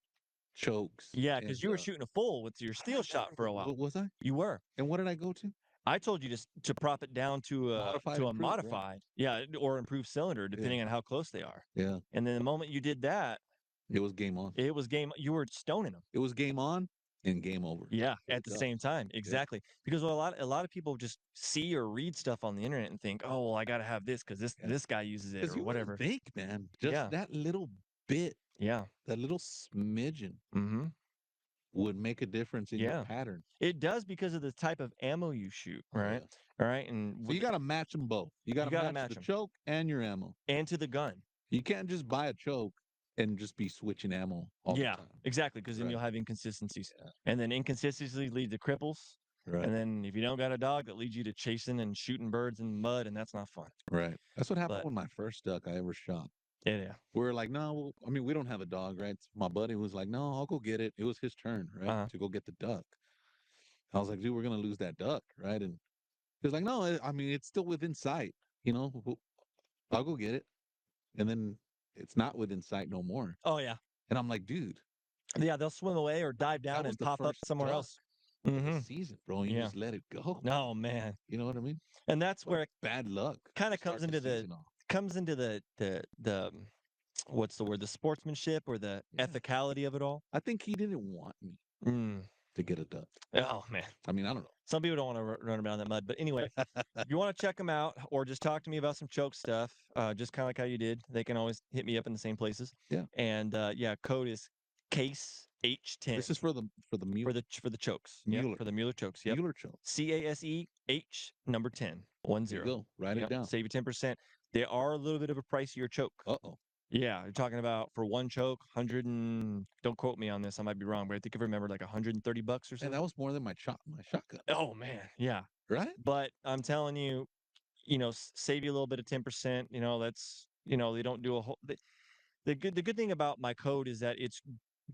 chokes Yeah, and because you were shooting a full with your steel shot for a while. what was I? You were. And what did I go to? I told you to prop it down Modified, to a improved, right? modified, yeah, or improved cylinder, Yeah. depending on how close they are. Yeah. And then the moment you did that, It was game on. it was game. You were stoning them. It was game on and game over. Yeah, for at the ducks. same time, exactly. Because a lot of people just see or read stuff on the internet and think, oh, well, I got to have this because Yeah. this guy uses it Because or you wouldn't whatever. think, man, just Yeah, that little bit, yeah, that little smidgen mm-hmm, would make a difference in your yeah. pattern. It does because of the type of ammo you shoot, Oh, right? yeah. All right, and So you got to match them both. You got to gotta match match the 'em. choke and your ammo. And to the gun. You can't just buy a choke and just be switching ammo all Yeah, the time. exactly. Because then Right. you'll have inconsistencies, Yeah. and then inconsistencies lead to cripples. Right. And then if you don't got a dog, that leads you to chasing and shooting birds in the mud, and that's not fun. Right. That's what happened But with my first duck I ever shot. yeah, We were like, no, I mean, we don't have a dog, right? So my buddy was like, no, I'll go get it. It was his turn, right, uh-huh. to go get the duck. I was like, dude, we're gonna lose that duck, right? And he was like, no, I mean, it's still within sight. I'll go get it. And then it's not within sight no more. Oh yeah, And I'm like, dude, yeah. They'll swim away or dive that down was and the pop up first somewhere duck else. of Mm-hmm. the season, bro. And you Yeah. just let it go. Oh man. You know what I mean? And that's What where it bad luck. kind of Start season off. comes into the what's the word, the sportsmanship or the Yeah. ethicality of it all. I think he didn't want me Mm. to get a duck. Oh man. I mean, I don't know. Some people don't want to run around in that mud, but anyway, if you want to check them out or just talk to me about some choke stuff, just kind of like how you did, they can always hit me up in the same places. Yeah. And yeah, code is case H10 This is for the mule. for the chokes. Mueller. Yep, for the Mueller chokes. Yep. Mueller choke. CASEH number 10. 10. There you go. Write it Yep, down. save you 10%. They are a little bit of a pricier choke. Uh-oh. Yeah, you're talking about for one choke, 100 and don't quote me on this, I might be wrong, but I think I remember like $130 or And so. that was more than my shotgun. Oh man, yeah. Right? But I'm telling you, save you a little bit of 10%. They don't do a whole. The good thing about my code is that it's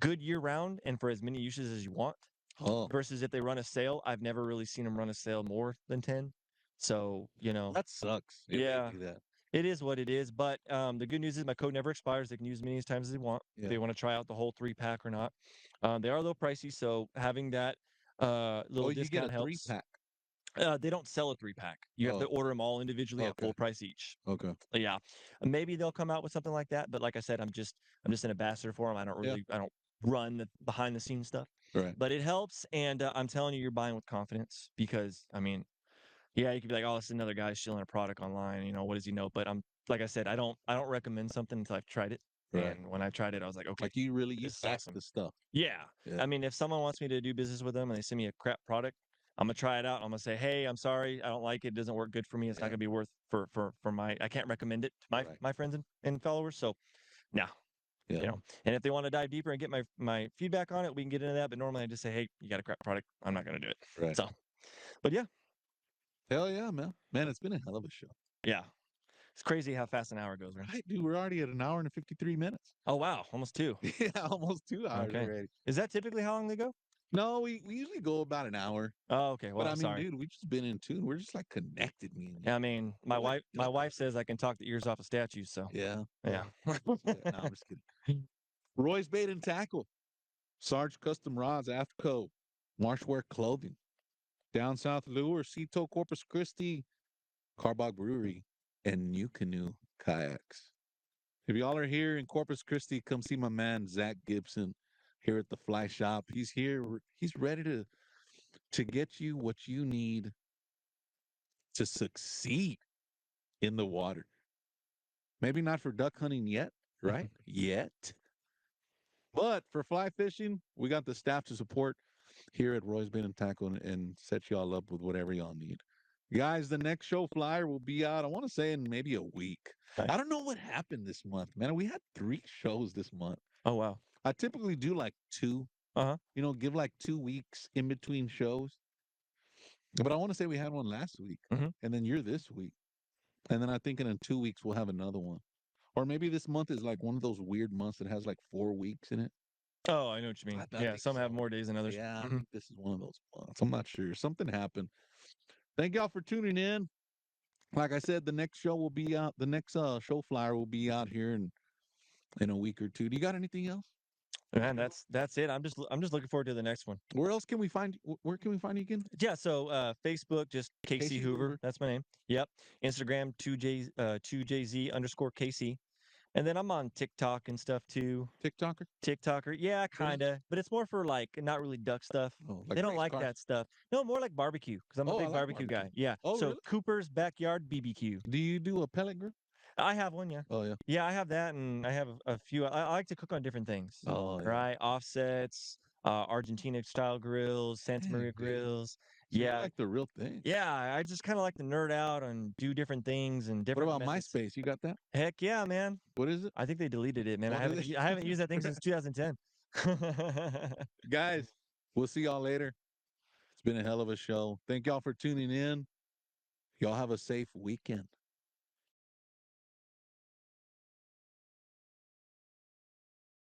good year round and for as many uses as you want. Oh, Versus if they run a sale, I've never really seen them run a sale more than 10. So that sucks. If yeah, they do that. it is what it is. But the good news is my code never expires. They can use as many times as they want. Yeah. If they want to try out the whole 3-pack or not. They are a little pricey, so having that little you get a discount helps. 3-pack. They don't sell a 3-pack. You have to order them all individually at full price each. Okay. Yeah, maybe they'll come out with something like that. But like I said, I'm just an ambassador for them. I don't run the behind the scenes stuff. Right. But it helps, and I'm telling you, you're buying with confidence because I mean, yeah, you could be like, oh, it's another guy stealing a product online. What does he know? But like I said, I don't recommend something until I've tried it. Right. And when I tried it, I was like, okay, Like you this is back awesome. the stuff. Yeah. Yeah. I mean, if someone wants me to do business with them and they send me a crap product, I'm gonna try it out. I'm gonna say, hey, I'm sorry, I don't like it. It doesn't work good for me. It's not gonna be worth for my. I can't recommend it to my friends and followers. So, no. Yeah. And if they want to dive deeper and get my feedback on it, we can get into that. But normally I just say, hey, you got a crap product. I'm not gonna do it. Right. So, but yeah. Hell yeah, man. Man, it's been a hell of a show. Yeah. It's crazy how fast an hour goes, right? Right, dude, we're already at 1 hour and 53 minutes. Oh wow, almost 2. Yeah, almost 2 hours already. Is that typically how long they go? No, we usually go about an hour. Oh, okay. Well, but I mean, sorry. dude, we just been in tune. We're just like connected, me and you. Yeah, I mean, my wife says I can talk the ears off of statues. So yeah. yeah. No, I'm just kidding. Roy's Bait and Tackle, Sarge Custom Rods, AFTCO, Marshwear Clothing, Down South Lure, Tow Corpus Christi, Karbach Brewery, and New Canoe Kayaks. If y'all are here in Corpus Christi, come see my man Zach Gibson here at the Fly Shop. He's here. He's ready to get you what you need to succeed in the water. Maybe not for duck hunting yet, right? Yet. But for fly fishing, we got the staff to support here at Roy's Bait and Tackle and set y'all up with whatever y'all need. Guys, the next show flyer will be out, I want to say, in maybe a week. Nice. I don't know what happened this month, man. We had 3 shows this month. Oh wow. I typically do like 2, Uh-huh. give like 2 weeks in between shows. But I want to say we had one last week, Mhm. and then you're this week. And then I think in 2 weeks we'll have another one. Or maybe this month is like one of those weird months that has like 4 weeks in it. Oh, I know what you mean. I Yeah, think some have so. more days than others. Yeah, I Mhm. think this is one of those months. I'm not sure. Something happened. Thank y'all for tuning in. Like I said, the next show will be out. The next show flyer will be out here in a week or 2. Do you got anything else? Man, that's it. I'm just looking forward to the next one. Where else can we find? Where can we find you again? Yeah, so Facebook, just KC KC Hoover. Hoover. That's my name. Yep. Instagram 2JZ underscore KC. And then I'm on TikTok and stuff too. TikToker. TikToker. Yeah, What is it? kinda. But it's more for like not really duck stuff. Oh, They don't race like cars. that stuff. No, more like barbecue because I'm a Oh, I big like barbecue guy. barbecue. Yeah. Oh, So really? Cooper's Backyard BBQ. Do you do a pellet grill? I have one, yeah. Oh yeah. Yeah, I have that, and I have a few. I like to cook on different things, Oh yeah. right? Offsets, Argentina style grills, Santa Dang, Maria dude. grills. So you Yeah, like the real thing. yeah. I just kind of like to nerd out and do different things and What different about methods. MySpace? You got that? Heck yeah, man. What is it? I think they deleted it, man. Oh, did they? I haven't used that thing since 2010. Guys, we'll see y'all later. It's been a hell of a show. Thank y'all for tuning in. Y'all have a safe weekend.